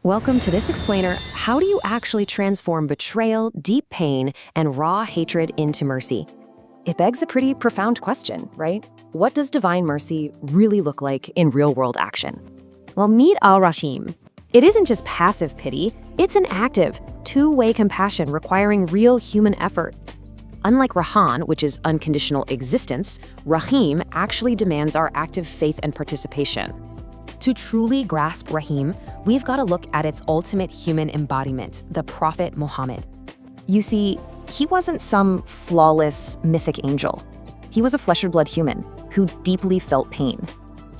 Welcome to this explainer. How do you actually transform betrayal, deep pain, and raw hatred into mercy? It begs a pretty profound question, right? What does divine mercy really look like in real-world action? Well, meet Er-Rahîm. It isn't just passive pity, it's an active, two-way compassion requiring real human effort. Unlike Rahman, which is unconditional existence, Rahim actually demands our active faith and participation. To truly grasp Rahim, we've got to look at its ultimate human embodiment, the Prophet Muhammad. You see, he wasn't some flawless, mythic angel. He was a flesh and blood human who deeply felt pain.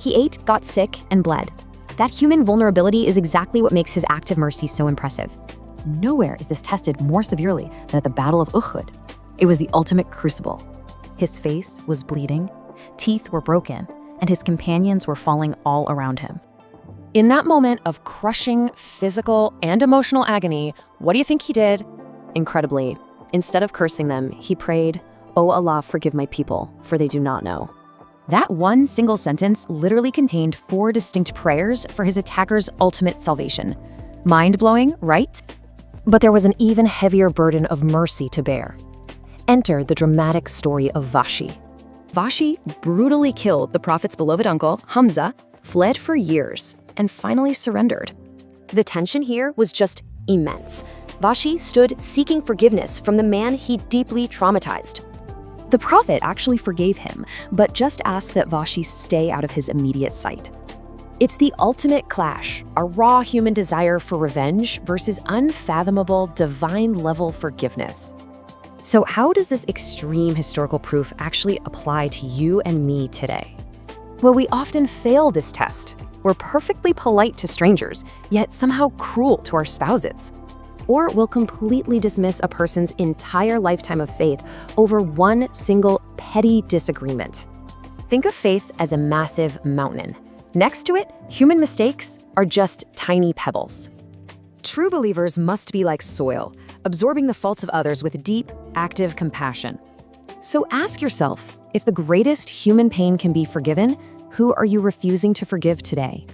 He ate, got sick, and bled. That human vulnerability is exactly what makes his act of mercy so impressive. Nowhere is this tested more severely than at the Battle of Uhud. It was the ultimate crucible. His face was bleeding, teeth were broken, and his companions were falling all around him. In that moment of crushing physical and emotional agony, what do you think he did? Incredibly, instead of cursing them, he prayed, "O Allah, forgive my people, for they do not know." That one single sentence literally contained 4 distinct prayers for his attacker's ultimate salvation. Mind-blowing, right? But there was an even heavier burden of mercy to bear. Enter the dramatic story of Vahshi. Vahshi brutally killed the Prophet's beloved uncle, Hamza, fled for years, and finally surrendered. The tension here was just immense. Vahshi stood seeking forgiveness from the man he deeply traumatized. The Prophet actually forgave him, but just asked that Vahshi stay out of his immediate sight. It's the ultimate clash, a raw human desire for revenge versus unfathomable divine-level forgiveness. So how does this extreme historical proof actually apply to you and me today? Well, we often fail this test. We're perfectly polite to strangers, yet somehow cruel to our spouses. Or we'll completely dismiss a person's entire lifetime of faith over one single petty disagreement. Think of faith as a massive mountain. Next to it, human mistakes are just tiny pebbles. True believers must be like soil, absorbing the faults of others with deep, active compassion. So ask yourself, if the greatest human pain can be forgiven, who are you refusing to forgive today?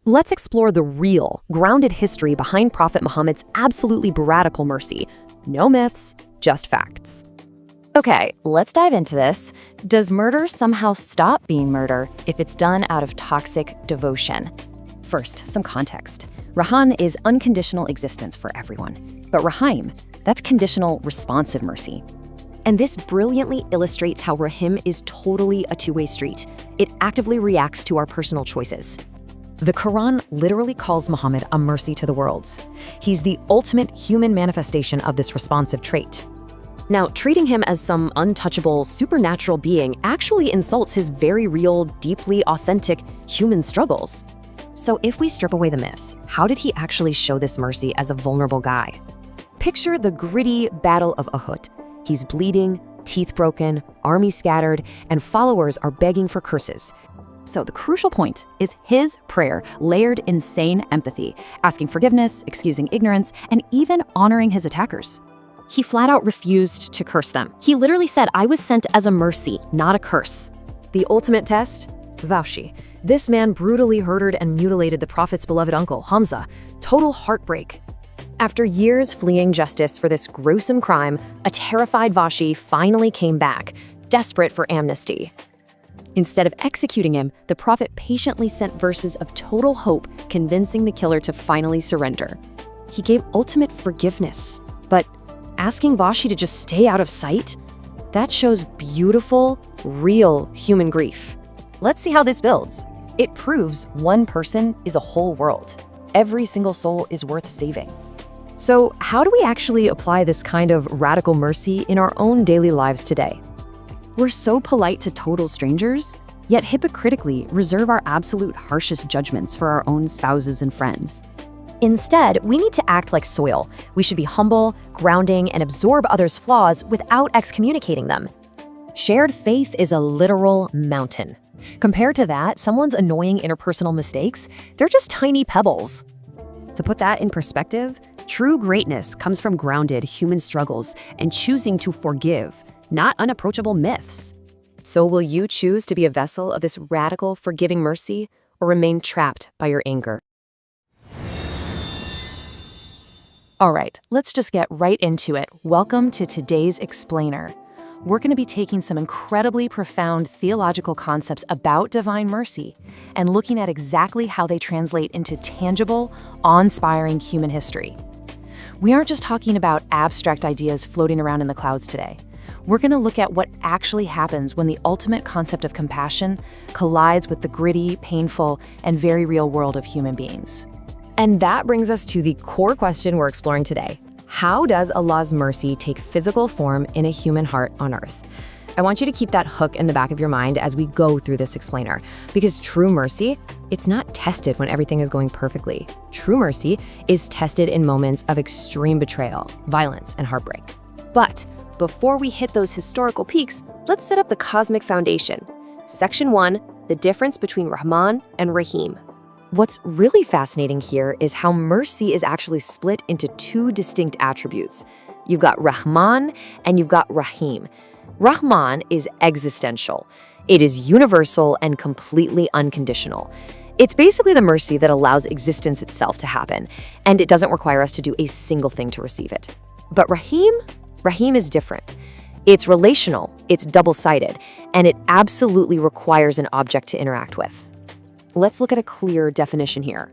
Let's explore the real, grounded history behind Prophet Muhammad's absolutely radical mercy. No myths, just facts. Okay, let's dive into this. Does murder somehow stop being murder if it's done out of toxic devotion? First, some context. Rahman is unconditional existence for everyone. But Rahim, that's conditional responsive mercy. And this brilliantly illustrates how Rahim is totally a two-way street. It actively reacts to our personal choices. The Quran literally calls Muhammad a mercy to the worlds. He's the ultimate human manifestation of this responsive trait. Now, treating him as some untouchable, supernatural being actually insults his very real, deeply authentic human struggles. So if we strip away the myths, how did he actually show this mercy as a vulnerable guy? Picture the gritty Battle of Uhud. He's bleeding, teeth broken, army scattered, and followers are begging for curses. So the crucial point is his prayer layered insane empathy, asking forgiveness, excusing ignorance, and even honoring his attackers. He flat out refused to curse them. He literally said, "I was sent as a mercy, not a curse." The ultimate test? Vahshi. This man brutally murdered and mutilated the Prophet's beloved uncle, Hamza. Total heartbreak. After years fleeing justice for this gruesome crime, a terrified Vahshi finally came back, desperate for amnesty. Instead of executing him, the Prophet patiently sent verses of total hope, convincing the killer to finally surrender. He gave ultimate forgiveness, but asking Vahshi to just stay out of sight? That shows beautiful, real human grief. Let's see how this builds. It proves one person is a whole world. Every single soul is worth saving. So how do we actually apply this kind of radical mercy in our own daily lives today? We're so polite to total strangers, yet hypocritically reserve our absolute harshest judgments for our own spouses and friends. Instead, we need to act like soil. We should be humble, grounding, and absorb others' flaws without excommunicating them. Shared faith is a literal mountain. Compared to that, someone's annoying interpersonal mistakes, they're just tiny pebbles. To put that in perspective, true greatness comes from grounded human struggles and choosing to forgive, not unapproachable myths. So will you choose to be a vessel of this radical, forgiving mercy, or remain trapped by your anger. All right, let's just get right into it. Welcome to today's explainer. We're going to be taking some incredibly profound theological concepts about divine mercy and looking at exactly how they translate into tangible, awe-inspiring human history. We aren't just talking about abstract ideas floating around in the clouds today. We're going to look at what actually happens when the ultimate concept of compassion collides with the gritty, painful, and very real world of human beings. And that brings us to the core question we're exploring today. How does Allah's mercy take physical form in a human heart on earth? I want you to keep that hook in the back of your mind as we go through this explainer, because true mercy, it's not tested when everything is going perfectly. True mercy is tested in moments of extreme betrayal, violence, and heartbreak. But before we hit those historical peaks, let's set up the cosmic foundation. Section 1, the difference between Rahman and Rahim. What's really fascinating here is how mercy is actually split into two distinct attributes. You've got Rahman and you've got Rahim. Rahman is existential. It is universal and completely unconditional. It's basically the mercy that allows existence itself to happen, and it doesn't require us to do a single thing to receive it. But Rahim is different. It's relational, it's double-sided, and it absolutely requires an object to interact with. Let's look at a clear definition here.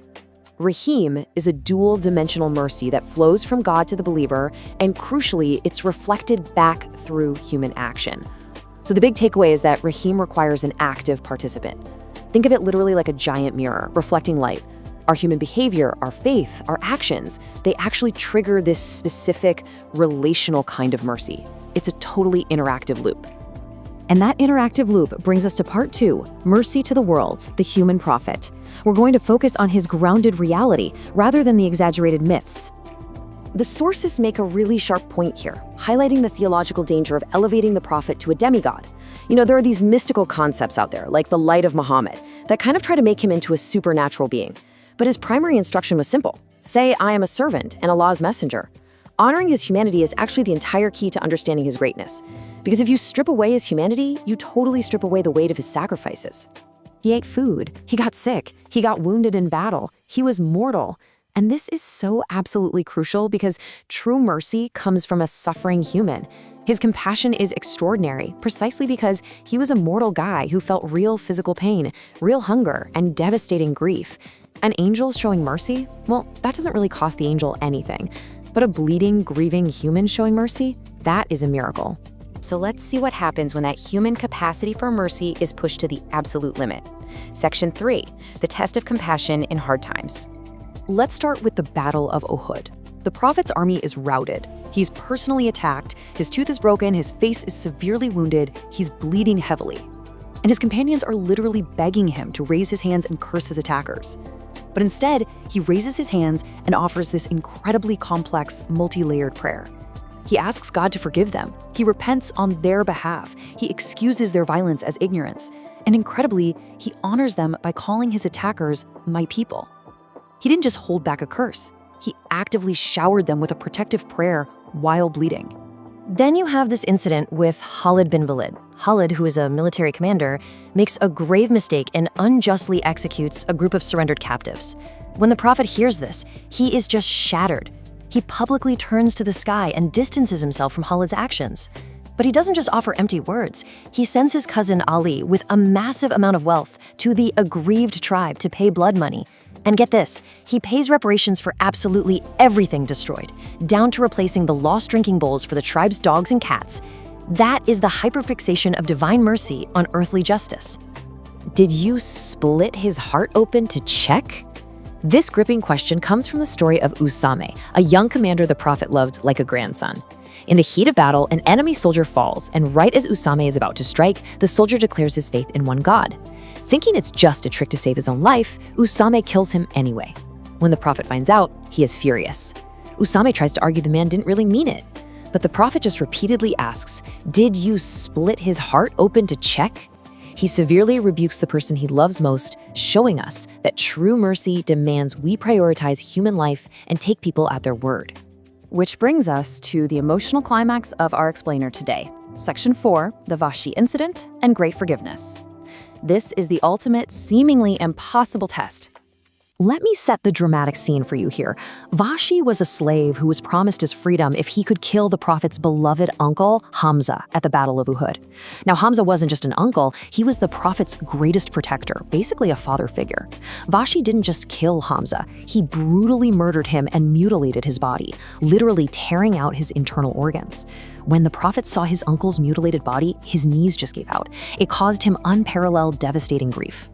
Rahim is a dual-dimensional mercy that flows from God to the believer, and crucially, it's reflected back through human action. So the big takeaway is that Rahim requires an active participant. Think of it literally like a giant mirror, reflecting light. Our human behavior, our faith, our actions, they actually trigger this specific relational kind of mercy. It's a totally interactive loop. And that interactive loop brings us to part 2, mercy to the worlds, the human prophet. We're going to focus on his grounded reality rather than the exaggerated myths. The sources make a really sharp point here, highlighting the theological danger of elevating the prophet to a demigod. There are these mystical concepts out there, like the light of Muhammad, that kind of try to make him into a supernatural being. But his primary instruction was simple. Say, I am a servant and Allah's messenger. Honoring his humanity is actually the entire key to understanding his greatness. Because if you strip away his humanity, you totally strip away the weight of his sacrifices. He ate food, he got sick, he got wounded in battle, he was mortal. And this is so absolutely crucial because true mercy comes from a suffering human. His compassion is extraordinary, precisely because he was a mortal guy who felt real physical pain, real hunger, and devastating grief. And angels showing mercy? Well, that doesn't really cost the angel anything. But a bleeding, grieving human showing mercy? That is a miracle. So let's see what happens when that human capacity for mercy is pushed to the absolute limit. Section 3, the test of compassion in hard times. Let's start with the Battle of Uhud. The prophet's army is routed. He's personally attacked, his tooth is broken, his face is severely wounded, he's bleeding heavily. And his companions are literally begging him to raise his hands and curse his attackers. But instead, he raises his hands and offers this incredibly complex, multi-layered prayer. He asks God to forgive them. He repents on their behalf. He excuses their violence as ignorance. And incredibly, he honors them by calling his attackers my people. He didn't just hold back a curse. He actively showered them with a protective prayer while bleeding. Then you have this incident with Khalid bin Walid. Khalid, who is a military commander, makes a grave mistake and unjustly executes a group of surrendered captives. When the prophet hears this, he is just shattered. He publicly turns to the sky and distances himself from Khalid's actions. But he doesn't just offer empty words. He sends his cousin Ali with a massive amount of wealth to the aggrieved tribe to pay blood money. And get this, he pays reparations for absolutely everything destroyed, down to replacing the lost drinking bowls for the tribe's dogs and cats. That is the hyperfixation of divine mercy on earthly justice. Did you split his heart open to check? This gripping question comes from the story of Usame, a young commander the prophet loved like a grandson. In the heat of battle, an enemy soldier falls, and right as Usame is about to strike, the soldier declares his faith in one God. Thinking it's just a trick to save his own life, Usame kills him anyway. When the prophet finds out, he is furious. Usame tries to argue the man didn't really mean it, but the prophet just repeatedly asks, "Did you split his heart open to check?" He severely rebukes the person he loves most, showing us that true mercy demands we prioritize human life and take people at their word. Which brings us to the emotional climax of our explainer today. Section 4, the Vahshi incident and great forgiveness. This is the ultimate, seemingly impossible test. Let me set the dramatic scene for you here. Vahshi was a slave who was promised his freedom if he could kill the Prophet's beloved uncle, Hamza, at the Battle of Uhud. Now, Hamza wasn't just an uncle, he was the Prophet's greatest protector, basically a father figure. Vahshi didn't just kill Hamza, he brutally murdered him and mutilated his body, literally tearing out his internal organs. When the Prophet saw his uncle's mutilated body, his knees just gave out. It caused him unparalleled, devastating grief.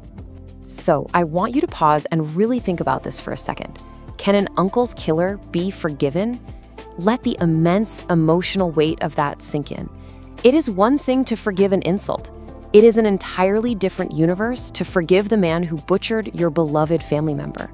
So, I want you to pause and really think about this for a second. Can an uncle's killer be forgiven? Let the immense emotional weight of that sink in. It is one thing to forgive an insult. It is an entirely different universe to forgive the man who butchered your beloved family member.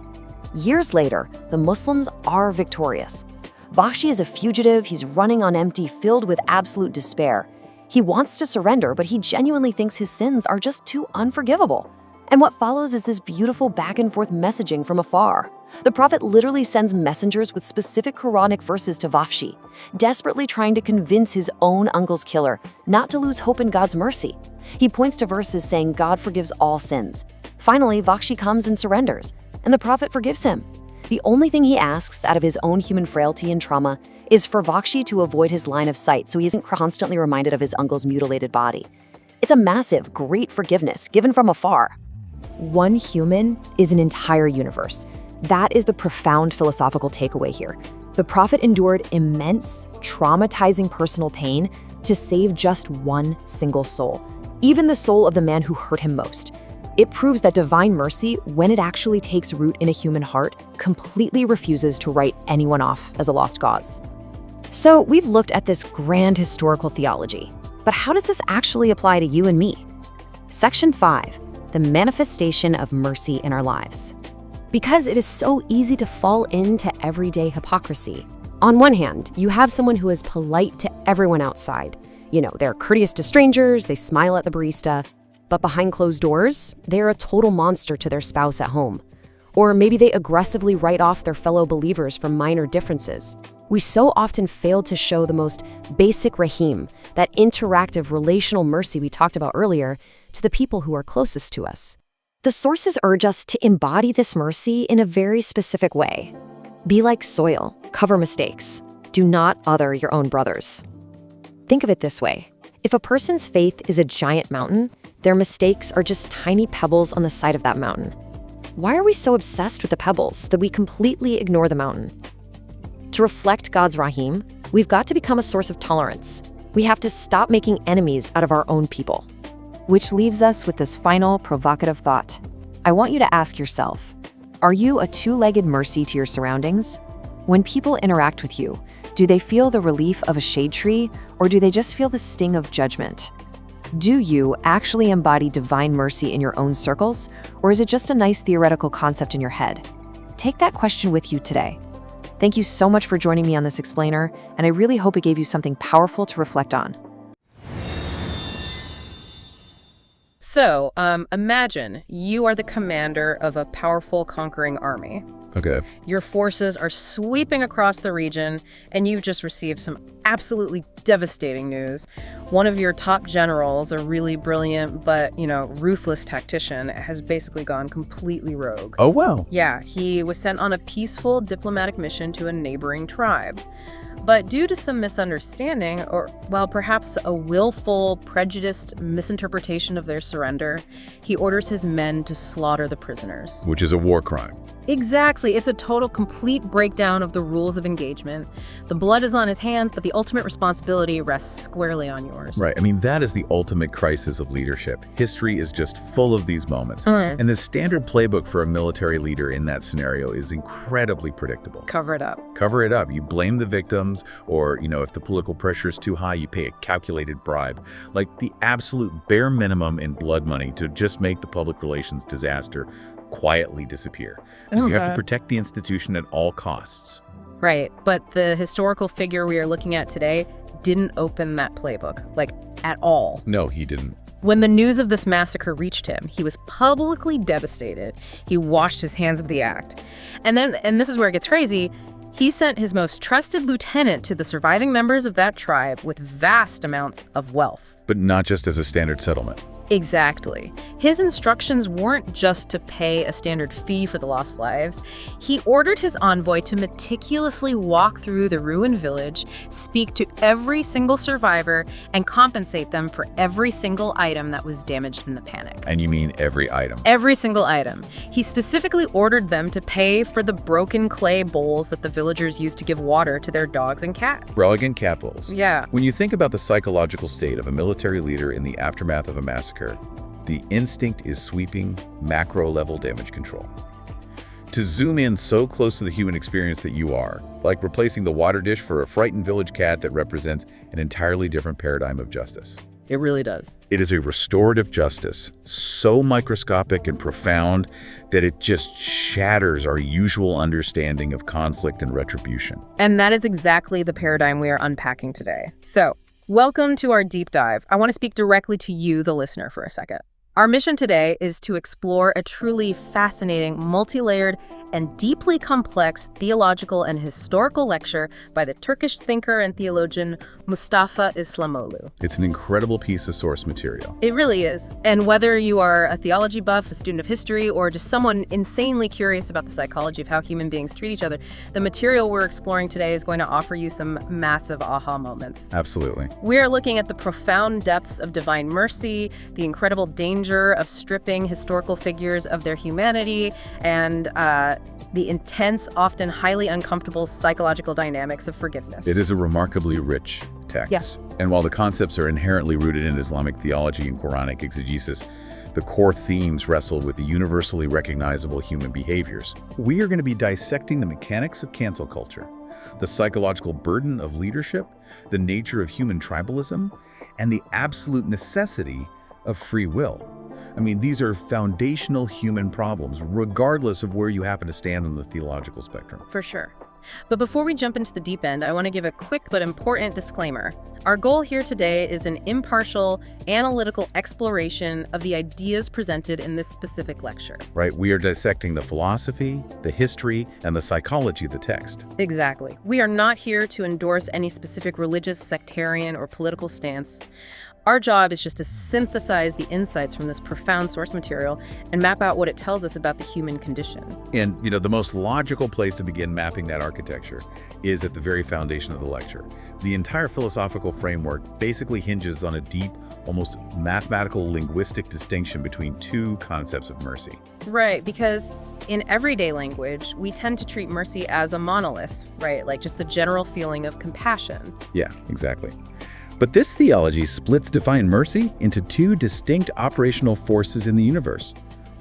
Years later, the Muslims are victorious. Vahshi is a fugitive, he's running on empty, filled with absolute despair. He wants to surrender, but he genuinely thinks his sins are just too unforgivable. And what follows is this beautiful back-and-forth messaging from afar. The Prophet literally sends messengers with specific Quranic verses to Vahshi, desperately trying to convince his own uncle's killer not to lose hope in God's mercy. He points to verses saying God forgives all sins. Finally, Vahshi comes and surrenders, and the Prophet forgives him. The only thing he asks out of his own human frailty and trauma is for Vahshi to avoid his line of sight so he isn't constantly reminded of his uncle's mutilated body. It's a massive, great forgiveness given from afar. One human is an entire universe. That is the profound philosophical takeaway here. The Prophet endured immense, traumatizing personal pain to save just one single soul, even the soul of the man who hurt him most. It proves that divine mercy, when it actually takes root in a human heart, completely refuses to write anyone off as a lost cause. So we've looked at this grand historical theology, but how does this actually apply to you and me? Section 5. The manifestation of mercy in our lives. Because it is so easy to fall into everyday hypocrisy. On one hand, you have someone who is polite to everyone outside. You know, they're courteous to strangers, they smile at the barista, but behind closed doors, they're a total monster to their spouse at home. Or maybe they aggressively write off their fellow believers for minor differences. We so often fail to show the most basic rahim, that interactive relational mercy we talked about earlier, to the people who are closest to us. The sources urge us to embody this mercy in a very specific way. Be like soil, cover mistakes. Do not other your own brothers. Think of it this way. If a person's faith is a giant mountain, their mistakes are just tiny pebbles on the side of that mountain. Why are we so obsessed with the pebbles that we completely ignore the mountain? To reflect God's Rahim, we've got to become a source of tolerance. We have to stop making enemies out of our own people. Which leaves us with this final provocative thought. I want you to ask yourself, are you a two-legged mercy to your surroundings? When people interact with you, do they feel the relief of a shade tree, or do they just feel the sting of judgment? Do you actually embody divine mercy in your own circles, or is it just a nice theoretical concept in your head? Take that question with you today. Thank you so much for joining me on this explainer, and I really hope it gave you something powerful to reflect on. So, imagine you are the commander of a powerful conquering army. Okay. Your forces are sweeping across the region, and you've just received some absolutely devastating news. One of your top generals, a really brilliant but, ruthless tactician, has basically gone completely rogue. Oh, wow. Yeah, he was sent on a peaceful diplomatic mission to a neighboring tribe. But due to some misunderstanding, or, well, perhaps a willful, prejudiced misinterpretation of their surrender, he orders his men to slaughter the prisoners. Which is a war crime. Exactly. It's a total, complete breakdown of the rules of engagement. The blood is on his hands, but the ultimate responsibility rests squarely on yours. Right. I mean, that is the ultimate crisis of leadership. History is just full of these moments. And the standard playbook for a military leader in that scenario is incredibly predictable. Cover it up. Cover it up. You blame the victims, or, if the political pressure is too high, you pay a calculated bribe. Like the absolute bare minimum in blood money to just make the public relations disaster quietly disappear. Because you have to protect the institution at all costs. Right, but the historical figure we are looking at today didn't open that playbook, at all. No, he didn't. When the news of this massacre reached him, he was publicly devastated. He washed his hands of the act. And this is where it gets crazy, he sent his most trusted lieutenant to the surviving members of that tribe with vast amounts of wealth. But not just as a standard settlement. Exactly. His instructions weren't just to pay a standard fee for the lost lives. He ordered his envoy to meticulously walk through the ruined village, speak to every single survivor, and compensate them for every single item that was damaged in the panic. And you mean every item? Every single item. He specifically ordered them to pay for the broken clay bowls that the villagers used to give water to their dogs and cats. Frog and cat bowls. Yeah. When you think about the psychological state of a military leader in the aftermath of a massacre, the instinct is sweeping, macro-level damage control. To zoom in so close to the human experience that you are, like replacing the water dish for a frightened village cat that represents an entirely different paradigm of justice. It really does. It is a restorative justice, so microscopic and profound that it just shatters our usual understanding of conflict and retribution. And that is exactly the paradigm we are unpacking today. So, welcome to our deep dive. I want to speak directly to you, the listener, for a second. Our mission today is to explore a truly fascinating, multi-layered, and deeply complex theological and historical lecture by the Turkish thinker and theologian Mustafa İslamoğlu. It's an incredible piece of source material. It really is. And whether you are a theology buff, a student of history, or just someone insanely curious about the psychology of how human beings treat each other, the material we're exploring today is going to offer you some massive aha moments. Absolutely. We're looking at the profound depths of divine mercy, the incredible danger of stripping historical figures of their humanity, and the intense, often highly uncomfortable psychological dynamics of forgiveness. It is a remarkably rich text. Yeah. And while the concepts are inherently rooted in Islamic theology and Quranic exegesis, the core themes wrestle with the universally recognizable human behaviors. We are going to be dissecting the mechanics of cancel culture, the psychological burden of leadership, the nature of human tribalism, and the absolute necessity of free will. I mean, these are foundational human problems, regardless of where you happen to stand on the theological spectrum. For sure. But before we jump into the deep end, I want to give a quick but important disclaimer. Our goal here today is an impartial, analytical exploration of the ideas presented in this specific lecture. Right, we are dissecting the philosophy, the history, and the psychology of the text. Exactly. We are not here to endorse any specific religious, sectarian, or political stance. Our job is just to synthesize the insights from this profound source material and map out what it tells us about the human condition. And, the most logical place to begin mapping that architecture is at the very foundation of the lecture. The entire philosophical framework basically hinges on a deep, almost mathematical linguistic distinction between two concepts of mercy. Right, because in everyday language, we tend to treat mercy as a monolith, right? Like just the general feeling of compassion. Yeah, exactly. But this theology splits divine mercy into two distinct operational forces in the universe,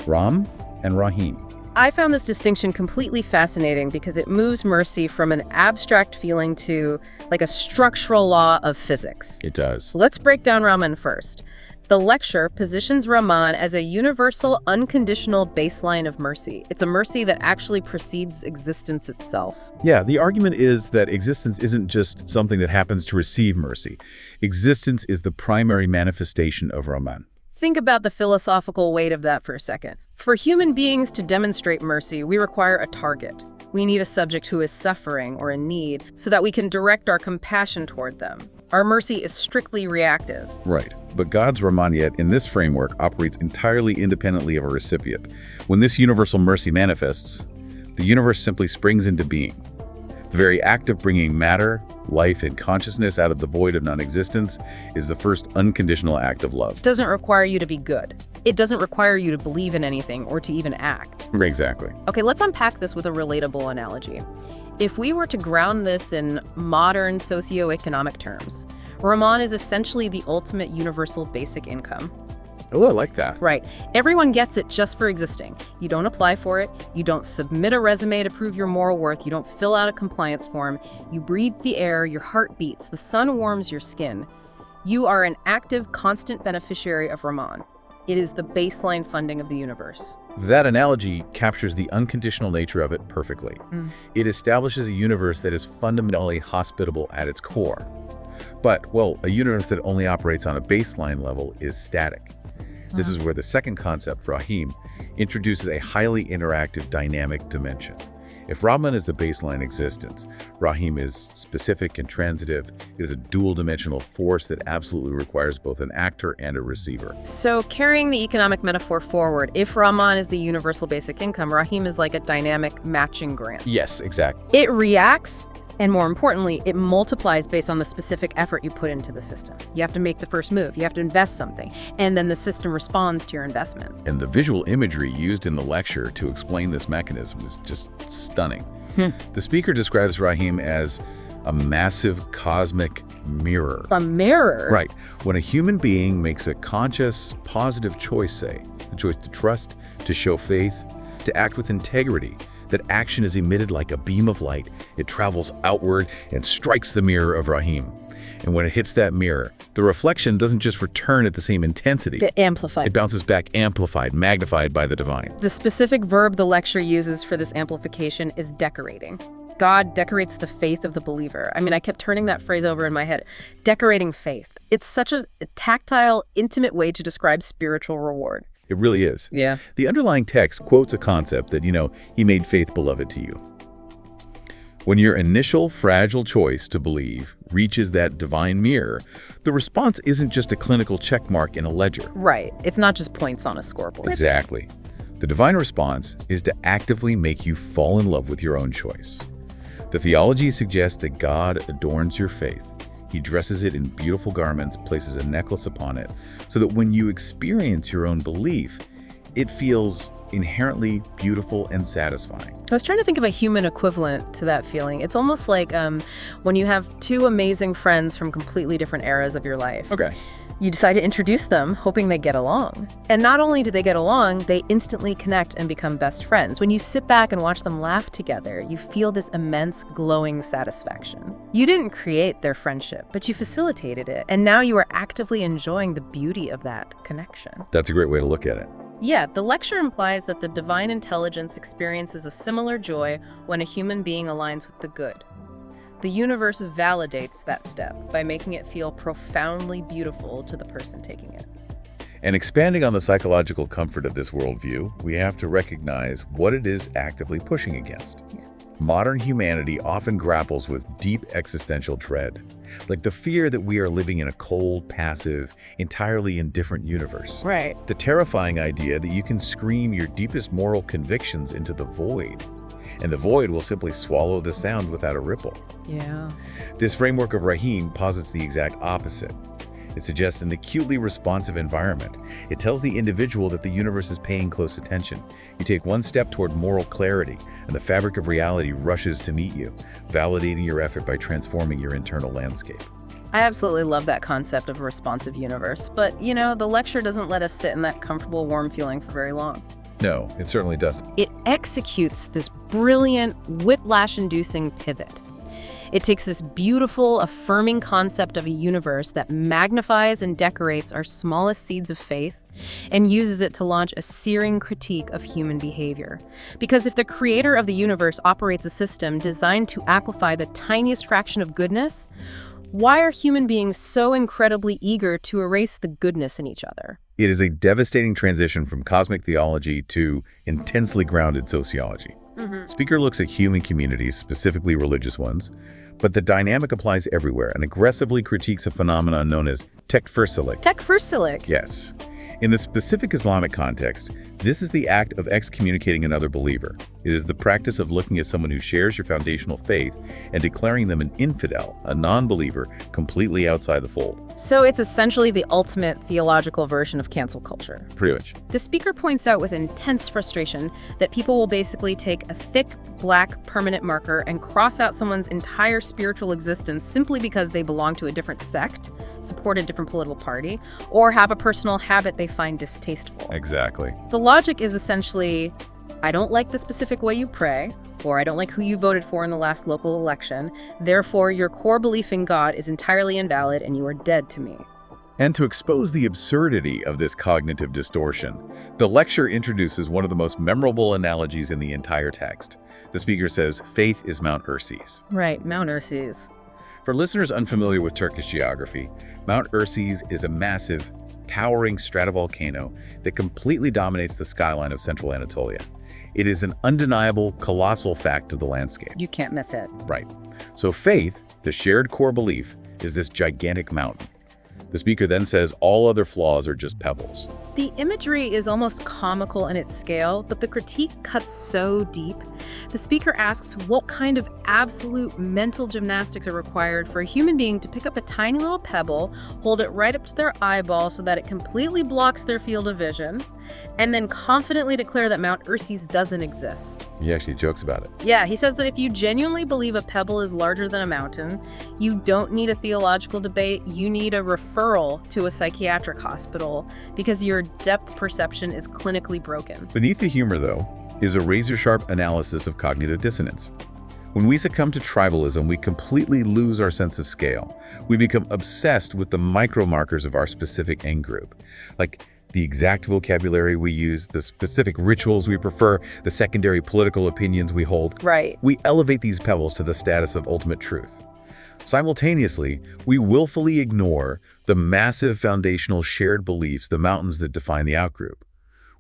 Ram and Rahim. I found this distinction completely fascinating because it moves mercy from an abstract feeling to like a structural law of physics. It does. Let's break down Rahman first. The lecture positions Rahman as a universal, unconditional baseline of mercy. It's a mercy that actually precedes existence itself. Yeah, the argument is that existence isn't just something that happens to receive mercy. Existence is the primary manifestation of Rahman. Think about the philosophical weight of that for a second. For human beings to demonstrate mercy, we require a target. We need a subject who is suffering or in need so that we can direct our compassion toward them. Our mercy is strictly reactive. Right. But God's Rahmaniyat in this framework operates entirely independently of a recipient. When this universal mercy manifests, the universe simply springs into being. The very act of bringing matter, life, and consciousness out of the void of non-existence is the first unconditional act of love. It doesn't require you to be good. It doesn't require you to believe in anything or to even act. Exactly. Okay, let's unpack this with a relatable analogy. If we were to ground this in modern socioeconomic terms, Rahman is essentially the ultimate universal basic income. Oh, I like that. Right. Everyone gets it just for existing. You don't apply for it. You don't submit a resume to prove your moral worth. You don't fill out a compliance form. You breathe the air, your heart beats, the sun warms your skin. You are an active, constant beneficiary of Rahman. It is the baseline funding of the universe. That analogy captures the unconditional nature of it perfectly. It establishes a universe that is fundamentally hospitable at its core. But, well, a universe that only operates on a baseline level is static. This is where the second concept, Rahim, introduces a highly interactive dynamic dimension. If Rahman is the baseline existence, Rahim is specific and transitive. It is a dual-dimensional force that absolutely requires both an actor and a receiver. So carrying the economic metaphor forward, if Rahman is the universal basic income, Rahim is like a dynamic matching grant. Yes, exactly. It reacts, and more importantly, it multiplies based on the specific effort you put into the system. You have to make the first move, you have to invest something, and then the system responds to your investment. And the visual imagery used in the lecture to explain this mechanism is just stunning. The speaker describes Rahim as a massive cosmic mirror. A mirror? Right. When a human being makes a conscious, positive choice, say, the choice to trust, to show faith, to act with integrity, that action is emitted like a beam of light. It travels outward and strikes the mirror of Rahim. And when it hits that mirror, the reflection doesn't just return at the same intensity. It amplifies. It bounces back amplified, magnified by the divine. The specific verb the lecture uses for this amplification is decorating. God decorates the faith of the believer. I mean, I kept turning that phrase over in my head. Decorating faith. It's such a tactile, intimate way to describe spiritual reward. It really is. Yeah. The underlying text quotes a concept that, he made faith beloved to you. When your initial fragile choice to believe reaches that divine mirror, the response isn't just a clinical check mark in a ledger. Right. It's not just points on a scoreboard. Exactly. The divine response is to actively make you fall in love with your own choice. The theology suggests that God adorns your faith. He dresses it in beautiful garments, places a necklace upon it, so that when you experience your own belief, it feels inherently beautiful and satisfying. I was trying to think of a human equivalent to that feeling. It's almost like when you have two amazing friends from completely different eras of your life. Okay. You decide to introduce them, hoping they get along. And not only do they get along, they instantly connect and become best friends. When you sit back and watch them laugh together, you feel this immense, glowing satisfaction. You didn't create their friendship, but you facilitated it. And now you are actively enjoying the beauty of that connection. That's a great way to look at it. Yeah, the lecture implies that the divine intelligence experiences a similar joy when a human being aligns with the good. The universe validates that step by making it feel profoundly beautiful to the person taking it. And expanding on the psychological comfort of this worldview, we have to recognize what it is actively pushing against. Yeah. Modern humanity often grapples with deep existential dread, like the fear that we are living in a cold, passive, entirely indifferent universe. Right. The terrifying idea that you can scream your deepest moral convictions into the void, and the void will simply swallow the sound without a ripple. Yeah. This framework of Rahim posits the exact opposite. It suggests an acutely responsive environment. It tells the individual that the universe is paying close attention. You take one step toward moral clarity, and the fabric of reality rushes to meet you, validating your effort by transforming your internal landscape. I absolutely love that concept of a responsive universe, but, the lecture doesn't let us sit in that comfortable, warm feeling for very long. No, it certainly doesn't. It executes this brilliant, whiplash-inducing pivot. It takes this beautiful, affirming concept of a universe that magnifies and decorates our smallest seeds of faith and uses it to launch a searing critique of human behavior. Because if the creator of the universe operates a system designed to amplify the tiniest fraction of goodness, why are human beings so incredibly eager to erase the goodness in each other? It is a devastating transition from cosmic theology to intensely grounded sociology. Speaker looks at human communities, specifically religious ones, but the dynamic applies everywhere and aggressively critiques a phenomenon known as tekfirsilik. Tekfirsilik? Yes. In the specific Islamic context, this is the act of excommunicating another believer. It is the practice of looking at someone who shares your foundational faith and declaring them an infidel, a non-believer, completely outside the fold. So it's essentially the ultimate theological version of cancel culture. Pretty much. The speaker points out with intense frustration that people will basically take a thick, black, permanent marker and cross out someone's entire spiritual existence simply because they belong to a different sect, support a different political party, or have a personal habit they find distasteful. Exactly. The logic is essentially, I don't like the specific way you pray, or I don't like who you voted for in the last local election, therefore your core belief in God is entirely invalid and you are dead to me. And to expose the absurdity of this cognitive distortion, the lecture introduces one of the most memorable analogies in the entire text. The speaker says, faith is Mount Erciyes. Right, Mount Erciyes. For listeners unfamiliar with Turkish geography, Mount Erciyes is a massive, towering stratovolcano that completely dominates the skyline of central Anatolia. It is an undeniable, colossal fact of the landscape. You can't miss it. Right. So faith, the shared core belief, is this gigantic mountain. The speaker then says all other flaws are just pebbles. The imagery is almost comical in its scale, but the critique cuts so deep. The speaker asks what kind of absolute mental gymnastics are required for a human being to pick up a tiny little pebble, hold it right up to their eyeball so that it completely blocks their field of vision, and then confidently declare that Mount Ursis doesn't exist. He actually jokes about it. Yeah, he says that if you genuinely believe a pebble is larger than a mountain, you don't need a theological debate, you need a referral to a psychiatric hospital because your depth perception is clinically broken. Beneath the humor, though, is a razor-sharp analysis of cognitive dissonance. When we succumb to tribalism, we completely lose our sense of scale. We become obsessed with the micro-markers of our specific end group, like the exact vocabulary we use, the specific rituals we prefer, the secondary political opinions we hold. Right. We elevate these pebbles to the status of ultimate truth. Simultaneously, we willfully ignore the massive foundational shared beliefs, the mountains that define the outgroup.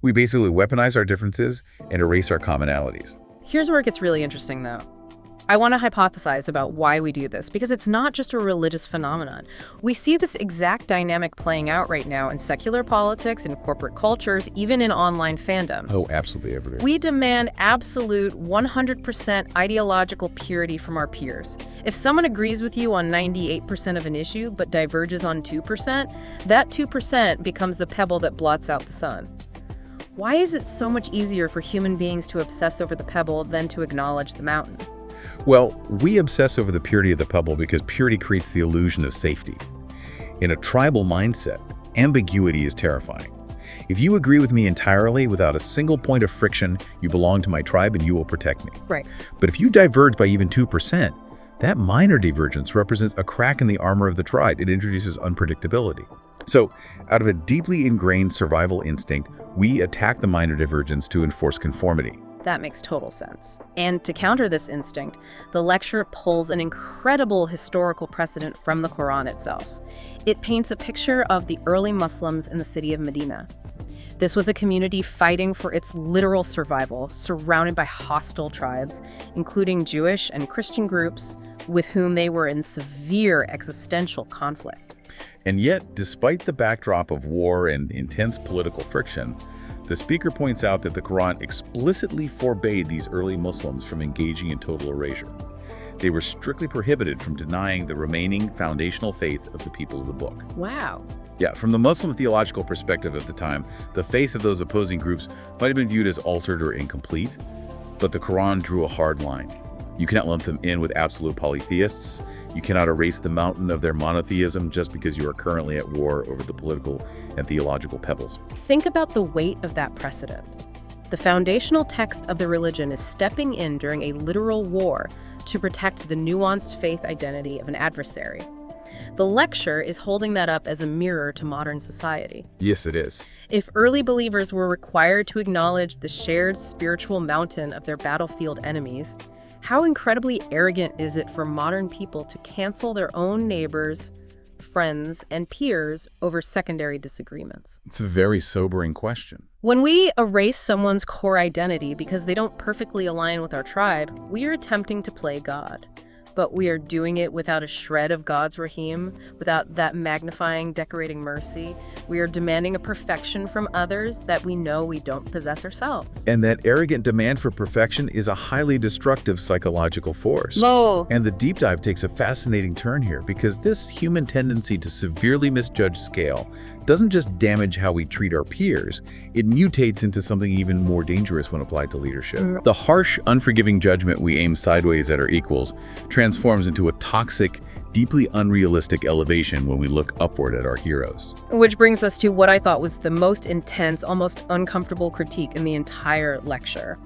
We basically weaponize our differences and erase our commonalities. Here's where it gets really interesting, though. I want to hypothesize about why we do this, because it's not just a religious phenomenon. We see this exact dynamic playing out right now in secular politics, in corporate cultures, even in online fandoms. Oh, absolutely everywhere. We demand absolute 100% ideological purity from our peers. If someone agrees with you on 98% of an issue but diverges on 2%, that 2% becomes the pebble that blots out the sun. Why is it so much easier for human beings to obsess over the pebble than to acknowledge the mountain? Well, we obsess over the purity of the pebble because purity creates the illusion of safety. In a tribal mindset, ambiguity is terrifying. If you agree with me entirely without a single point of friction, you belong to my tribe and you will protect me. Right. But if you diverge by even 2%, that minor divergence represents a crack in the armor of the tribe. It introduces unpredictability. So, out of a deeply ingrained survival instinct, we attack the minor divergence to enforce conformity. That makes total sense. And to counter this instinct, the lecture pulls an incredible historical precedent from the Quran itself. It paints a picture of the early Muslims in the city of Medina. This was a community fighting for its literal survival, surrounded by hostile tribes, including Jewish and Christian groups with whom they were in severe existential conflict. And yet, despite the backdrop of war and intense political friction, the speaker points out that the Quran explicitly forbade these early Muslims from engaging in total erasure. They were strictly prohibited from denying the remaining foundational faith of the people of the book. Wow. Yeah, from the Muslim theological perspective of the time, the faith of those opposing groups might have been viewed as altered or incomplete, but the Quran drew a hard line. You cannot lump them in with absolute polytheists. You cannot erase the mountain of their monotheism just because you are currently at war over the political and theological pebbles. Think about the weight of that precedent. The foundational text of the religion is stepping in during a literal war to protect the nuanced faith identity of an adversary. The lecture is holding that up as a mirror to modern society. Yes, it is. If early believers were required to acknowledge the shared spiritual mountain of their battlefield enemies, how incredibly arrogant is it for modern people to cancel their own neighbors, friends, and peers over secondary disagreements? It's a very sobering question. When we erase someone's core identity because they don't perfectly align with our tribe, we are attempting to play God. But we are doing it without a shred of God's Rahim, without that magnifying, decorating mercy. We are demanding a perfection from others that we know we don't possess ourselves. And that arrogant demand for perfection is a highly destructive psychological force. Whoa. And the deep dive takes a fascinating turn here because this human tendency to severely misjudge scale doesn't just damage how we treat our peers, it mutates into something even more dangerous when applied to leadership. The harsh, unforgiving judgment we aim sideways at our equals transforms into a toxic, deeply unrealistic elevation when we look upward at our heroes. Which brings us to what I thought was the most intense, almost uncomfortable critique in the entire lecture.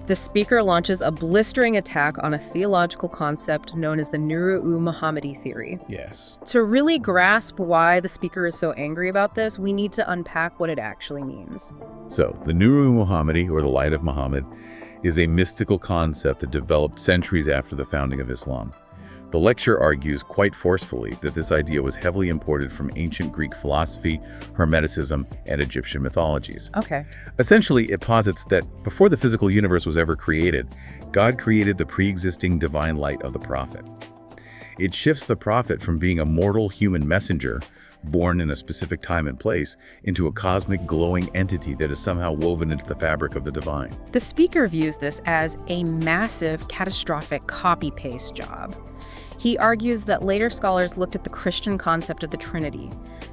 The speaker launches a blistering attack on a theological concept known as the Nuru-Muhammadi theory. Yes. To really grasp why the speaker is so angry about this, we need to unpack what it actually means. So, the Nuru-Muhammadi, or the light of Muhammad, is a mystical concept that developed centuries after the founding of Islam. The lecture argues quite forcefully that this idea was heavily imported from ancient Greek philosophy, Hermeticism, and Egyptian mythologies. Okay. Essentially, it posits that before the physical universe was ever created, God created the pre-existing divine light of the prophet. It shifts the prophet from being a mortal human messenger, born in a specific time and place, into a cosmic glowing entity that is somehow woven into the fabric of the divine. The speaker views this as a massive, catastrophic copy-paste job. He argues that later scholars looked at the Christian concept of the Trinity,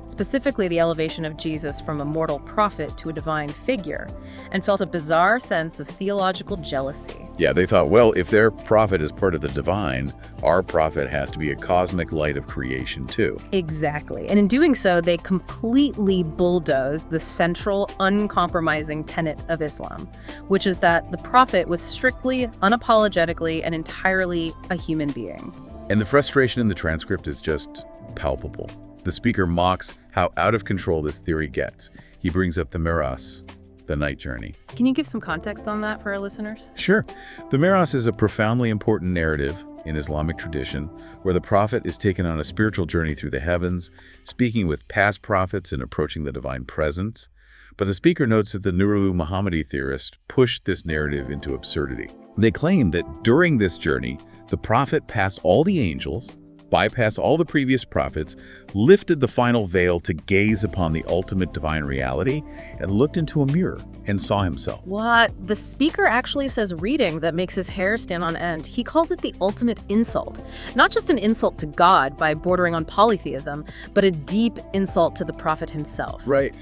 specifically the elevation of Jesus from a mortal prophet to a divine figure, and felt a bizarre sense of theological jealousy. Yeah, they thought, well, if their prophet is part of the divine, our prophet has to be a cosmic light of creation too. Exactly. And in doing so, they completely bulldozed the central, uncompromising tenet of Islam, which is that the prophet was strictly, unapologetically, and entirely a human being. And the frustration in the transcript is just palpable. The speaker mocks how out of control this theory gets. He brings up the Mi'raj, the night journey. Can you give some context on that for our listeners? Sure. The Mi'raj is a profoundly important narrative in Islamic tradition where the prophet is taken on a spiritual journey through the heavens, speaking with past prophets and approaching the divine presence. But the speaker notes that the Nuru Muhammadi theorists pushed this narrative into absurdity. They claim that during this journey, the prophet passed all the angels, bypassed all the previous prophets, lifted the final veil to gaze upon the ultimate divine reality, and looked into a mirror and saw himself. What? The speaker actually says reading that makes his hair stand on end. He calls it the ultimate insult. Not just an insult to God by bordering on polytheism, but a deep insult to the prophet himself. Right.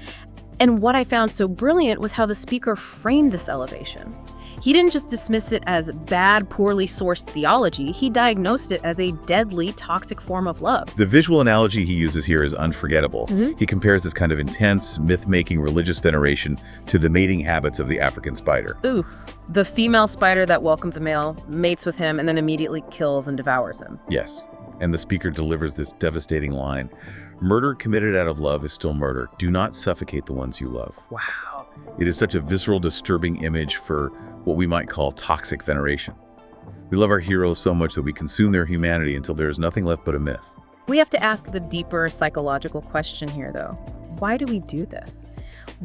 And what I found so brilliant was how the speaker framed this elevation. He didn't just dismiss it as bad, poorly sourced theology, he diagnosed it as a deadly, toxic form of love. The visual analogy he uses here is unforgettable. He compares this kind of intense, myth-making religious veneration to the mating habits of the African spider. Ooh, the female spider that welcomes a male, mates with him, and then immediately kills and devours him. Yes, and the speaker delivers this devastating line. Murder committed out of love is still murder. Do not suffocate the ones you love. Wow. It is such a visceral, disturbing image for what we might call toxic veneration. We love our heroes so much that we consume their humanity until there is nothing left but a myth. We have to ask the deeper psychological question here, though. Why do we do this?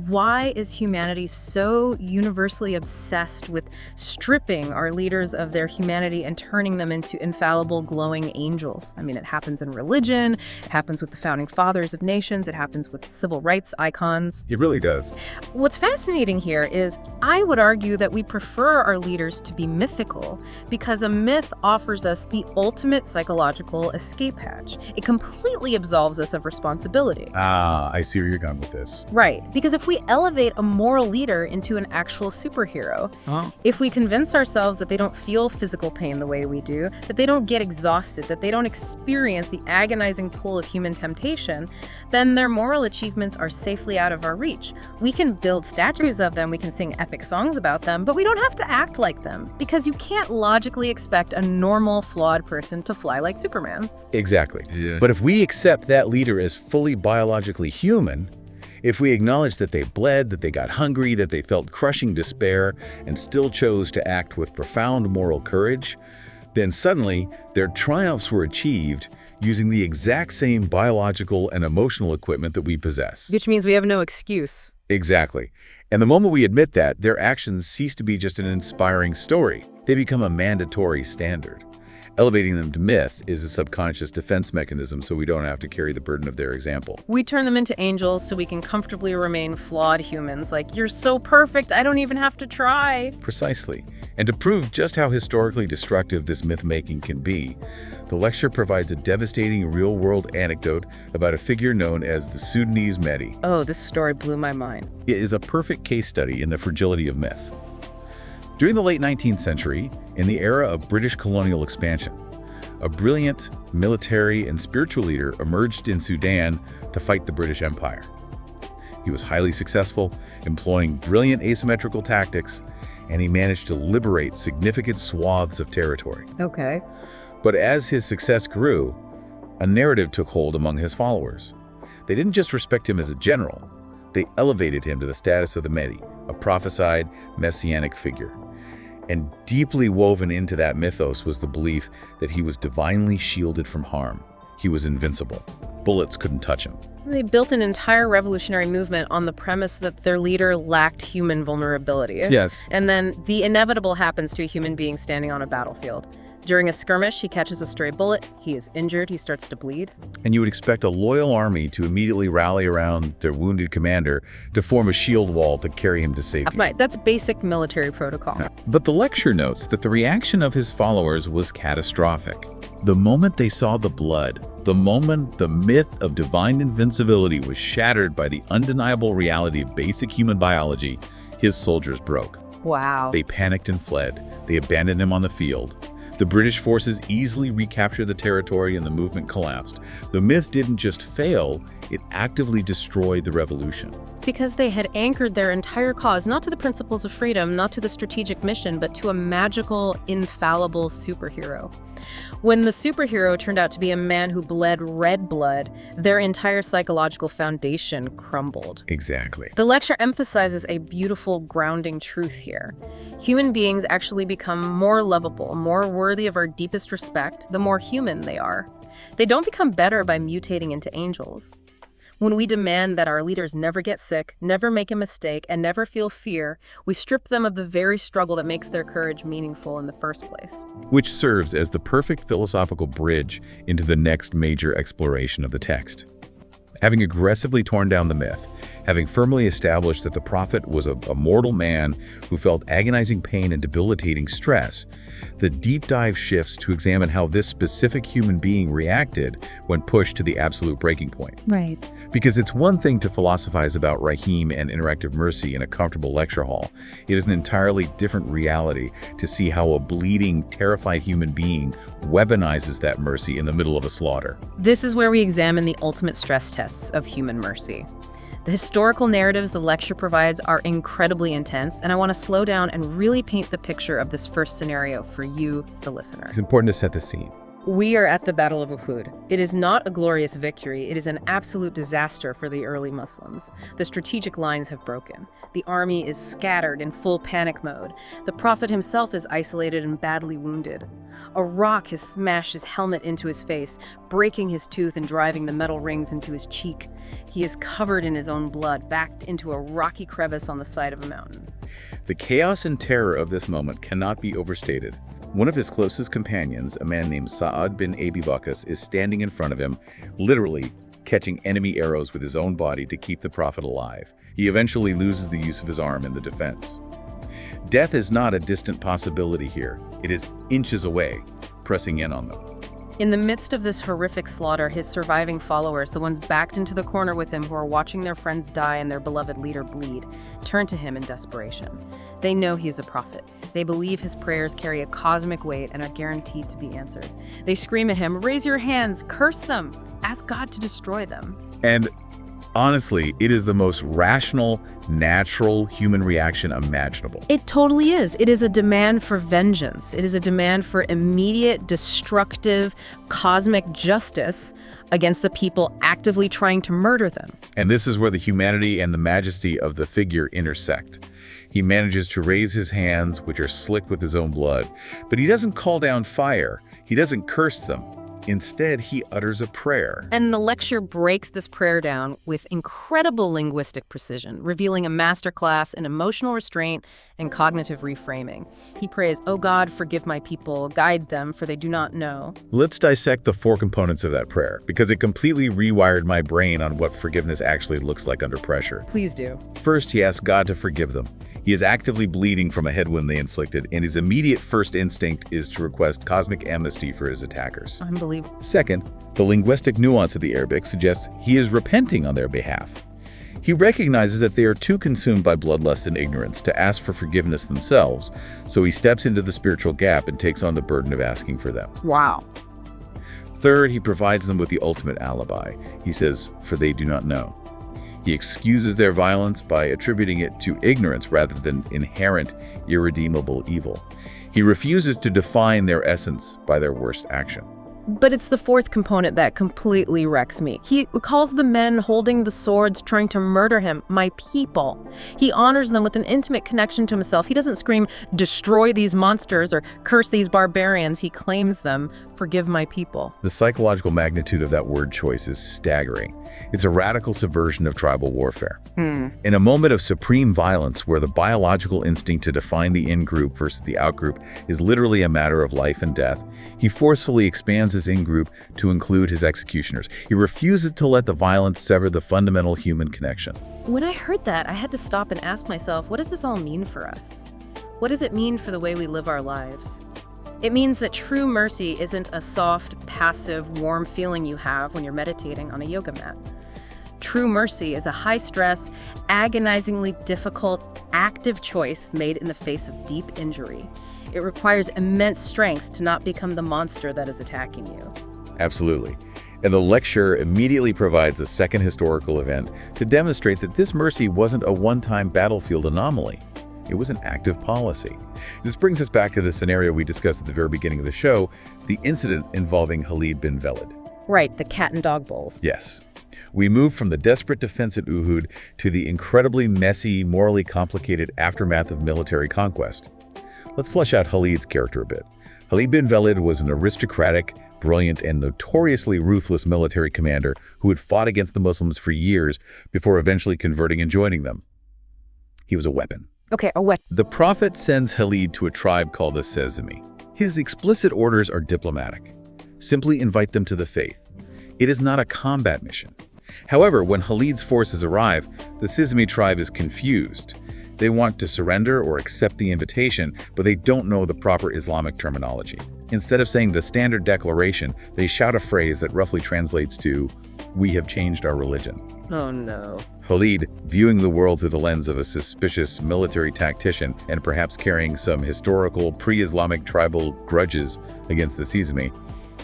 Why is humanity so universally obsessed with stripping our leaders of their humanity and turning them into infallible, glowing angels? I mean, it happens in religion, it happens with the founding fathers of nations, it happens with civil rights icons. It really does. What's fascinating here is I would argue that we prefer our leaders to be mythical because a myth offers us the ultimate psychological escape hatch. It completely absolves us of responsibility. Ah, I see where you're going with this. Right, because if we elevate a moral leader into an actual superhero, if we convince ourselves that they don't feel physical pain the way we do, that they don't get exhausted, that they don't experience the agonizing pull of human temptation, then their moral achievements are safely out of our reach. We can build statues of them, we can sing epic songs about them, but we don't have to act like them, because you can't logically expect a normal, flawed person to fly like Superman. Exactly. Yeah. But if we accept that leader as fully biologically human, if we acknowledge that they bled, that they got hungry, that they felt crushing despair, and still chose to act with profound moral courage, then suddenly their triumphs were achieved using the exact same biological and emotional equipment that we possess. Which means we have no excuse. Exactly. And the moment we admit that, their actions cease to be just an inspiring story. They become a mandatory standard. Elevating them to myth is a subconscious defense mechanism so we don't have to carry the burden of their example. We turn them into angels so we can comfortably remain flawed humans, like, you're so perfect, I don't even have to try. Precisely. And to prove just how historically destructive this myth-making can be, the lecture provides a devastating real-world anecdote about a figure known as the Sudanese Mehdi. Oh, this story blew my mind. It is a perfect case study in the fragility of myth. During the late 19th century, in the era of British colonial expansion, a brilliant military and spiritual leader emerged in Sudan to fight the British Empire. He was highly successful, employing brilliant asymmetrical tactics, and he managed to liberate significant swaths of territory. Okay. But as his success grew, a narrative took hold among his followers. They didn't just respect him as a general, they elevated him to the status of the Mehdi, a prophesied messianic figure. And deeply woven into that mythos was the belief that he was divinely shielded from harm. He was invincible. Bullets couldn't touch him. They built an entire revolutionary movement on the premise that their leader lacked human vulnerability. Yes. And then the inevitable happens to a human being standing on a battlefield. During a skirmish, he catches a stray bullet, he is injured, he starts to bleed. And you would expect a loyal army to immediately rally around their wounded commander to form a shield wall to carry him to safety. Right, that's basic military protocol. But the lecture notes that the reaction of his followers was catastrophic. The moment they saw the blood, the moment the myth of divine invincibility was shattered by the undeniable reality of basic human biology, his soldiers broke. Wow. They panicked and fled. They abandoned him on the field. The British forces easily recaptured the territory and the movement collapsed. The myth didn't just fail, it actively destroyed the revolution. Because they had anchored their entire cause not to the principles of freedom, not to the strategic mission, but to a magical, infallible superhero. When the superhero turned out to be a man who bled red blood, their entire psychological foundation crumbled. Exactly. The lecture emphasizes a beautiful, grounding truth here. Human beings actually become more lovable, more worthy of our deepest respect, the more human they are. They don't become better by mutating into angels. When we demand that our leaders never get sick, never make a mistake, and never feel fear, we strip them of the very struggle that makes their courage meaningful in the first place. Which serves as the perfect philosophical bridge into the next major exploration of the text. Having aggressively torn down the myth, having firmly established that the prophet was a mortal man who felt agonizing pain and debilitating stress, the deep dive shifts to examine how this specific human being reacted when pushed to the absolute breaking point. Right. Because it's one thing to philosophize about Rahim and interactive mercy in a comfortable lecture hall. It is an entirely different reality to see how a bleeding, terrified human being weaponizes that mercy in the middle of a slaughter. This is where we examine the ultimate stress tests of human mercy. The historical narratives the lecture provides are incredibly intense, and I want to slow down and really paint the picture of this first scenario for you, the listener. It's important to set the scene. We are at the Battle of Uhud. It is not a glorious victory. It is an absolute disaster for the early Muslims. The strategic lines have broken. The army is scattered in full panic mode. The Prophet himself is isolated and badly wounded. A rock has smashed his helmet into his face, breaking his tooth and driving the metal rings into his cheek. He is covered in his own blood, backed into a rocky crevice on the side of a mountain. The chaos and terror of this moment cannot be overstated. One of his closest companions, a man named Sa'ad bin Abi Waqqas, is standing in front of him, literally catching enemy arrows with his own body to keep the Prophet alive. He eventually loses the use of his arm in the defense. Death is not a distant possibility here. It is inches away, pressing in on them. In the midst of this horrific slaughter, his surviving followers, the ones backed into the corner with him who are watching their friends die and their beloved leader bleed, turn to him in desperation. They know he is a prophet. They believe his prayers carry a cosmic weight and are guaranteed to be answered. They scream at him, "Raise your hands, curse them, ask God to destroy them." And honestly, it is the most rational, natural human reaction imaginable. It totally is. It is a demand for vengeance. It is a demand for immediate, destructive, cosmic justice against the people actively trying to murder them. And this is where the humanity and the majesty of the figure intersect. He manages to raise his hands, which are slick with his own blood, but he doesn't call down fire. He doesn't curse them. Instead, he utters a prayer. And the lecture breaks this prayer down with incredible linguistic precision, revealing a masterclass in emotional restraint and cognitive reframing. He prays, "O God, forgive my people, guide them, for they do not know." Let's dissect the four components of that prayer, because it completely rewired my brain on what forgiveness actually looks like under pressure. Please do. First, he asks God to forgive them. He is actively bleeding from a head wound they inflicted, and his immediate first instinct is to request cosmic amnesty for his attackers. Unbelievable. Second, the linguistic nuance of the Arabic suggests he is repenting on their behalf. He recognizes that they are too consumed by bloodlust and ignorance to ask for forgiveness themselves, so he steps into the spiritual gap and takes on the burden of asking for them. Wow. Third, he provides them with the ultimate alibi. He says, "For they do not know." He excuses their violence by attributing it to ignorance rather than inherent, irredeemable evil. He refuses to define their essence by their worst action. But it's the fourth component that completely wrecks me. He calls the men holding the swords trying to murder him my people. He honors them with an intimate connection to himself. He doesn't scream, destroy these monsters or curse these barbarians. He claims them, forgive my people. The psychological magnitude of that word choice is staggering. It's a radical subversion of tribal warfare. In a moment of supreme violence where the biological instinct to define the in-group versus the out-group is literally a matter of life and death, he forcefully expands his in-group to include his executioners. He refuses to let the violence sever the fundamental human connection. When I heard that, I had to stop and ask myself, what does this all mean for us? What does it mean for the way we live our lives? It means that true mercy isn't a soft, passive, warm feeling you have when you're meditating on a yoga mat. True mercy is a high-stress, agonizingly difficult, active choice made in the face of deep injury. It requires immense strength to not become the monster that is attacking you. Absolutely. And the lecture immediately provides a second historical event to demonstrate that this mercy wasn't a one-time battlefield anomaly. It was an active policy. This brings us back to the scenario we discussed at the very beginning of the show, the incident involving Khalid bin Velid. Right, the cat and dog bowls. Yes. We move from the desperate defense at Uhud to the incredibly messy, morally complicated aftermath of military conquest. Let's flesh out Khalid's character a bit. Khalid bin Velid was an aristocratic, brilliant, and notoriously ruthless military commander who had fought against the Muslims for years before eventually converting and joining them. He was a weapon. Okay, a weapon. The Prophet sends Khalid to a tribe called the Sezimi. His explicit orders are diplomatic. Simply invite them to the faith. It is not a combat mission. However, when Khalid's forces arrive, the Sezimi tribe is confused. They want to surrender or accept the invitation, but they don't know the proper Islamic terminology. Instead of saying the standard declaration, they shout a phrase that roughly translates to, "We have changed our religion." Oh no. Khalid, viewing the world through the lens of a suspicious military tactician and perhaps carrying some historical pre-Islamic tribal grudges against the Sezimi,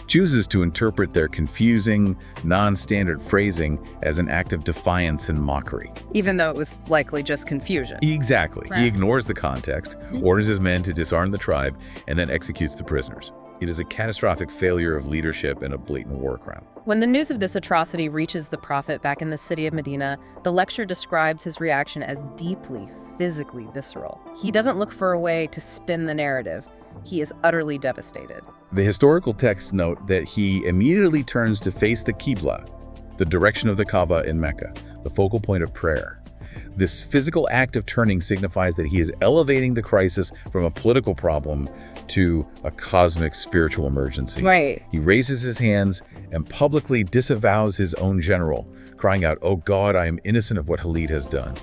chooses to interpret their confusing, non-standard phrasing as an act of defiance and mockery. Even though it was likely just confusion. Exactly. Right. He ignores the context, orders his men to disarm the tribe, and then executes the prisoners. It is a catastrophic failure of leadership and a blatant war crime. When the news of this atrocity reaches the Prophet back in the city of Medina, the lecture describes his reaction as deeply, physically visceral. He doesn't look for a way to spin the narrative. He is utterly devastated. The historical texts note that he immediately turns to face the Qibla, the direction of the Kaaba in Mecca, the focal point of prayer. This physical act of turning signifies that he is elevating the crisis from a political problem to a cosmic spiritual emergency. Right. He raises his hands and publicly disavows his own general, crying out, "Oh God, I am innocent of what Khalid has done."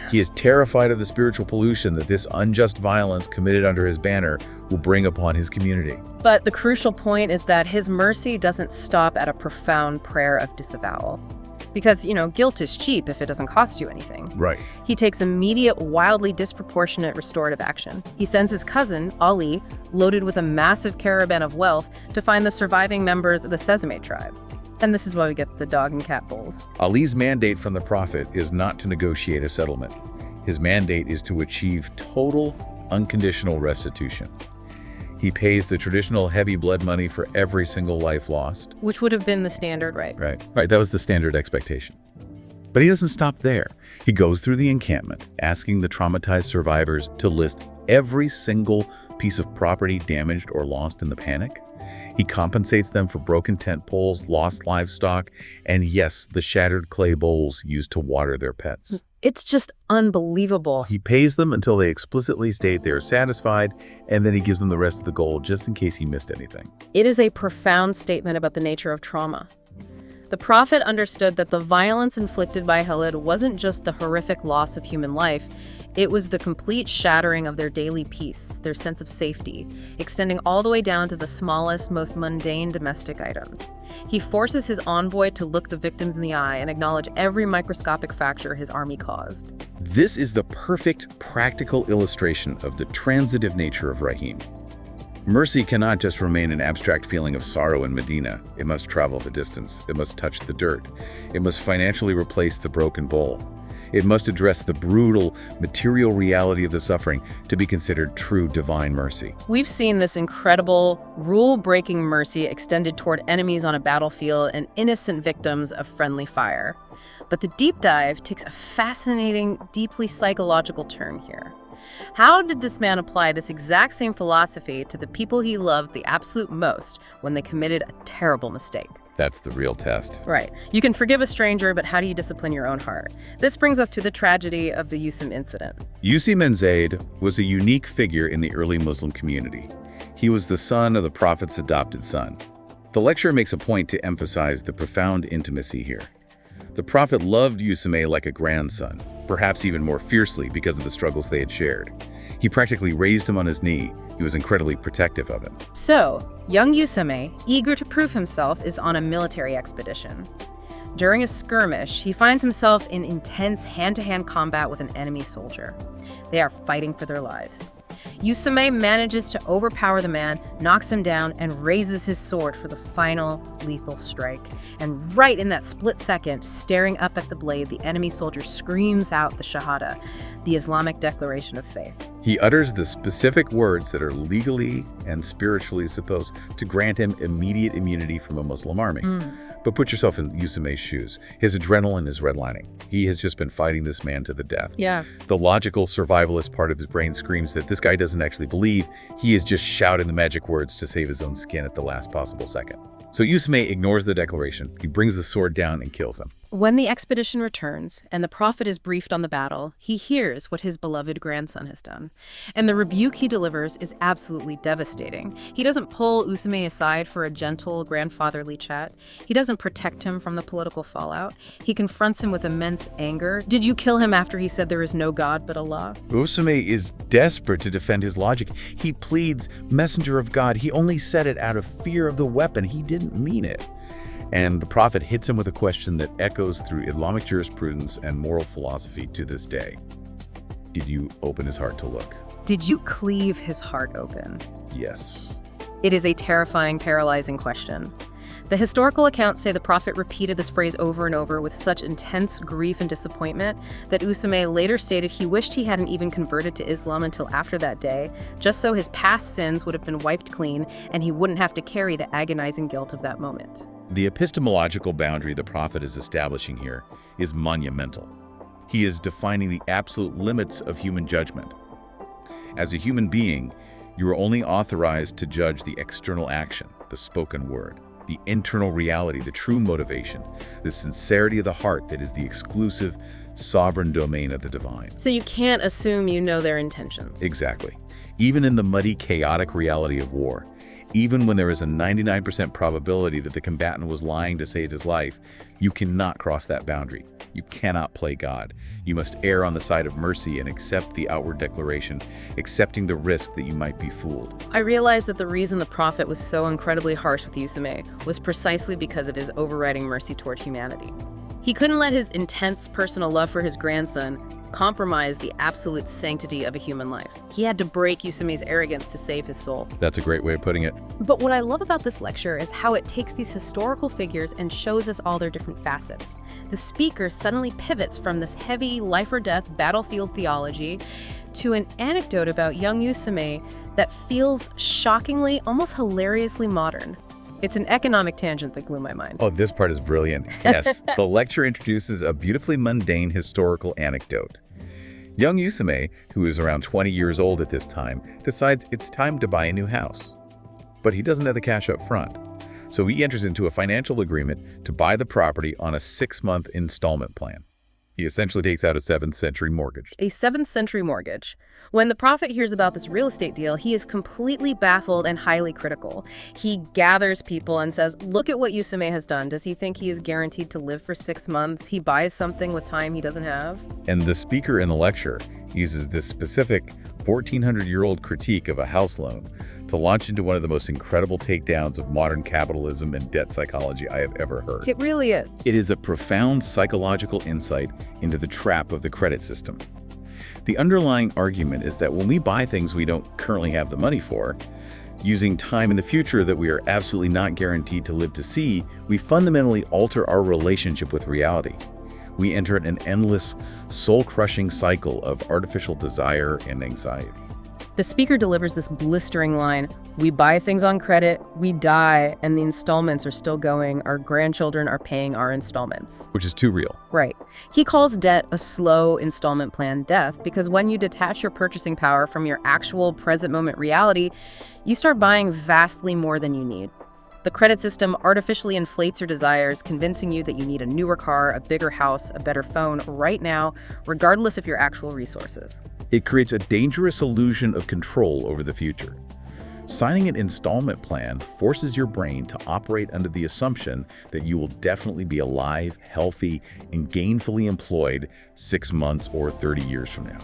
He is terrified of the spiritual pollution that this unjust violence committed under his banner will bring upon his community. But the crucial point is that his mercy doesn't stop at a profound prayer of disavowal. Because, guilt is cheap if it doesn't cost you anything. Right. He takes immediate, wildly disproportionate restorative action. He sends his cousin, Ali, loaded with a massive caravan of wealth, to find the surviving members of the Sezimi tribe. And this is why we get the dog and cat bowls. Ali's mandate from the Prophet is not to negotiate a settlement. His mandate is to achieve total, unconditional restitution. He pays the traditional heavy blood money for every single life lost. Which would have been the standard, right? Right, that was the standard expectation. But he doesn't stop there. He goes through the encampment, asking the traumatized survivors to list every single piece of property damaged or lost in the panic. He compensates them for broken tent poles, lost livestock, and yes, the shattered clay bowls used to water their pets. It's just unbelievable. He pays them until they explicitly state they are satisfied, and then he gives them the rest of the gold just in case he missed anything. It is a profound statement about the nature of trauma. The Prophet understood that the violence inflicted by Khalid wasn't just the horrific loss of human life, it was the complete shattering of their daily peace, their sense of safety, extending all the way down to the smallest, most mundane domestic items. He forces his envoy to look the victims in the eye and acknowledge every microscopic fracture his army caused. This is the perfect practical illustration of the transitive nature of Rahim. Mercy cannot just remain an abstract feeling of sorrow in Medina. It must travel the distance. It must touch the dirt. It must financially replace the broken bowl. It must address the brutal, material reality of the suffering to be considered true divine mercy. We've seen this incredible, rule-breaking mercy extended toward enemies on a battlefield and innocent victims of friendly fire. But the deep dive takes a fascinating, deeply psychological turn here. How did this man apply this exact same philosophy to the people he loved the absolute most when they committed a terrible mistake? That's the real test. Right. You can forgive a stranger, but how do you discipline your own heart? This brings us to the tragedy of the Yusum incident. Yusum Zaid was a unique figure in the early Muslim community. He was the son of the Prophet's adopted son. The lecturer makes a point to emphasize the profound intimacy here. The Prophet loved Yusum like a grandson, perhaps even more fiercely because of the struggles they had shared. He practically raised him on his knee. He was incredibly protective of him. So, young Yusum, eager to prove himself, is on a military expedition. During a skirmish, he finds himself in intense hand-to-hand combat with an enemy soldier. They are fighting for their lives. Yusum manages to overpower the man, knocks him down, and raises his sword for the final lethal strike. And right in that split second, staring up at the blade, the enemy soldier screams out the Shahada, the Islamic declaration of faith. He utters the specific words that are legally and spiritually supposed to grant him immediate immunity from a Muslim army. But put yourself in Yusum's shoes. His adrenaline is redlining. He has just been fighting this man to the death. Yeah. The logical survivalist part of his brain screams that this guy doesn't actually believe. He is just shouting the magic words to save his own skin at the last possible second. So Yusum ignores the declaration. He brings the sword down and kills him. When the expedition returns and the Prophet is briefed on the battle, he hears what his beloved grandson has done. And the rebuke he delivers is absolutely devastating. He doesn't pull Yusum aside for a gentle, grandfatherly chat. He doesn't protect him from the political fallout. He confronts him with immense anger. Did you kill him after he said there is no God but Allah? Yusum is desperate to defend his logic. He pleads, "Messenger of God." He only said it out of fear of the weapon. He didn't mean it. And the Prophet hits him with a question that echoes through Islamic jurisprudence and moral philosophy to this day. Did you open his heart to look? Did you cleave his heart open? Yes. It is a terrifying, paralyzing question. The historical accounts say the Prophet repeated this phrase over and over with such intense grief and disappointment that Yusum later stated he wished he hadn't even converted to Islam until after that day, just so his past sins would have been wiped clean and he wouldn't have to carry the agonizing guilt of that moment. The epistemological boundary the Prophet is establishing here is monumental. He is defining the absolute limits of human judgment. As a human being, you are only authorized to judge the external action, the spoken word, the internal reality, the true motivation, the sincerity of the heart that is the exclusive, sovereign domain of the divine. So you can't assume you know their intentions. Exactly. Even in the muddy, chaotic reality of war, even when there is a 99% probability that the combatant was lying to save his life, you cannot cross that boundary. You cannot play God. You must err on the side of mercy and accept the outward declaration, accepting the risk that you might be fooled. I realized that the reason the Prophet was so incredibly harsh with Yusum was precisely because of his overriding mercy toward humanity. He couldn't let his intense personal love for his grandson compromise the absolute sanctity of a human life. He had to break Yusum's arrogance to save his soul. That's a great way of putting it. But what I love about this lecture is how it takes these historical figures and shows us all their different facets. The speaker suddenly pivots from this heavy life-or-death battlefield theology to an anecdote about young Yusum that feels shockingly, almost hilariously modern. It's an economic tangent that blew my mind. Oh, this part is brilliant. Yes, the lecture introduces a beautifully mundane historical anecdote. Young Yusum, who is around 20 years old at this time, decides it's time to buy a new house. But he doesn't have the cash up front. So he enters into a financial agreement to buy the property on a 6-month installment plan. He essentially takes out a 7th century mortgage. A 7th century mortgage. When the Prophet hears about this real estate deal, he is completely baffled and highly critical. He gathers people and says, look at what Yusum has done. Does he think he is guaranteed to live for 6 months? He buys something with time he doesn't have? And the speaker in the lecture uses this specific 1,400-year-old critique of a house loan to launch into one of the most incredible takedowns of modern capitalism and debt psychology I have ever heard. It really is. It is a profound psychological insight into the trap of the credit system. The underlying argument is that when we buy things we don't currently have the money for, using time in the future that we are absolutely not guaranteed to live to see, we fundamentally alter our relationship with reality. we enter an endless, soul-crushing cycle of artificial desire and anxiety. The speaker delivers this blistering line: we buy things on credit, we die, and the installments are still going. Our grandchildren are paying our installments. Which is too real. Right. He calls debt a slow installment plan death because when you detach your purchasing power from your actual present moment reality, you start buying vastly more than you need. The credit system artificially inflates your desires, convincing you that you need a newer car, a bigger house, a better phone right now, regardless of your actual resources. It creates a dangerous illusion of control over the future. Signing an installment plan forces your brain to operate under the assumption that you will definitely be alive, healthy, and gainfully employed 6 months or 30 years from now.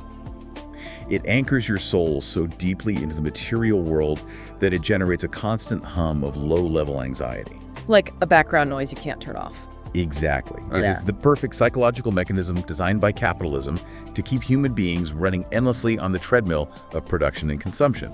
It anchors your soul so deeply into the material world that it generates a constant hum of low-level anxiety. Like a background noise you can't turn off. Exactly. It Yeah. is the perfect psychological mechanism designed by capitalism to keep human beings running endlessly on the treadmill of production and consumption.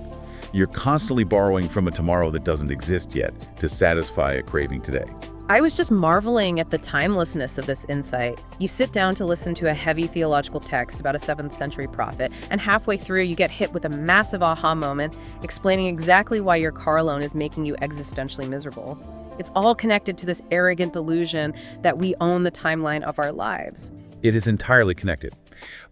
You're constantly borrowing from a tomorrow that doesn't exist yet to satisfy a craving today. I was just marveling at the timelessness of this insight. You sit down to listen to a heavy theological text about a 7th century prophet, and halfway through you get hit with a massive aha moment explaining exactly why your car loan is making you existentially miserable. It's all connected to this arrogant delusion that we own the timeline of our lives. It is entirely connected.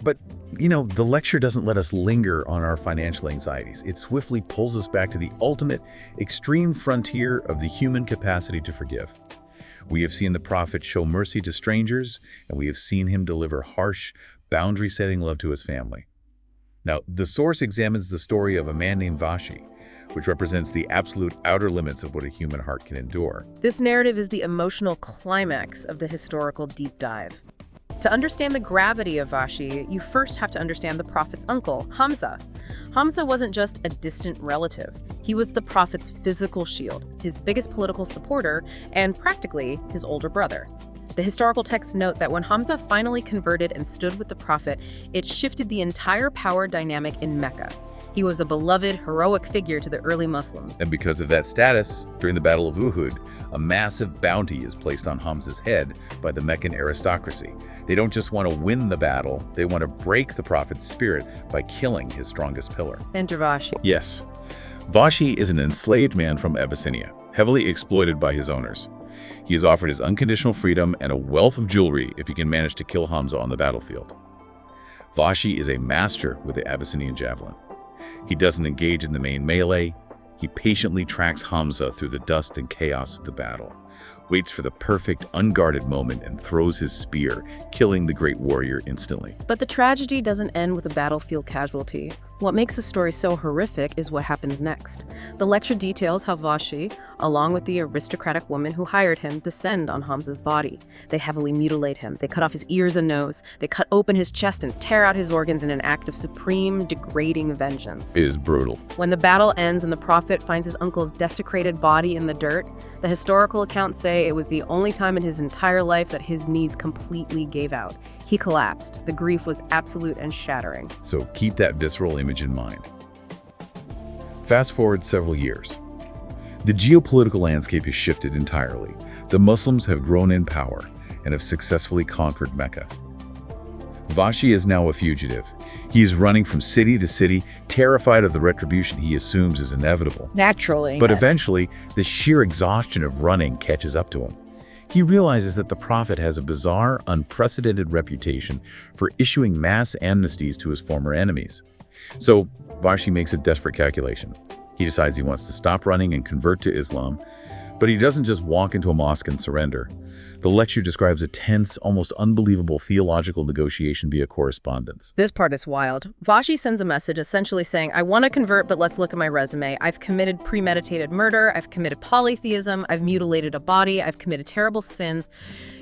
But, the lecture doesn't let us linger on our financial anxieties. It swiftly pulls us back to the ultimate, extreme frontier of the human capacity to forgive. We have seen the prophet show mercy to strangers, and we have seen him deliver harsh, boundary-setting love to his family. Now, the source examines the story of a man named Vahshi, which represents the absolute outer limits of what a human heart can endure. This narrative is the emotional climax of the historical deep dive. To understand the gravity of Vahshi, you first have to understand the prophet's uncle, Hamza. Hamza wasn't just a distant relative. He was the prophet's physical shield, his biggest political supporter, and practically his older brother. The historical texts note that when Hamza finally converted and stood with the prophet, it shifted the entire power dynamic in Mecca. He was a beloved, heroic figure to the early Muslims. And because of that status, during the Battle of Uhud, a massive bounty is placed on Hamza's head by the Meccan aristocracy. They don't just want to win the battle, they want to break the prophet's spirit by killing his strongest pillar. Enter Vahshi. Yes, Vahshi is an enslaved man from Abyssinia, heavily exploited by his owners. He is offered his unconditional freedom and a wealth of jewelry if he can manage to kill Hamza on the battlefield. Vahshi is a master with the Abyssinian javelin. He doesn't engage in the main melee. He patiently tracks Hamza through the dust and chaos of the battle, waits for the perfect, unguarded moment, and throws his spear, killing the great warrior instantly. But the tragedy doesn't end with a battlefield casualty. What makes the story so horrific is what happens next. The lecture details how Vahshi, along with the aristocratic woman who hired him, descend on Hamza's body. They heavily mutilate him. They cut off his ears and nose. They cut open his chest and tear out his organs in an act of supreme, degrading vengeance. It is brutal. When the battle ends and the prophet finds his uncle's desecrated body in the dirt, the historical accounts say it was the only time in his entire life that his knees completely gave out. He collapsed. The grief was absolute and shattering. So keep that visceral image in mind. Fast forward several years. The geopolitical landscape has shifted entirely. The Muslims have grown in power and have successfully conquered Mecca. Vahshi is now a fugitive. He is running from city to city, terrified of the retribution he assumes is inevitable. Naturally. But eventually, the sheer exhaustion of running catches up to him. He realizes that the prophet has a bizarre, unprecedented reputation for issuing mass amnesties to his former enemies. So, Vahshi makes a desperate calculation. He decides he wants to stop running and convert to Islam, but he doesn't just walk into a mosque and surrender. The lecture describes a tense, almost unbelievable theological negotiation via correspondence. This part is wild. Vahshi sends a message essentially saying, I want to convert, but let's look at my resume. I've committed premeditated murder. I've committed polytheism. I've mutilated a body. I've committed terrible sins.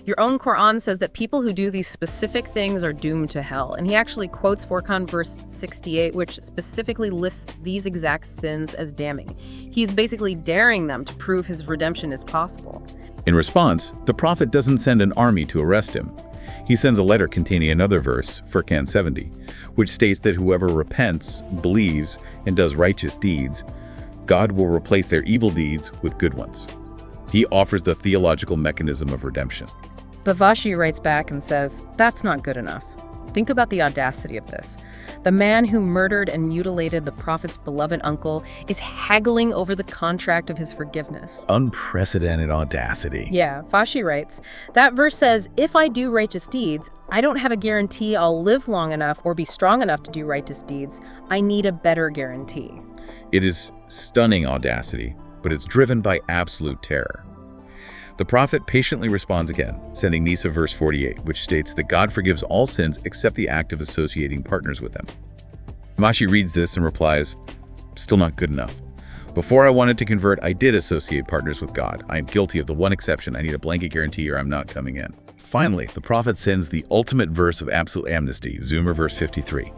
Your own Quran says that people who do these specific things are doomed to hell. And he actually quotes Furqan verse 68, which specifically lists these exact sins as damning. He's basically daring them to prove his redemption is possible. In response, the prophet doesn't send an army to arrest him. He sends a letter containing another verse, Furqan 70, which states that whoever repents, believes, and does righteous deeds, God will replace their evil deeds with good ones. He offers the theological mechanism of redemption. But Vahshi writes back and says, that's not good enough. Think about the audacity of this. The man who murdered and mutilated the prophet's beloved uncle is haggling over the contract of his forgiveness. Unprecedented audacity. Yeah, Vahshi writes, that verse says, if I do righteous deeds, I don't have a guarantee I'll live long enough or be strong enough to do righteous deeds. I need a better guarantee. It is stunning audacity, but it's driven by absolute terror. The prophet patiently responds again, sending Nisa verse 48, which states that God forgives all sins except the act of associating partners with him. Vahshi reads this and replies, still not good enough. Before I wanted to convert, I did associate partners with God. I am guilty of the one exception. I need a blanket guarantee or I'm not coming in. Finally, the prophet sends the ultimate verse of absolute amnesty, Zumar verse 53.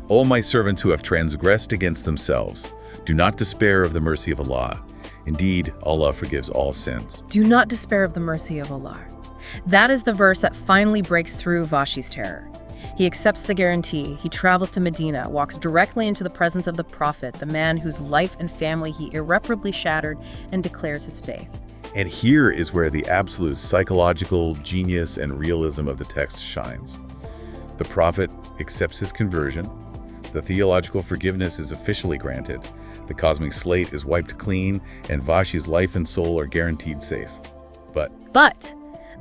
O my servants who have transgressed against themselves, do not despair of the mercy of Allah. Indeed, Allah forgives all sins. Do not despair of the mercy of Allah. That is the verse that finally breaks through Vahshi's terror. He accepts the guarantee. He travels to Medina, walks directly into the presence of the prophet, the man whose life and family he irreparably shattered, and declares his faith. And here is where the absolute psychological genius and realism of the text shines. The prophet accepts his conversion. The theological forgiveness is officially granted. The cosmic slate is wiped clean, and Vahshi's life and soul are guaranteed safe. But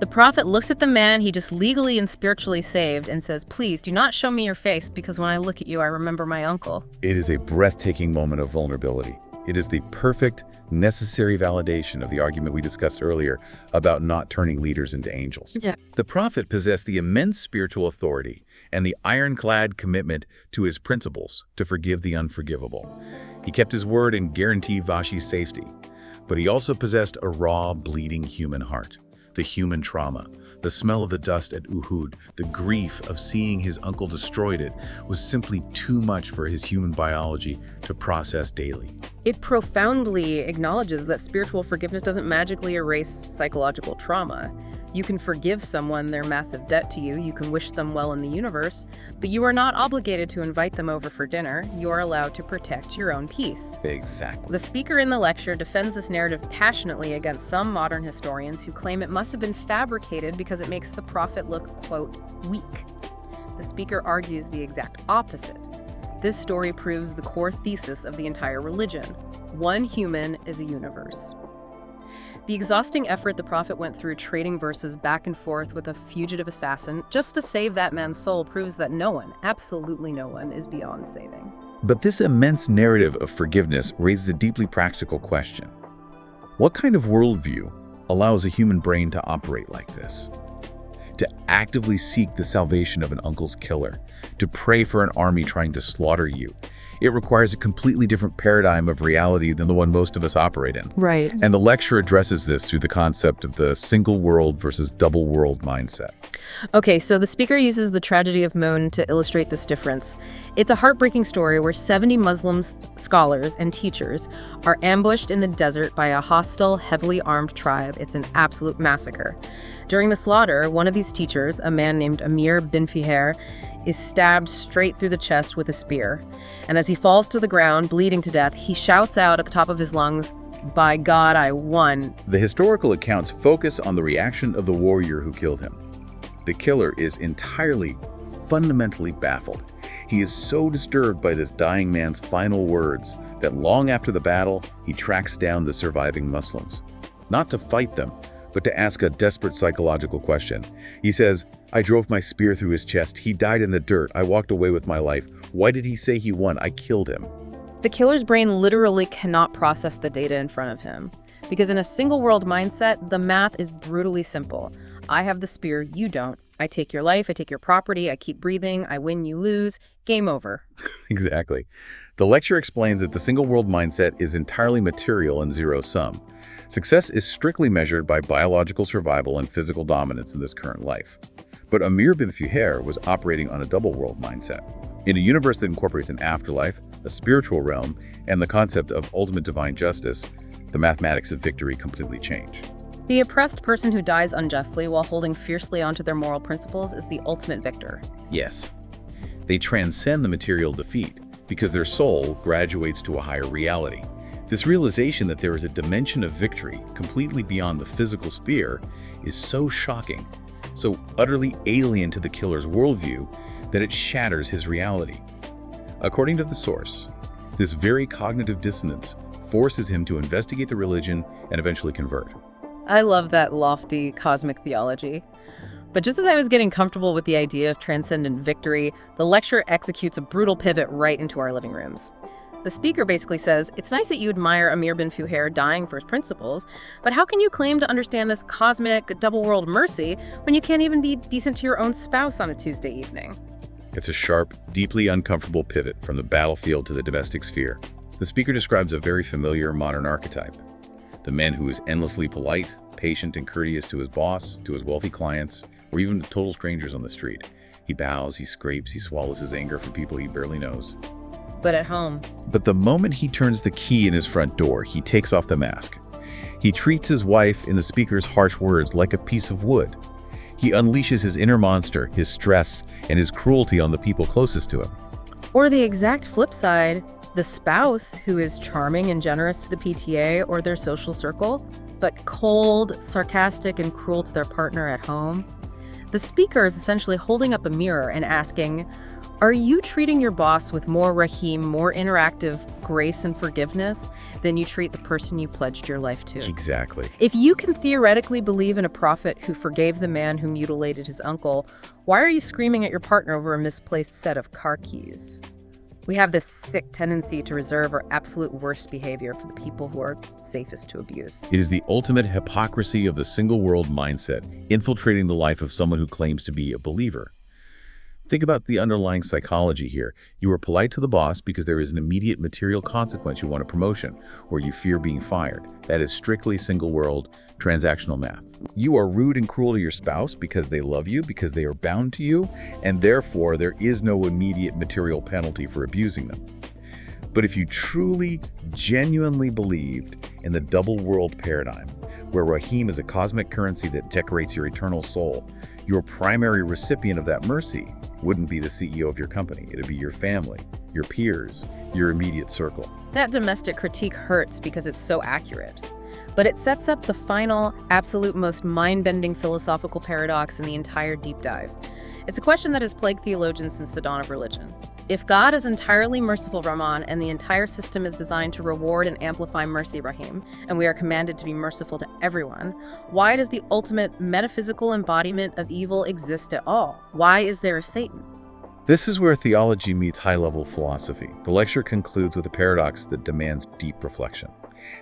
the prophet looks at the man he just legally and spiritually saved and says, please do not show me your face, because when I look at you, I remember my uncle. It is a breathtaking moment of vulnerability. It is the perfect, necessary validation of the argument we discussed earlier about not turning leaders into angels. Yeah. The prophet possessed the immense spiritual authority and the ironclad commitment to his principles to forgive the unforgivable. He kept his word and guaranteed Vahshi's safety. But he also possessed a raw, bleeding human heart. The human trauma, the smell of the dust at Uhud, the grief of seeing his uncle destroyed was simply too much for his human biology to process daily. It profoundly acknowledges that spiritual forgiveness doesn't magically erase psychological trauma. You can forgive someone their massive debt to you, you can wish them well in the universe, but you are not obligated to invite them over for dinner. You are allowed to protect your own peace. Exactly. The speaker in the lecture defends this narrative passionately against some modern historians who claim it must have been fabricated because it makes the prophet look, quote, weak. The speaker argues the exact opposite. This story proves the core thesis of the entire religion. One human is a universe. The exhausting effort the prophet went through trading verses back and forth with a fugitive assassin just to save that man's soul proves that no one, absolutely no one, is beyond saving. But this immense narrative of forgiveness raises a deeply practical question. What kind of worldview allows a human brain to operate like this? To actively seek the salvation of an uncle's killer, to pray for an army trying to slaughter you. It requires a completely different paradigm of reality than the one most of us operate in. Right. And the lecture addresses this through the concept of the single world versus double world mindset. Okay, so the speaker uses the tragedy of Moon to illustrate this difference. It's a heartbreaking story where 70 Muslim scholars and teachers are ambushed in the desert by a hostile, heavily armed tribe. It's an absolute massacre. During the slaughter, one of these teachers, a man named Amir bin Fiher, is stabbed straight through the chest with a spear. And as he falls to the ground, bleeding to death, he shouts out at the top of his lungs, "By God, I won." The historical accounts focus on the reaction of the warrior who killed him. The killer is entirely, fundamentally baffled. He is so disturbed by this dying man's final words that long after the battle, he tracks down the surviving Muslims. Not to fight them, but to ask a desperate psychological question. He says, "I drove my spear through his chest. He died in the dirt. I walked away with my life. Why did he say he won? I killed him." The killer's brain literally cannot process the data in front of him. Because in a single world mindset, the math is brutally simple. I have the spear, you don't. I take your life, I take your property, I keep breathing, I win, you lose. Game over. Exactly. The lecture explains that the single world mindset is entirely material and zero-sum. Success is strictly measured by biological survival and physical dominance in this current life. But Amir bin Fiher was operating on a double-world mindset. In a universe that incorporates an afterlife, a spiritual realm, and the concept of ultimate divine justice, the mathematics of victory completely change. The oppressed person who dies unjustly while holding fiercely onto their moral principles is the ultimate victor. Yes. They transcend the material defeat because their soul graduates to a higher reality. This realization that there is a dimension of victory completely beyond the physical sphere is so shocking so utterly alien to the killer's worldview that it shatters his reality. According to the source, this very cognitive dissonance forces him to investigate the religion and eventually convert. I love that lofty cosmic theology. But just as I was getting comfortable with the idea of transcendent victory, the lecture executes a brutal pivot right into our living rooms. The speaker basically says, it's nice that you admire Amir bin Fuhair dying for his principles, but how can you claim to understand this cosmic double-world mercy when you can't even be decent to your own spouse on a Tuesday evening? It's a sharp, deeply uncomfortable pivot from the battlefield to the domestic sphere. The speaker describes a very familiar modern archetype. The man who is endlessly polite, patient, and courteous to his boss, to his wealthy clients, or even to total strangers on the street. He bows, he scrapes, he swallows his anger from people he barely knows. But at home. But the moment he turns the key in his front door, he takes off the mask. He treats his wife, in the speaker's harsh words, like a piece of wood. He unleashes his inner monster, his stress, and his cruelty on the people closest to him. Or the exact flip side, the spouse who is charming and generous to the PTA or their social circle, but cold, sarcastic, and cruel to their partner at home. The speaker is essentially holding up a mirror and asking, are you treating your boss with more Rahim, more interactive grace and forgiveness than you treat the person you pledged your life to? Exactly. If you can theoretically believe in a prophet who forgave the man who mutilated his uncle, why are you screaming at your partner over a misplaced set of car keys? We have this sick tendency to reserve our absolute worst behavior for the people who are safest to abuse. It is the ultimate hypocrisy of the single world mindset, infiltrating the life of someone who claims to be a believer. Think about the underlying psychology here. You are polite to the boss because there is an immediate material consequence. You want a promotion, or you fear being fired. That is strictly single world, transactional math. You are rude and cruel to your spouse because they love you, because they are bound to you, and therefore there is no immediate material penalty for abusing them. But if you truly, genuinely believed in the double world paradigm, where Rahim is a cosmic currency that decorates your eternal soul, your primary recipient of that mercy wouldn't be the CEO of your company. It'd be your family, your peers, your immediate circle. That domestic critique hurts because it's so accurate. But it sets up the final, absolute, most mind-bending philosophical paradox in the entire deep dive. It's a question that has plagued theologians since the dawn of religion. If God is entirely merciful Rahman and the entire system is designed to reward and amplify mercy Rahim, and we are commanded to be merciful to everyone, why does the ultimate metaphysical embodiment of evil exist at all? Why is there a Satan? This is where theology meets high-level philosophy. The lecture concludes with a paradox that demands deep reflection.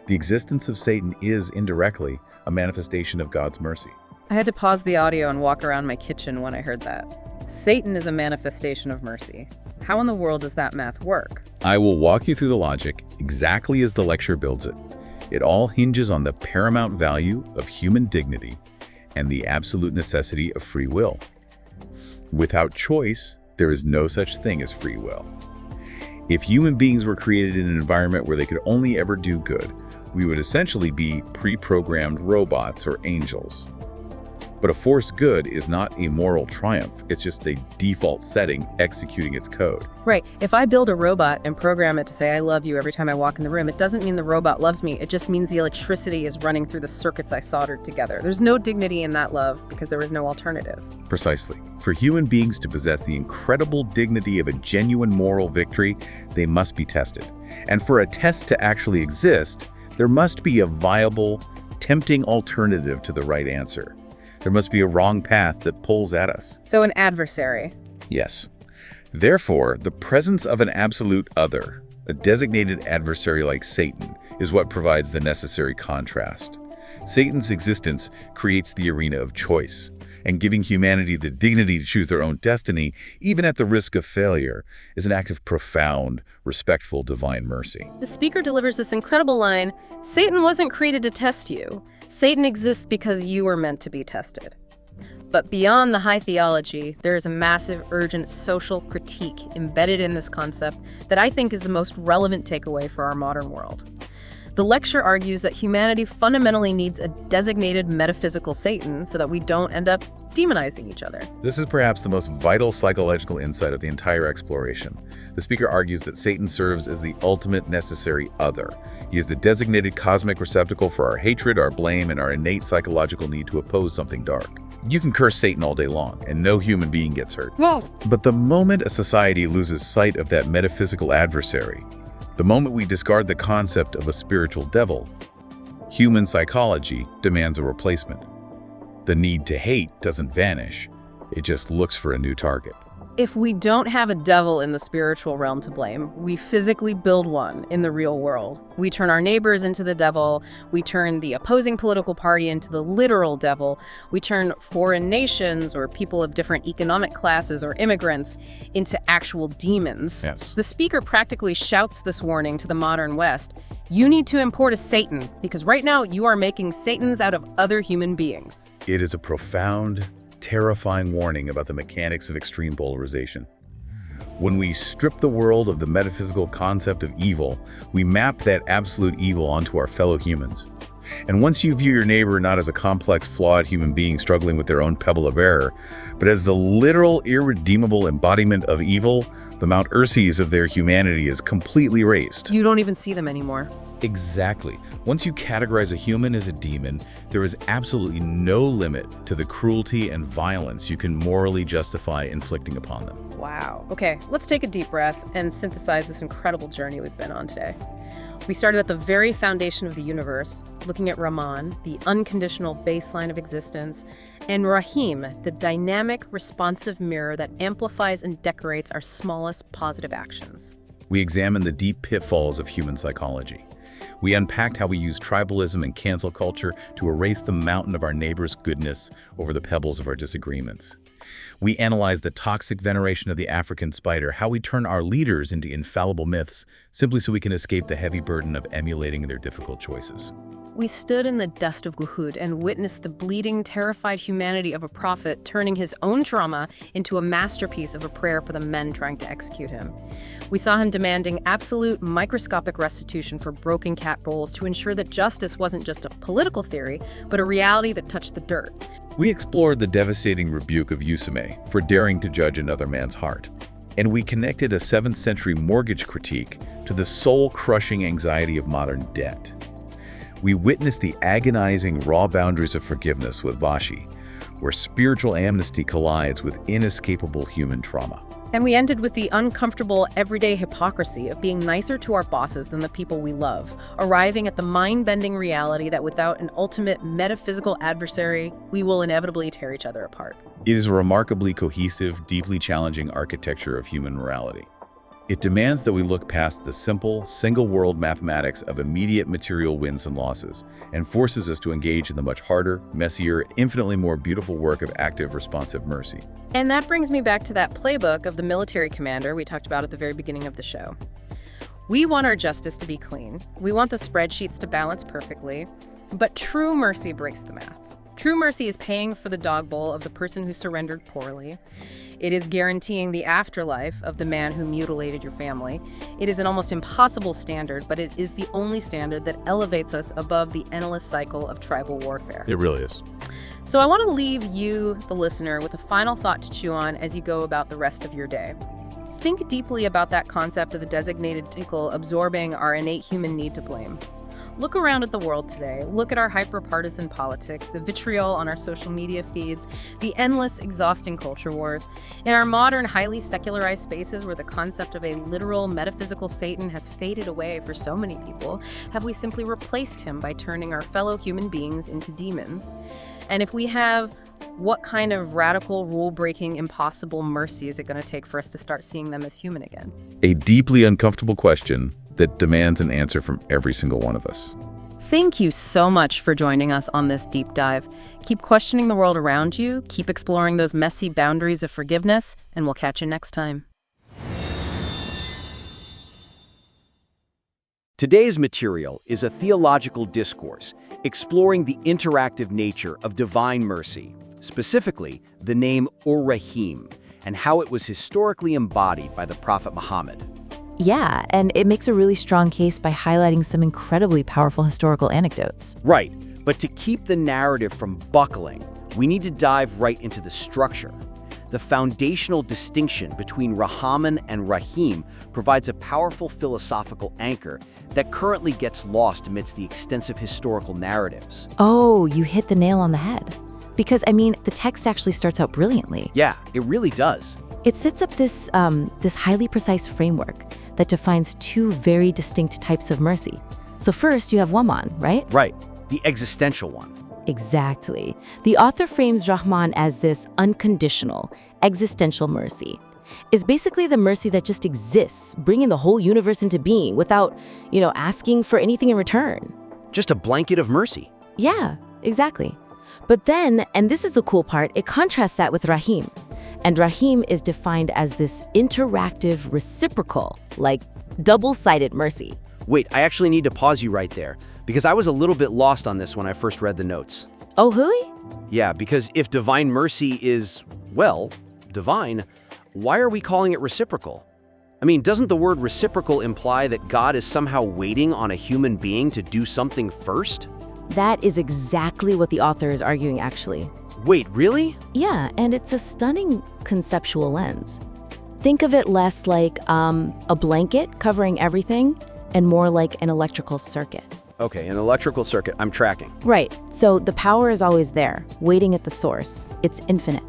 The existence of Satan is, indirectly, a manifestation of God's mercy. I had to pause the audio and walk around my kitchen when I heard that. Satan is a manifestation of mercy. How in the world does that math work? I will walk you through the logic exactly as the lecture builds it. It all hinges on the paramount value of human dignity and the absolute necessity of free will. Without choice, there is no such thing as free will. If human beings were created in an environment where they could only ever do good, we would essentially be pre-programmed robots or angels. But a forced good is not a moral triumph. It's just a default setting executing its code. Right. If I build a robot and program it to say I love you every time I walk in the room, it doesn't mean the robot loves me. It just means the electricity is running through the circuits I soldered together. There's no dignity in that love because there is no alternative. Precisely. For human beings to possess the incredible dignity of a genuine moral victory, they must be tested. And for a test to actually exist, there must be a viable, tempting alternative to the right answer. There must be a wrong path that pulls at us. So an adversary. Yes. Therefore, the presence of an absolute other, a designated adversary like Satan, is what provides the necessary contrast. Satan's existence creates the arena of choice, and giving humanity the dignity to choose their own destiny, even at the risk of failure, is an act of profound, respectful divine mercy. The speaker delivers this incredible line, Satan wasn't created to test you. Satan exists because you were meant to be tested. But beyond the high theology, there is a massive, urgent social critique embedded in this concept that I think is the most relevant takeaway for our modern world. The lecture argues that humanity fundamentally needs a designated metaphysical Satan so that we don't end up demonizing each other. This is perhaps the most vital psychological insight of the entire exploration. The speaker argues that Satan serves as the ultimate necessary other. He is the designated cosmic receptacle for our hatred, our blame, and our innate psychological need to oppose something dark. You can curse Satan all day long, and no human being gets hurt. But the moment a society loses sight of that metaphysical adversary, the moment we discard the concept of a spiritual devil, human psychology demands a replacement. The need to hate doesn't vanish, it just looks for a new target. If we don't have a devil in the spiritual realm to blame, we physically build one in the real world. We turn our neighbors into the devil, we turn the opposing political party into the literal devil, we turn foreign nations or people of different economic classes or immigrants into actual demons. Yes. The speaker practically shouts this warning to the modern West: you need to import a Satan, because right now you are making Satans out of other human beings. It is a profound, terrifying warning about the mechanics of extreme polarization. When we strip the world of the metaphysical concept of evil, we map that absolute evil onto our fellow humans. And once you view your neighbor not as a complex, flawed human being struggling with their own pebble of error, but as the literal, irredeemable embodiment of evil, the Mount Ursies of their humanity is completely erased. You don't even see them anymore. Exactly. Once you categorize a human as a demon, there is absolutely no limit to the cruelty and violence you can morally justify inflicting upon them. Wow. Okay, let's take a deep breath and synthesize this incredible journey we've been on today. We started at the very foundation of the universe, looking at Rahman, the unconditional baseline of existence, and Rahim, the dynamic, responsive mirror that amplifies and decorates our smallest positive actions. We examined the deep pitfalls of human psychology. We unpacked how we use tribalism and cancel culture to erase the mountain of our neighbor's goodness over the pebbles of our disagreements. We analyzed the toxic veneration of the African spider, how we turn our leaders into infallible myths simply so we can escape the heavy burden of emulating their difficult choices. We stood in the dust of Guhud and witnessed the bleeding, terrified humanity of a prophet turning his own trauma into a masterpiece of a prayer for the men trying to execute him. We saw him demanding absolute microscopic restitution for broken cat rolls to ensure that justice wasn't just a political theory, but a reality that touched the dirt. We explored the devastating rebuke of Yusume for daring to judge another man's heart. And we connected a 7th century mortgage critique to the soul-crushing anxiety of modern debt. We witnessed the agonizing raw boundaries of forgiveness with Vahshi, where spiritual amnesty collides with inescapable human trauma. And we ended with the uncomfortable, everyday hypocrisy of being nicer to our bosses than the people we love, arriving at the mind-bending reality that without an ultimate metaphysical adversary, we will inevitably tear each other apart. It is a remarkably cohesive, deeply challenging architecture of human morality. It demands that we look past the simple, single-world mathematics of immediate material wins and losses, and forces us to engage in the much harder, messier, infinitely more beautiful work of active, responsive mercy. And that brings me back to that playbook of the military commander we talked about at the very beginning of the show. We want our justice to be clean. We want the spreadsheets to balance perfectly. But true mercy breaks the math. True mercy is paying for the dog bowl of the person who surrendered poorly. It is guaranteeing the afterlife of the man who mutilated your family. It is an almost impossible standard, but it is the only standard that elevates us above the endless cycle of tribal warfare. It really is. So I want to leave you, the listener, with a final thought to chew on as you go about the rest of your day. Think deeply about that concept of the designated tickle absorbing our innate human need to blame. Look around at the world today. Look at our hyper-partisan politics, the vitriol on our social media feeds, the endless, exhausting culture wars. In our modern, highly secularized spaces where the concept of a literal, metaphysical Satan has faded away for so many people, have we simply replaced him by turning our fellow human beings into demons? And if we have, what kind of radical, rule-breaking, impossible mercy is it going to take for us to start seeing them as human again? A deeply uncomfortable question that demands an answer from every single one of us. Thank you so much for joining us on this deep dive. Keep questioning the world around you, keep exploring those messy boundaries of forgiveness, and we'll catch you next time. Today's material is a theological discourse exploring the interactive nature of divine mercy, specifically the name Er-Rahim, and how it was historically embodied by the Prophet Muhammad. Yeah, and it makes a really strong case by highlighting some incredibly powerful historical anecdotes. Right, but to keep the narrative from buckling, we need to dive right into the structure. The foundational distinction between Rahman and Rahim provides a powerful philosophical anchor that currently gets lost amidst the extensive historical narratives. Oh, you hit the nail on the head. Because, the text actually starts out brilliantly. Yeah, it really does. It sets up this highly precise framework that defines two very distinct types of mercy. So first, you have Waman, right? Right, the existential one. Exactly. The author frames Rahman as this unconditional, existential mercy. It's basically the mercy that just exists, bringing the whole universe into being without, asking for anything in return. Just a blanket of mercy. Yeah, exactly. But then, and this is the cool part, it contrasts that with Rahim. And Rahim is defined as this interactive, reciprocal, like double-sided mercy. Wait, I actually need to pause you right there, because I was a little bit lost on this when I first read the notes. Oh, really? Yeah, because if divine mercy is, well, divine, why are we calling it reciprocal? Doesn't the word reciprocal imply that God is somehow waiting on a human being to do something first? That is exactly what the author is arguing, actually. Wait, really? Yeah, and it's a stunning conceptual lens. Think of it less like a blanket covering everything and more like an electrical circuit. Okay, an electrical circuit, I'm tracking. Right, so the power is always there, waiting at the source. It's infinite.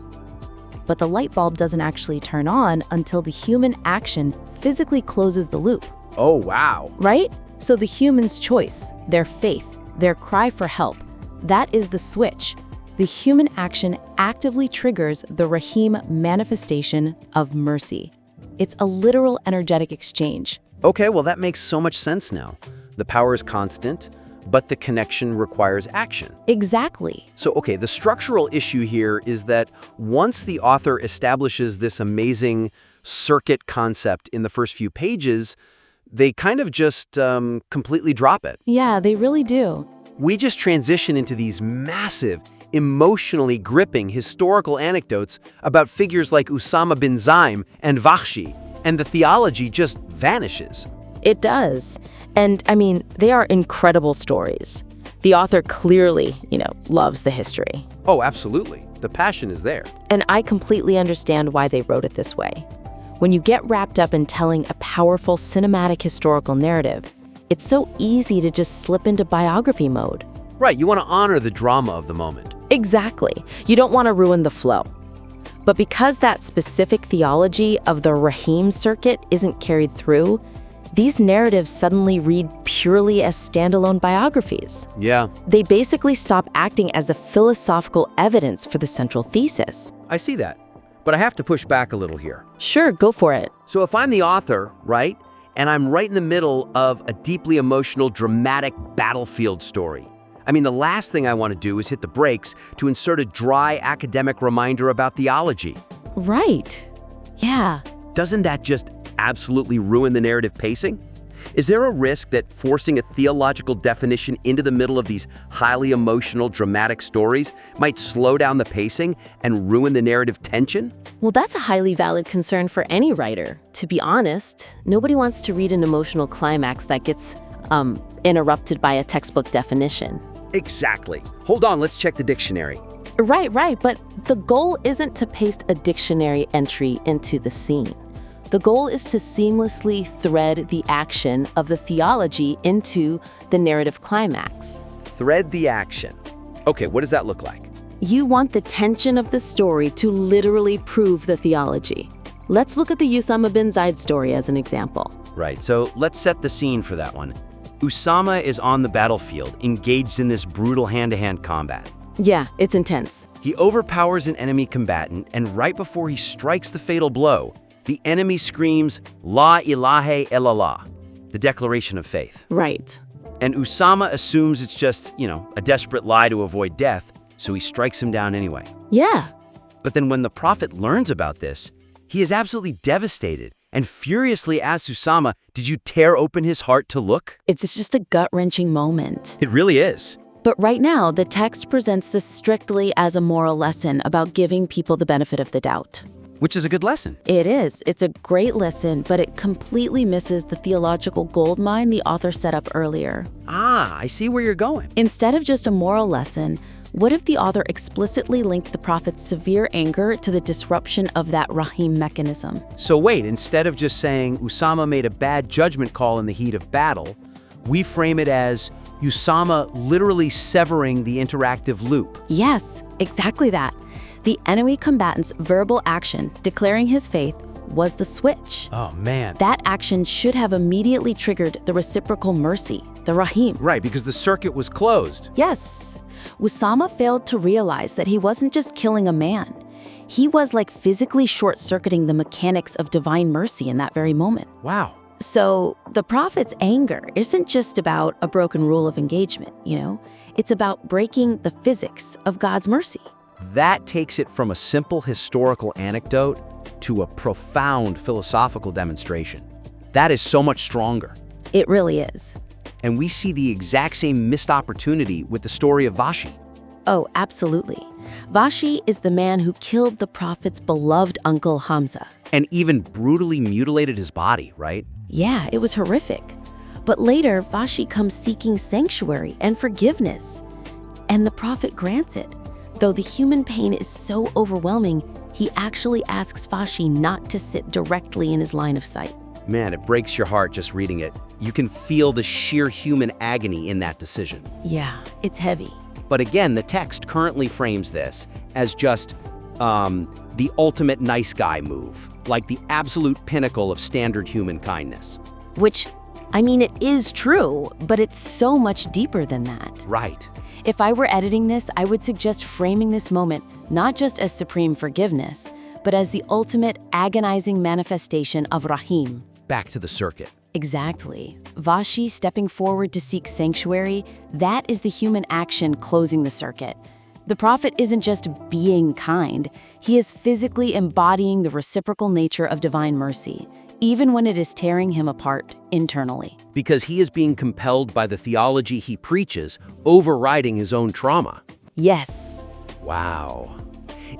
But the light bulb doesn't actually turn on until the human action physically closes the loop. Oh, wow. Right? So the human's choice, their faith, their cry for help, that is the switch. The human action actively triggers the Rahim manifestation of mercy. It's a literal energetic exchange. Okay, well that makes so much sense now. The power is constant, but the connection requires action. Exactly. So, okay, the structural issue here is that once the author establishes this amazing circuit concept in the first few pages, they kind of just completely drop it. Yeah, they really do. We just transition into these massive, emotionally gripping historical anecdotes about figures like Usama bin Zaim and Vahshi, and the theology just vanishes. It does. And they are incredible stories. The author clearly, loves the history. Oh, absolutely. The passion is there. And I completely understand why they wrote it this way. When you get wrapped up in telling a powerful cinematic historical narrative, it's so easy to just slip into biography mode. Right, you want to honor the drama of the moment. Exactly. You don't want to ruin the flow. But because that specific theology of the Rahim circuit isn't carried through, these narratives suddenly read purely as standalone biographies. Yeah. They basically stop acting as the philosophical evidence for the central thesis. I see that. But I have to push back a little here. Sure, go for it. So if I'm the author, right, and I'm right in the middle of a deeply emotional, dramatic battlefield story, the last thing I want to do is hit the brakes to insert a dry academic reminder about theology. Right. Yeah. Doesn't that just absolutely ruin the narrative pacing? Is there a risk that forcing a theological definition into the middle of these highly emotional, dramatic stories might slow down the pacing and ruin the narrative tension? Well, that's a highly valid concern for any writer. To be honest, nobody wants to read an emotional climax that gets interrupted by a textbook definition. Exactly. Hold on, let's check the dictionary. Right, but the goal isn't to paste a dictionary entry into the scene. The goal is to seamlessly thread the action of the theology into the narrative climax. Thread the action. Okay, what does that look like? You want the tension of the story to literally prove the theology. Let's look at the Usama bin Zaid story as an example. Right, so let's set the scene for that one. Usama is on the battlefield, engaged in this brutal hand-to-hand combat. Yeah, it's intense. He overpowers an enemy combatant, and right before he strikes the fatal blow, the enemy screams, "La ilaha illallah," the declaration of faith. Right. And Usama assumes it's just, a desperate lie to avoid death, so he strikes him down anyway. Yeah. But then when the prophet learns about this, he is absolutely devastated and furiously asks Usama, "Did you tear open his heart to look?" It's just a gut-wrenching moment. It really is. But right now, the text presents this strictly as a moral lesson about giving people the benefit of the doubt. which is a good lesson. It is. It's a great lesson, but it completely misses the theological goldmine the author set up earlier. Ah, I see where you're going. Instead of just a moral lesson, what if the author explicitly linked the prophet's severe anger to the disruption of that Rahim mechanism? So wait, instead of just saying Usama made a bad judgment call in the heat of battle, we frame it as Usama literally severing the interactive loop. Yes, exactly that. The enemy combatant's verbal action, declaring his faith, was the switch. Oh, man. That action should have immediately triggered the reciprocal mercy, the Rahim. Right, because the circuit was closed. Yes. Usama failed to realize that he wasn't just killing a man. He was like physically short-circuiting the mechanics of divine mercy in that very moment. Wow. So the prophet's anger isn't just about a broken rule of engagement, It's about breaking the physics of God's mercy. That takes it from a simple historical anecdote to a profound philosophical demonstration. That is so much stronger. It really is. And we see the exact same missed opportunity with the story of Vahshi. Oh, absolutely. Vahshi is the man who killed the prophet's beloved uncle Hamza. And even brutally mutilated his body, right? Yeah, it was horrific. But later, Vahshi comes seeking sanctuary and forgiveness. And the prophet grants it. Though the human pain is so overwhelming, he actually asks Vahshi not to sit directly in his line of sight. Man, it breaks your heart just reading it. You can feel the sheer human agony in that decision. Yeah, it's heavy. But again, the text currently frames this as just the ultimate nice guy move, like the absolute pinnacle of standard human kindness. Which, it is true, but it's so much deeper than that. Right. If I were editing this, I would suggest framing this moment not just as supreme forgiveness, but as the ultimate agonizing manifestation of Rahim. Back to the circuit. Exactly. Vahshi stepping forward to seek sanctuary, that is the human action closing the circuit. The prophet isn't just being kind, he is physically embodying the reciprocal nature of divine mercy, even when it is tearing him apart internally. Because he is being compelled by the theology he preaches, overriding his own trauma. Yes. Wow.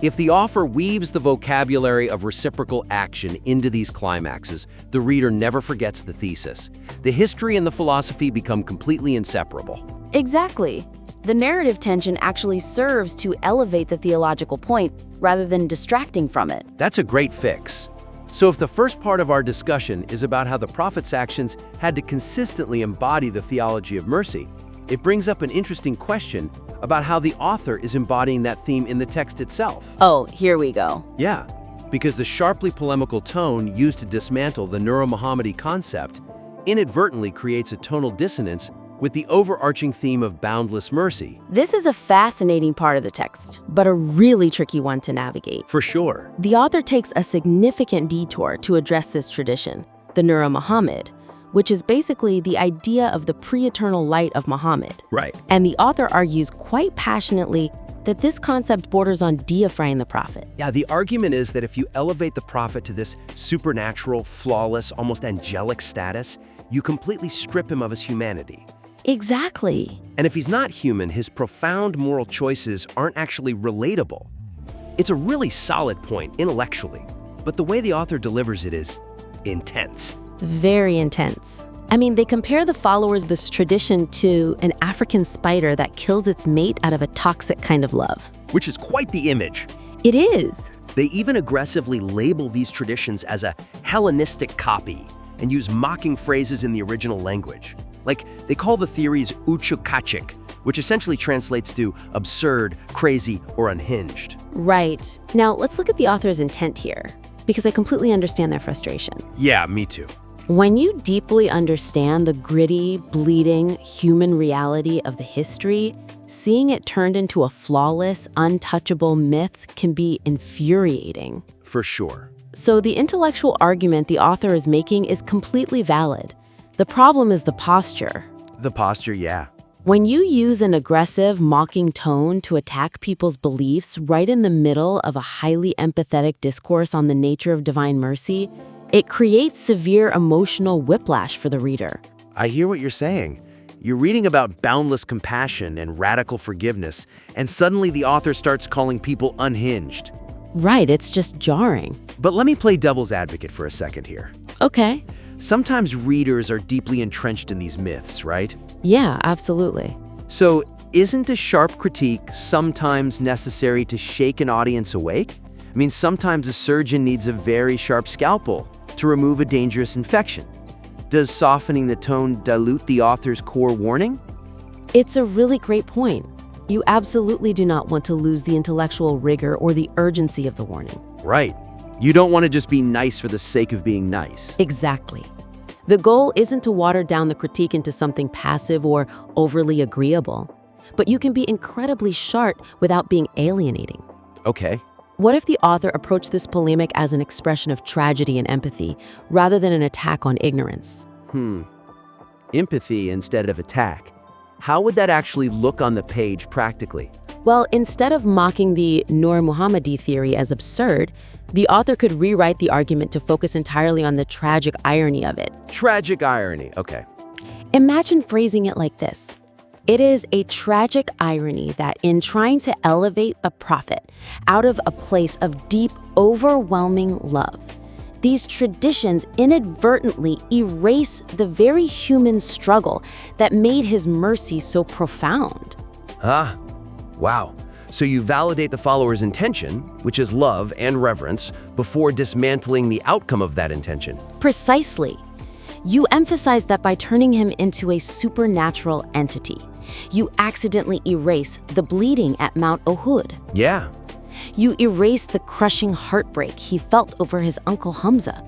If the author weaves the vocabulary of reciprocal action into these climaxes, the reader never forgets the thesis. The history and the philosophy become completely inseparable. Exactly. The narrative tension actually serves to elevate the theological point rather than distracting from it. That's a great fix. So if the first part of our discussion is about how the prophet's actions had to consistently embody the theology of mercy, it brings up an interesting question about how the author is embodying that theme in the text itself. Oh, here we go. Yeah, because the sharply polemical tone used to dismantle the Neuro-Mohammadi concept inadvertently creates a tonal dissonance with the overarching theme of boundless mercy. This is a fascinating part of the text, but a really tricky one to navigate. For sure. The author takes a significant detour to address this tradition, the Nur Muhammad, which is basically the idea of the pre-eternal light of Muhammad. Right. And the author argues quite passionately that this concept borders on deifying the prophet. Yeah, the argument is that if you elevate the prophet to this supernatural, flawless, almost angelic status, you completely strip him of his humanity. Exactly. And if he's not human, his profound moral choices aren't actually relatable. It's a really solid point intellectually, but the way the author delivers it is intense. Very intense. They compare the followers of this tradition to an African spider that kills its mate out of a toxic kind of love. Which is quite the image. It is. They even aggressively label these traditions as a Hellenistic copy and use mocking phrases in the original language. Like, they call the theories uchukachik, which essentially translates to absurd, crazy, or unhinged. Right. Now, let's look at the author's intent here, because I completely understand their frustration. Yeah, me too. When you deeply understand the gritty, bleeding, human reality of the history, seeing it turned into a flawless, untouchable myth can be infuriating. For sure. So the intellectual argument the author is making is completely valid. The problem is the posture. The posture, yeah. When you use an aggressive, mocking tone to attack people's beliefs right in the middle of a highly empathetic discourse on the nature of divine mercy, it creates severe emotional whiplash for the reader. I hear what you're saying. You're reading about boundless compassion and radical forgiveness, and suddenly the author starts calling people unhinged. Right, it's just jarring. But let me play devil's advocate for a second here. Okay. Sometimes readers are deeply entrenched in these myths, right? Yeah, absolutely. So, isn't a sharp critique sometimes necessary to shake an audience awake? I mean, sometimes a surgeon needs a very sharp scalpel to remove a dangerous infection. Does softening the tone dilute the author's core warning? It's a really great point. You absolutely do not want to lose the intellectual rigor or the urgency of the warning. Right. You don't want to just be nice for the sake of being nice. Exactly. The goal isn't to water down the critique into something passive or overly agreeable, but you can be incredibly sharp without being alienating. Okay. What if the author approached this polemic as an expression of tragedy and empathy, rather than an attack on ignorance? Empathy instead of attack. How would that actually look on the page practically? Well, instead of mocking the Nur Muhammadi theory as absurd, the author could rewrite the argument to focus entirely on the tragic irony of it. Tragic irony, okay. Imagine phrasing it like this. It is a tragic irony that in trying to elevate a prophet out of a place of deep, overwhelming love, these traditions inadvertently erase the very human struggle that made his mercy so profound. Wow. So you validate the follower's intention, which is love and reverence, before dismantling the outcome of that intention. Precisely. You emphasize that by turning him into a supernatural entity, you accidentally erase the bleeding at Mount Uhud. Yeah. You erase the crushing heartbreak he felt over his uncle Hamza.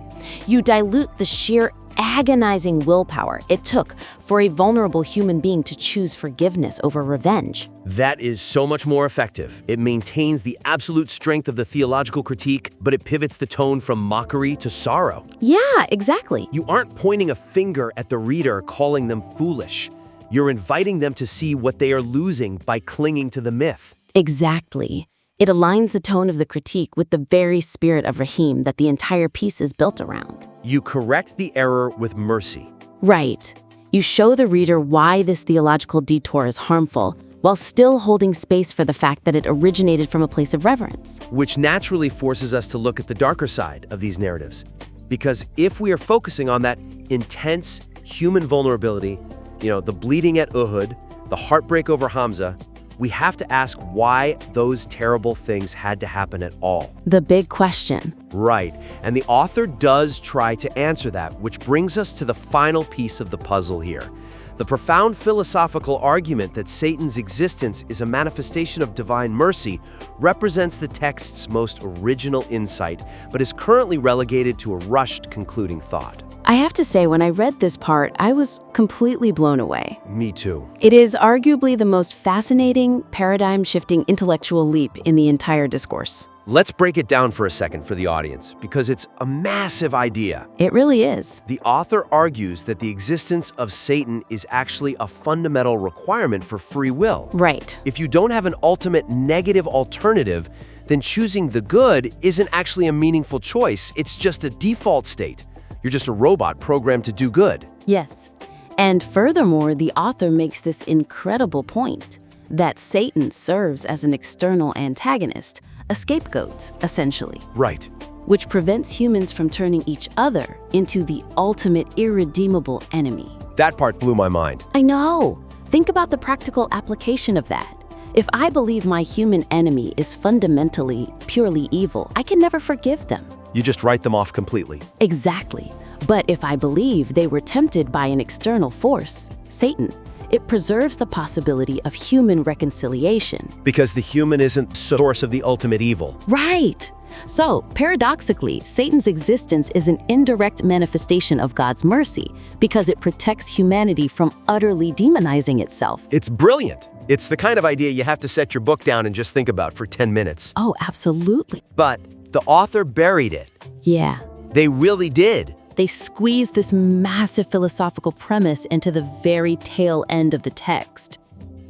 You dilute the sheer agonizing willpower it took for a vulnerable human being to choose forgiveness over revenge. That is so much more effective. It maintains the absolute strength of the theological critique, but it pivots the tone from mockery to sorrow. Yeah, exactly. You aren't pointing a finger at the reader, calling them foolish. You're inviting them to see what they are losing by clinging to the myth. Exactly. It aligns the tone of the critique with the very spirit of Rahim that the entire piece is built around. You correct the error with mercy. Right. You show the reader why this theological detour is harmful, while still holding space for the fact that it originated from a place of reverence. Which naturally forces us to look at the darker side of these narratives. Because if we are focusing on that intense human vulnerability, the bleeding at Uhud, the heartbreak over Hamza, we have to ask why those terrible things had to happen at all. The big question. Right, and the author does try to answer that, which brings us to the final piece of the puzzle here. The profound philosophical argument that Satan's existence is a manifestation of divine mercy represents the text's most original insight, but is currently relegated to a rushed concluding thought. I have to say, when I read this part, I was completely blown away. Me too. It is arguably the most fascinating, paradigm-shifting intellectual leap in the entire discourse. Let's break it down for a second for the audience, because it's a massive idea. It really is. The author argues that the existence of Satan is actually a fundamental requirement for free will. Right. If you don't have an ultimate negative alternative, then choosing the good isn't actually a meaningful choice. It's just a default state. You're just a robot programmed to do good. Yes. And furthermore, the author makes this incredible point that Satan serves as an external antagonist, a scapegoat, essentially. Right. Which prevents humans from turning each other into the ultimate irredeemable enemy. That part blew my mind. I know. Think about the practical application of that. If I believe my human enemy is fundamentally, purely evil, I can never forgive them. You just write them off completely. Exactly. But if I believe they were tempted by an external force, Satan, it preserves the possibility of human reconciliation. Because the human isn't the source of the ultimate evil. Right. So, paradoxically, Satan's existence is an indirect manifestation of God's mercy because it protects humanity from utterly demonizing itself. It's brilliant. It's the kind of idea you have to set your book down and just think about for 10 minutes. Oh, absolutely. But the author buried it. Yeah. They really did. They squeezed this massive philosophical premise into the very tail end of the text.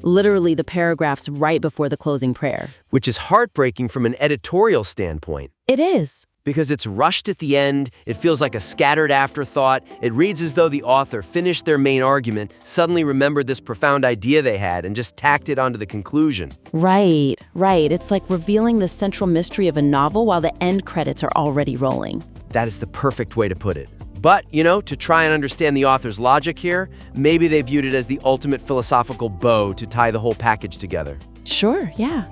Literally the paragraphs right before the closing prayer. Which is heartbreaking from an editorial standpoint. It is. because it's rushed at the end, it feels like a scattered afterthought, it reads as though the author finished their main argument, suddenly remembered this profound idea they had, and just tacked it onto the conclusion. Right. It's like revealing the central mystery of a novel while the end credits are already rolling. That is the perfect way to put it. But, to try and understand the author's logic here, maybe they viewed it as the ultimate philosophical bow to tie the whole package together. Sure, yeah.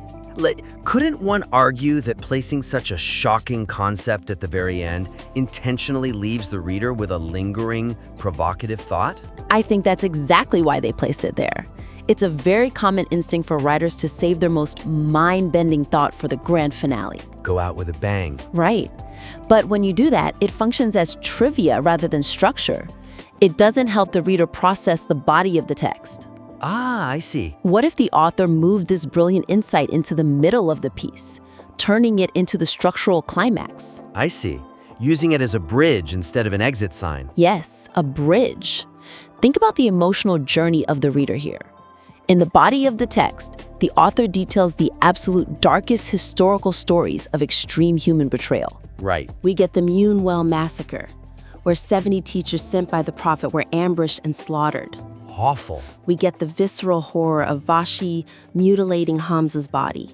Couldn't one argue that placing such a shocking concept at the very end intentionally leaves the reader with a lingering, provocative thought? I think that's exactly why they placed it there. It's a very common instinct for writers to save their most mind-bending thought for the grand finale. Go out with a bang. Right. But when you do that, it functions as trivia rather than structure. It doesn't help the reader process the body of the text. Ah, I see. What if the author moved this brilliant insight into the middle of the piece, turning it into the structural climax? I see. Using it as a bridge instead of an exit sign. Yes, a bridge. Think about the emotional journey of the reader here. In the body of the text, the author details the absolute darkest historical stories of extreme human betrayal. Right. We get the Esmâu'l massacre, where 70 teachers sent by the prophet were ambushed and slaughtered. Awful. We get the visceral horror of Vahshi mutilating Hamza's body.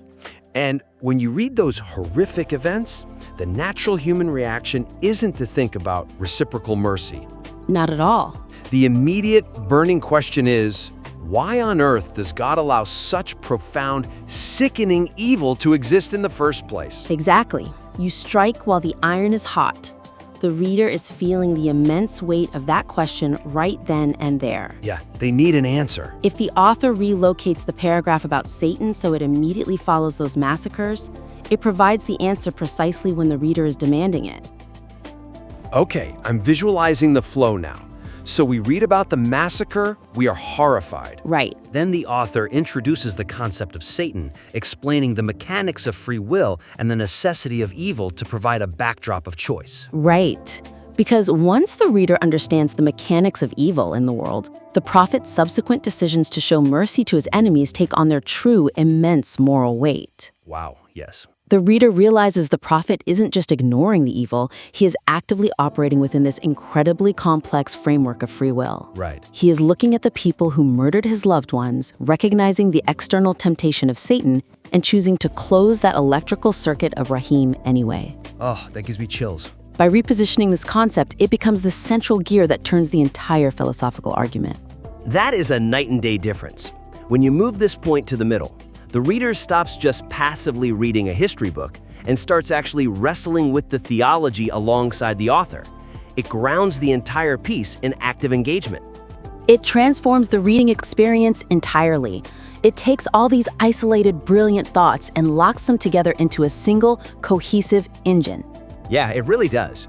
And when you read those horrific events, the natural human reaction isn't to think about reciprocal mercy. Not at all. The immediate burning question is, why on earth does God allow such profound, sickening evil to exist in the first place? Exactly. You strike while the iron is hot. The reader is feeling the immense weight of that question right then and there. Yeah, they need an answer. If the author relocates the paragraph about Satan so it immediately follows those massacres, it provides the answer precisely when the reader is demanding it. Okay, I'm visualizing the flow now. So we read about the massacre, we are horrified. Right. Then the author introduces the concept of Satan, explaining the mechanics of free will and the necessity of evil to provide a backdrop of choice. Right. Because once the reader understands the mechanics of evil in the world, the prophet's subsequent decisions to show mercy to his enemies take on their true, immense moral weight. Wow, yes. The reader realizes the prophet isn't just ignoring the evil, he is actively operating within this incredibly complex framework of free will. Right. He is looking at the people who murdered his loved ones, recognizing the external temptation of Satan, and choosing to close that electrical circuit of Rahim anyway. Oh, that gives me chills. By repositioning this concept, it becomes the central gear that turns the entire philosophical argument. That is a night and day difference. When you move this point to the middle, the reader stops just passively reading a history book and starts actually wrestling with the theology alongside the author. It grounds the entire piece in active engagement. It transforms the reading experience entirely. It takes all these isolated, brilliant thoughts and locks them together into a single, cohesive engine. Yeah, it really does.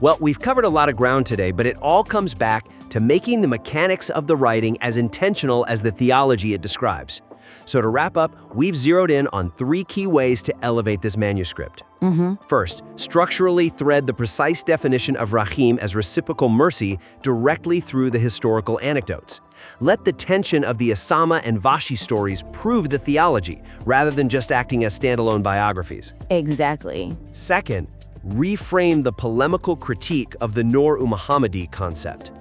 Well, we've covered a lot of ground today, but it all comes back to making the mechanics of the writing as intentional as the theology it describes. So to wrap up, we've zeroed in on 3 key ways to elevate this manuscript. First, structurally thread the precise definition of Rahim as reciprocal mercy directly through the historical anecdotes. Let the tension of the Esmâ and Vahshi stories prove the theology, rather than just acting as standalone biographies. Exactly. Second, reframe the polemical critique of the Nur-u-Muhammadi concept.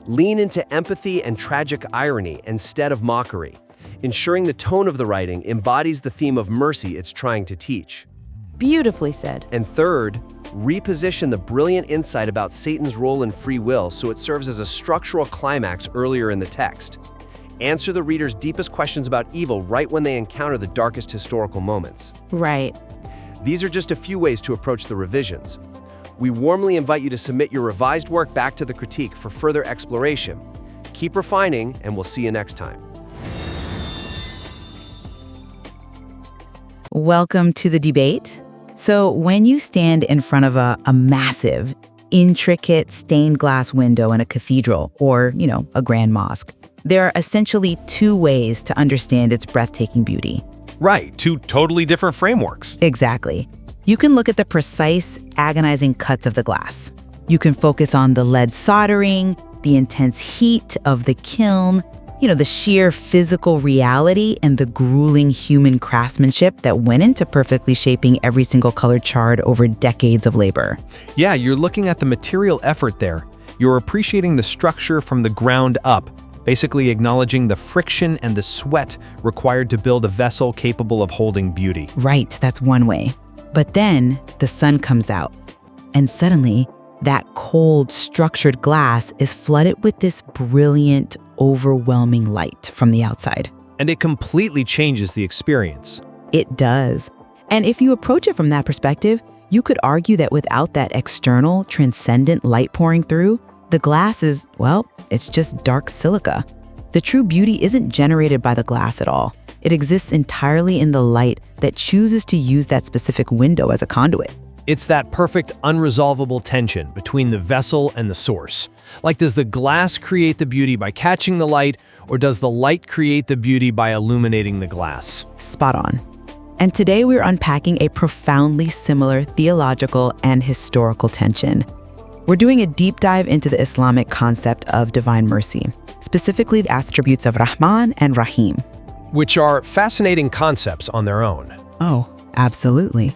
Lean into empathy and tragic irony instead of mockery, ensuring the tone of the writing embodies the theme of mercy it's trying to teach. Beautifully said. And third, reposition the brilliant insight about Satan's role in free will so it serves as a structural climax earlier in the text. Answer the reader's deepest questions about evil right when they encounter the darkest historical moments. Right. These are just a few ways to approach the revisions. We warmly invite you to submit your revised work back to the critique for further exploration. Keep refining, and we'll see you next time. Welcome to the debate. So when you stand in front of a massive, intricate stained glass window in a cathedral or, a grand mosque, there are essentially 2 ways to understand its breathtaking beauty. Right, 2 totally different frameworks. Exactly. You can look at the precise, agonizing cuts of the glass. You can focus on the lead soldering, the intense heat of the kiln, The sheer physical reality and the grueling human craftsmanship that went into perfectly shaping every single colored shard over decades of labor. Yeah, you're looking at the material effort there. You're appreciating the structure from the ground up, basically acknowledging the friction and the sweat required to build a vessel capable of holding beauty. Right, that's one way. But then the sun comes out, and suddenly that cold, structured glass is flooded with this brilliant, overwhelming light from the outside. And it completely changes the experience. It does. And if you approach it from that perspective, you could argue that without that external, transcendent light pouring through, the glass is, well, it's just dark silica. The true beauty isn't generated by the glass at all. It exists entirely in the light that chooses to use that specific window as a conduit. It's that perfect, unresolvable tension between the vessel and the source. Like, does the glass create the beauty by catching the light, or does the light create the beauty by illuminating the glass? Spot on. And today we're unpacking a profoundly similar theological and historical tension. We're doing a deep dive into the Islamic concept of divine mercy, specifically the attributes of Rahman and Rahim. Which are fascinating concepts on their own. Oh, absolutely.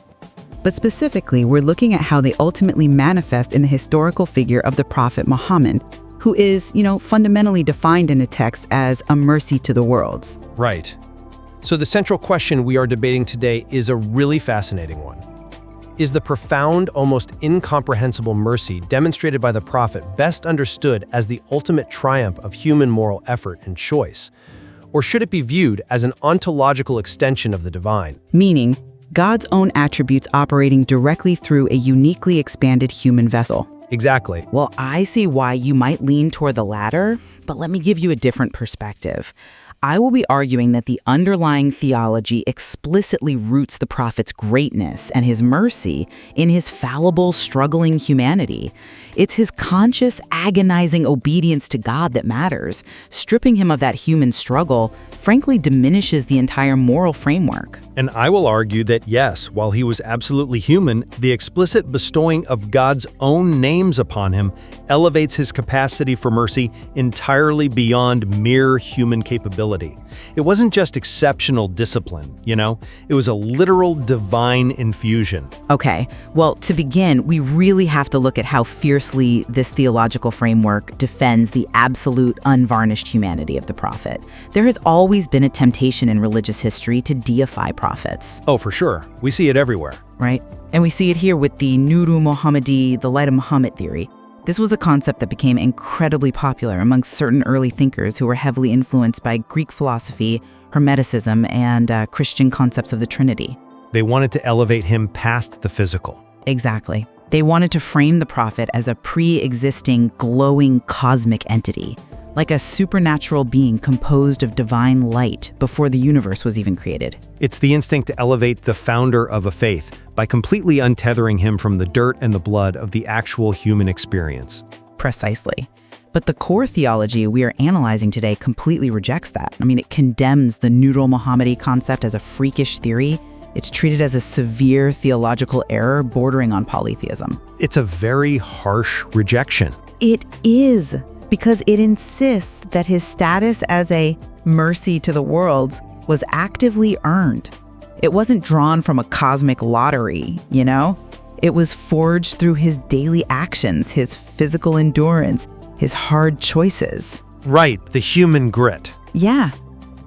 But specifically, we're looking at how they ultimately manifest in the historical figure of the Prophet Muhammad, who is, fundamentally defined in a text as a mercy to the worlds. Right. So the central question we are debating today is a really fascinating one. Is the profound, almost incomprehensible mercy demonstrated by the Prophet best understood as the ultimate triumph of human moral effort and choice? Or should it be viewed as an ontological extension of the divine? Meaning, God's own attributes operating directly through a uniquely expanded human vessel. Exactly. Well, I see why you might lean toward the latter, but let me give you a different perspective. I will be arguing that the underlying theology explicitly roots the prophet's greatness and his mercy in his fallible, struggling humanity. It's his conscious, agonizing obedience to God that matters. Stripping him of that human struggle, frankly, diminishes the entire moral framework. And I will argue that yes, while he was absolutely human, the explicit bestowing of God's own names upon him elevates his capacity for mercy entirely beyond mere human capability. It wasn't just exceptional discipline, it was a literal divine infusion. Okay, well, to begin, we really have to look at how fiercely this theological framework defends the absolute, unvarnished humanity of the prophet. There has always been a temptation in religious history to deify prophets. Oh, for sure. We see it everywhere. Right? And we see it here with the Nuru Muhammadi, the light of Muhammad theory. This was a concept that became incredibly popular among certain early thinkers who were heavily influenced by Greek philosophy, Hermeticism, and Christian concepts of the Trinity. They wanted to elevate him past the physical. Exactly. They wanted to frame the prophet as a pre-existing, glowing cosmic entity, like a supernatural being composed of divine light before the universe was even created. It's the instinct to elevate the founder of a faith by completely untethering him from the dirt and the blood of the actual human experience. Precisely. But the core theology we are analyzing today completely rejects that. It condemns the Nurul Muhammadi concept as a freakish theory. It's treated as a severe theological error bordering on polytheism. It's a very harsh rejection. It is, because it insists that his status as a mercy to the worlds was actively earned. It wasn't drawn from a cosmic lottery, It was forged through his daily actions, his physical endurance, his hard choices. Right, the human grit. Yeah.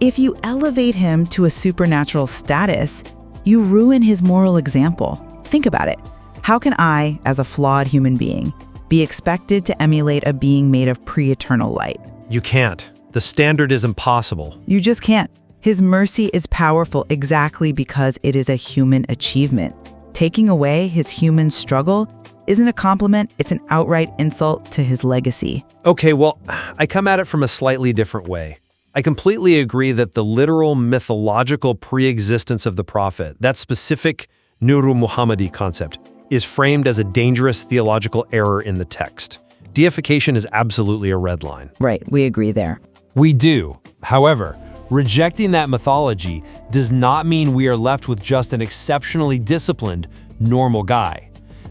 If you elevate him to a supernatural status, you ruin his moral example. Think about it. How can I, as a flawed human being, be expected to emulate a being made of pre-eternal light? You can't. The standard is impossible. You just can't. His mercy is powerful exactly because it is a human achievement. Taking away his human struggle isn't a compliment, it's an outright insult to his legacy. Okay, well, I come at it from a slightly different way. I completely agree that the literal mythological pre-existence of the prophet, that specific Nuru Muhammadi concept, is framed as a dangerous theological error in the text. Deification is absolutely a red line. Right, we agree there. We do. However, rejecting that mythology does not mean we are left with just an exceptionally disciplined, normal guy.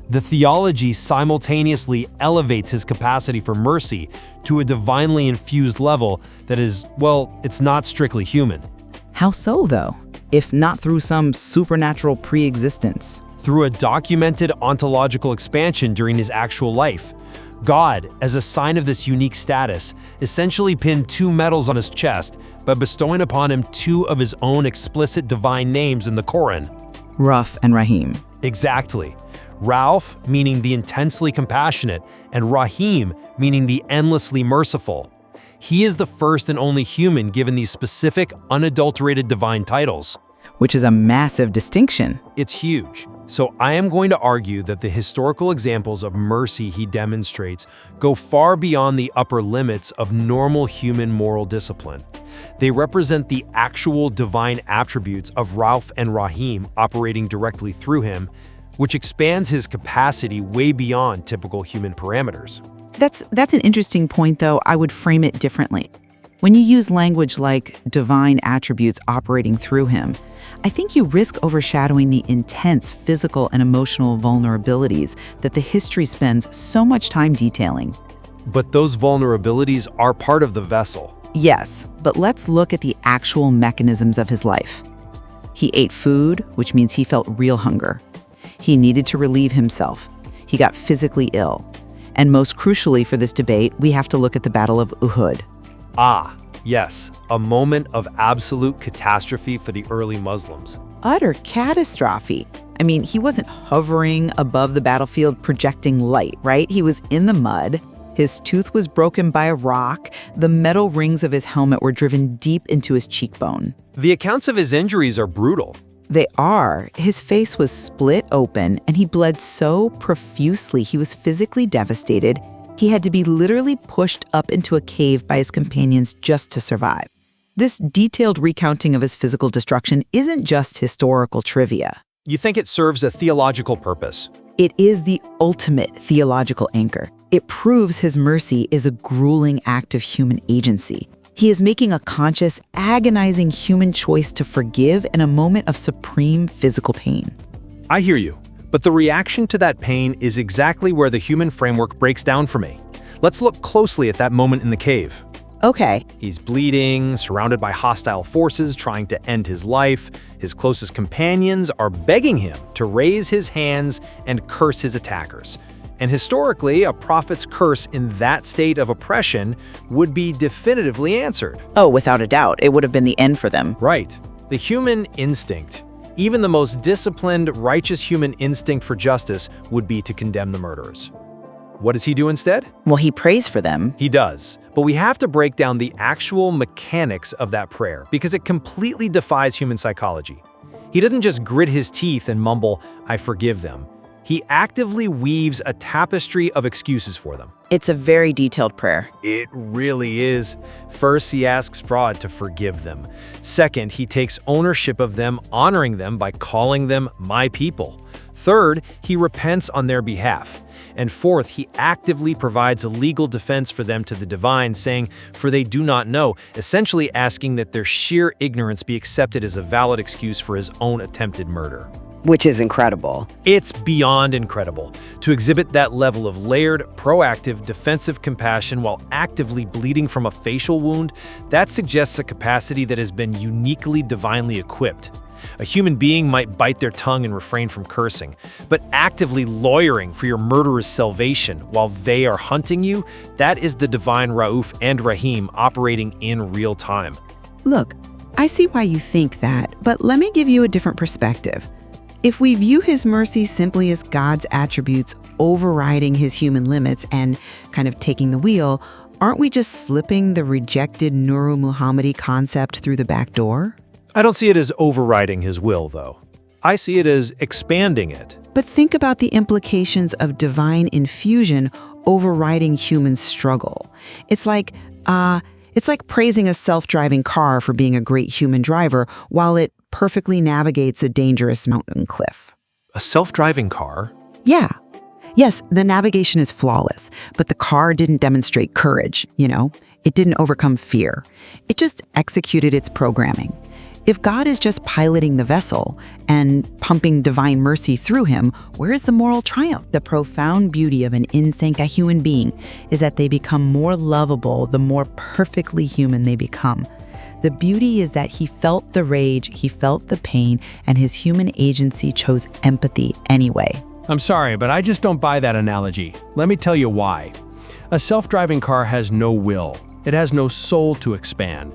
The theology simultaneously elevates his capacity for mercy to a divinely infused level that is, well, it's not strictly human. How so, though? If not through some supernatural pre-existence? Through a documented ontological expansion during his actual life. God, as a sign of this unique status, essentially pinned 2 medals on his chest by bestowing upon him 2 of his own explicit divine names in the Quran. Raf and Rahim. Exactly. Rauf, meaning the intensely compassionate, and Rahim, meaning the endlessly merciful. He is the first and only human given these specific, unadulterated divine titles. Which is a massive distinction. It's huge. So I am going to argue that the historical examples of mercy he demonstrates go far beyond the upper limits of normal human moral discipline. They represent the actual divine attributes of Rauf and Rahim operating directly through him, which expands his capacity way beyond typical human parameters. That's an interesting point, though. I would frame it differently. When you use language like divine attributes operating through him, I think you risk overshadowing the intense physical and emotional vulnerabilities that the history spends so much time detailing. But those vulnerabilities are part of the vessel. Yes, but let's look at the actual mechanisms of his life. He ate food, which means he felt real hunger. He needed to relieve himself. He got physically ill. And most crucially for this debate, we have to look at the Battle of Uhud. Ah, yes, a moment of absolute catastrophe for the early Muslims. Utter catastrophe. I mean, he wasn't hovering above the battlefield projecting light, right? He was in the mud. His tooth was broken by a rock. The metal rings of his helmet were driven deep into his cheekbone. The accounts of his injuries are brutal. They are. His face was split open, and he bled so profusely he was physically devastated. He had to be literally pushed up into a cave by his companions just to survive. This detailed recounting of his physical destruction isn't just historical trivia. You think it serves a theological purpose? It is the ultimate theological anchor. It proves his mercy is a grueling act of human agency. He is making a conscious, agonizing human choice to forgive in a moment of supreme physical pain. I hear you, but the reaction to that pain is exactly where the human framework breaks down for me. Let's look closely at that moment in the cave. Okay. He's bleeding, surrounded by hostile forces trying to end his life. His closest companions are begging him to raise his hands and curse his attackers. And historically, a prophet's curse in that state of oppression would be definitively answered. Oh, without a doubt. It would have been the end for them. Right. The human instinct, even the most disciplined, righteous human instinct for justice, would be to condemn the murderers. What does he do instead? Well, he prays for them. He does. But we have to break down the actual mechanics of that prayer because it completely defies human psychology. He doesn't just grit his teeth and mumble, "I forgive them." He actively weaves a tapestry of excuses for them. It's a very detailed prayer. It really is. First, he asks God to forgive them. Second, he takes ownership of them, honoring them by calling them my people. Third, he repents on their behalf. And fourth, he actively provides a legal defense for them to the divine, saying, "For they do not know," essentially asking that their sheer ignorance be accepted as a valid excuse for his own attempted murder. Which is incredible. It's beyond incredible. To exhibit that level of layered, proactive, defensive compassion while actively bleeding from a facial wound, that suggests a capacity that has been uniquely divinely equipped. A human being might bite their tongue and refrain from cursing, but actively lawyering for your murderer's salvation while they are hunting you, that is the divine Rauf and Rahim operating in real time. Look, I see why you think that, but let me give you a different perspective. If we view his mercy simply as God's attributes overriding his human limits and kind of taking the wheel, aren't we just slipping the rejected Nuru Muhammadi concept through the back door? I don't see it as overriding his will, though. I see it as expanding it. But think about the implications of divine infusion overriding human struggle. It's like praising a self-driving car for being a great human driver while it perfectly navigates a dangerous mountain cliff. A self-driving car? Yeah. Yes, the navigation is flawless, but the car didn't demonstrate courage, you know? It didn't overcome fear. It just executed its programming. If God is just piloting the vessel and pumping divine mercy through him, where is the moral triumph? The profound beauty of an insane human being is that they become more lovable the more perfectly human they become. The beauty is that he felt the rage, he felt the pain, and his human agency chose empathy anyway. I'm sorry, but I just don't buy that analogy. Let me tell you why. A self-driving car has no will. It has no soul to expand.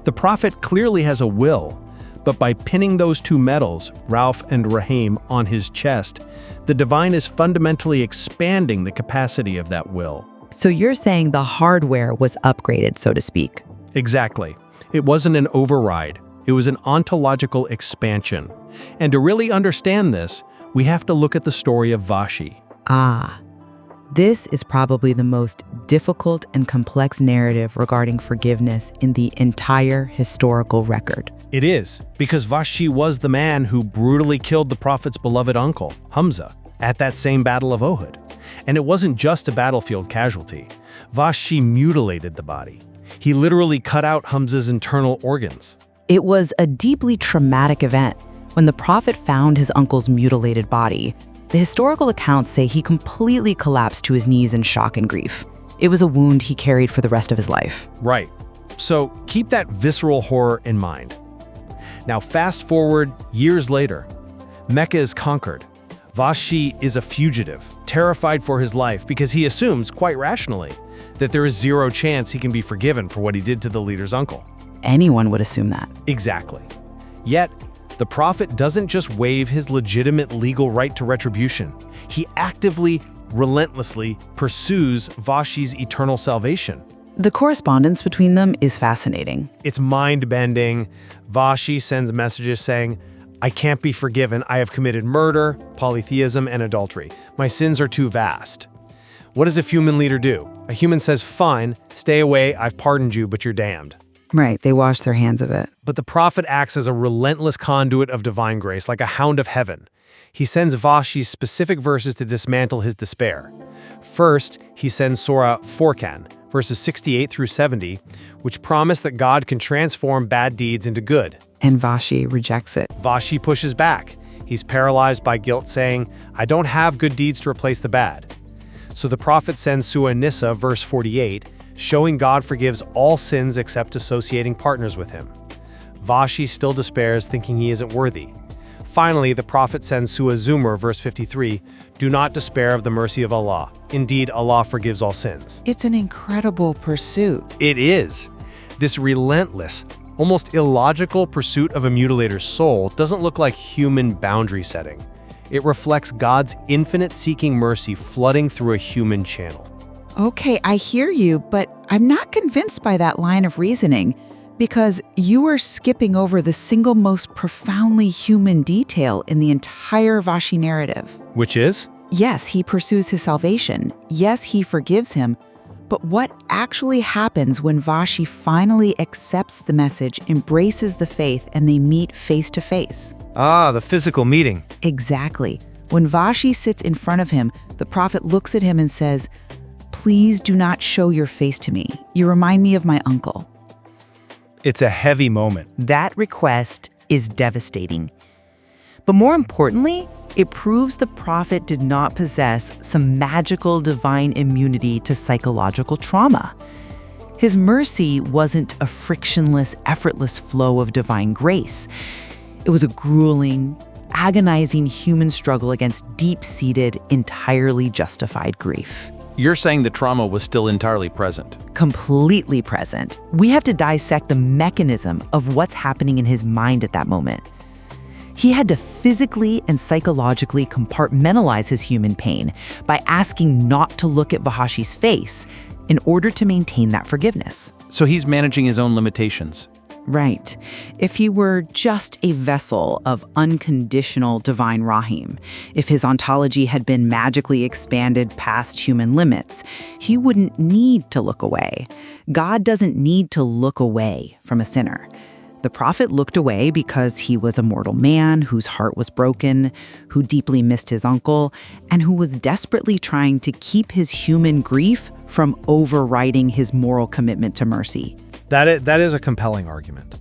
The prophet clearly has a will, but by pinning those two metals, Rauf and Rahim, on his chest, the divine is fundamentally expanding the capacity of that will. So you're saying the hardware was upgraded, so to speak. Exactly. It wasn't an override. It was an ontological expansion. And to really understand this, we have to look at the story of Vahshi. This is probably the most difficult and complex narrative regarding forgiveness in the entire historical record. It is, because Vahshi was the man who brutally killed the prophet's beloved uncle, Hamza, at that same Battle of Uhud. And it wasn't just a battlefield casualty. Vahshi mutilated the body. He literally cut out Hamza's internal organs. It was a deeply traumatic event. When the prophet found his uncle's mutilated body, the historical accounts say he completely collapsed to his knees in shock and grief. It was a wound he carried for the rest of his life. Right. So keep that visceral horror in mind. Now fast forward years later. Mecca is conquered. Vahshi is a fugitive, terrified for his life because he assumes, quite rationally, that there is zero chance he can be forgiven for what he did to the leader's uncle. Anyone would assume that. Exactly. Yet, the prophet doesn't just waive his legitimate legal right to retribution. He actively, relentlessly pursues Vahshi's eternal salvation. The correspondence between them is fascinating. It's mind-bending. Vahshi sends messages saying, "I can't be forgiven. I have committed murder, polytheism, and adultery. My sins are too vast." What does a human leader do? A human says, "Fine, stay away, I've pardoned you, but you're damned." Right, they wash their hands of it. But the prophet acts as a relentless conduit of divine grace, like a hound of heaven. He sends Vahshi specific verses to dismantle his despair. First, he sends Surah Furqan, verses 68 through 70, which promise that God can transform bad deeds into good. And Vahshi rejects it. Vahshi pushes back. He's paralyzed by guilt, saying, "I don't have good deeds to replace the bad." So the prophet sends Surah Nisa, verse 48, showing God forgives all sins except associating partners with him. Vahshi still despairs, thinking he isn't worthy. Finally, the prophet sends Surah Zumar, verse 53, "Do not despair of the mercy of Allah. Indeed, Allah forgives all sins." It's an incredible pursuit. It is. This relentless, almost illogical pursuit of a mutilator's soul doesn't look like human boundary setting. It reflects God's infinite seeking mercy flooding through a human channel. Okay, I hear you, but I'm not convinced by that line of reasoning because you are skipping over the single most profoundly human detail in the entire Vahshi narrative. Which is? Yes, he pursues his salvation. Yes, he forgives him. But what actually happens when Vahshi finally accepts the message, embraces the faith, and they meet face to face? Ah, the physical meeting. Exactly. When Vahshi sits in front of him, the prophet looks at him and says, "Please do not show your face to me. You remind me of my uncle." It's a heavy moment. That request is devastating. But more importantly, it proves the prophet did not possess some magical divine immunity to psychological trauma. His mercy wasn't a frictionless, effortless flow of divine grace. It was a grueling, agonizing human struggle against deep-seated, entirely justified grief. You're saying the trauma was still entirely present? Completely present. We have to dissect the mechanism of what's happening in his mind at that moment. He had to physically and psychologically compartmentalize his human pain by asking not to look at Vahshi's face in order to maintain that forgiveness. So he's managing his own limitations. Right. If he were just a vessel of unconditional divine Rahim, if his ontology had been magically expanded past human limits, he wouldn't need to look away. God doesn't need to look away from a sinner. The prophet looked away because he was a mortal man whose heart was broken, who deeply missed his uncle, and who was desperately trying to keep his human grief from overriding his moral commitment to mercy. That is a compelling argument.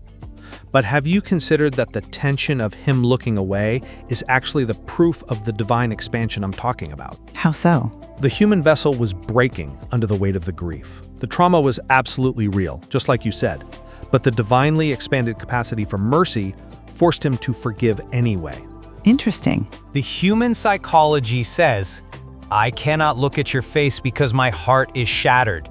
But have you considered that the tension of him looking away is actually the proof of the divine expansion I'm talking about? How so? The human vessel was breaking under the weight of the grief. The trauma was absolutely real, just like you said. But the divinely expanded capacity for mercy forced him to forgive anyway. Interesting. The human psychology says, I cannot look at your face because my heart is shattered.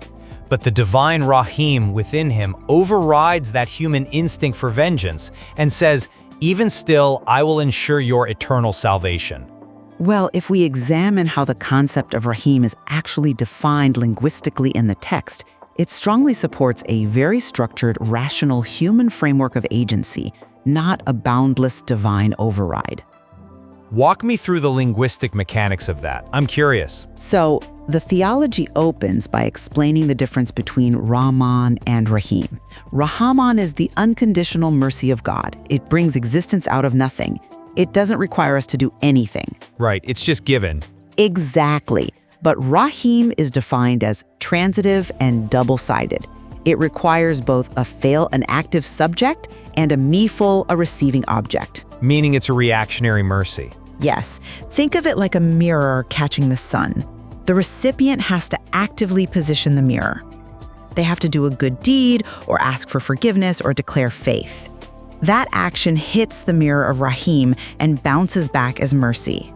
But the divine Rahim within him overrides that human instinct for vengeance and says, even still, I will ensure your eternal salvation. Well, if we examine how the concept of Rahim is actually defined linguistically in the text, it strongly supports a very structured, rational human framework of agency, not a boundless divine override. Walk me through the linguistic mechanics of that. I'm curious. So, the theology opens by explaining the difference between Rahman and Rahim. Rahman is the unconditional mercy of God. It brings existence out of nothing. It doesn't require us to do anything. Right, it's just given. Exactly. But Rahim is defined as transitive and double-sided. It requires both a fail, an active subject, and a meful, a receiving object. Meaning it's a reactionary mercy. Yes, think of it like a mirror catching the sun. The recipient has to actively position the mirror. They have to do a good deed or ask for forgiveness or declare faith. That action hits the mirror of Rahim and bounces back as mercy.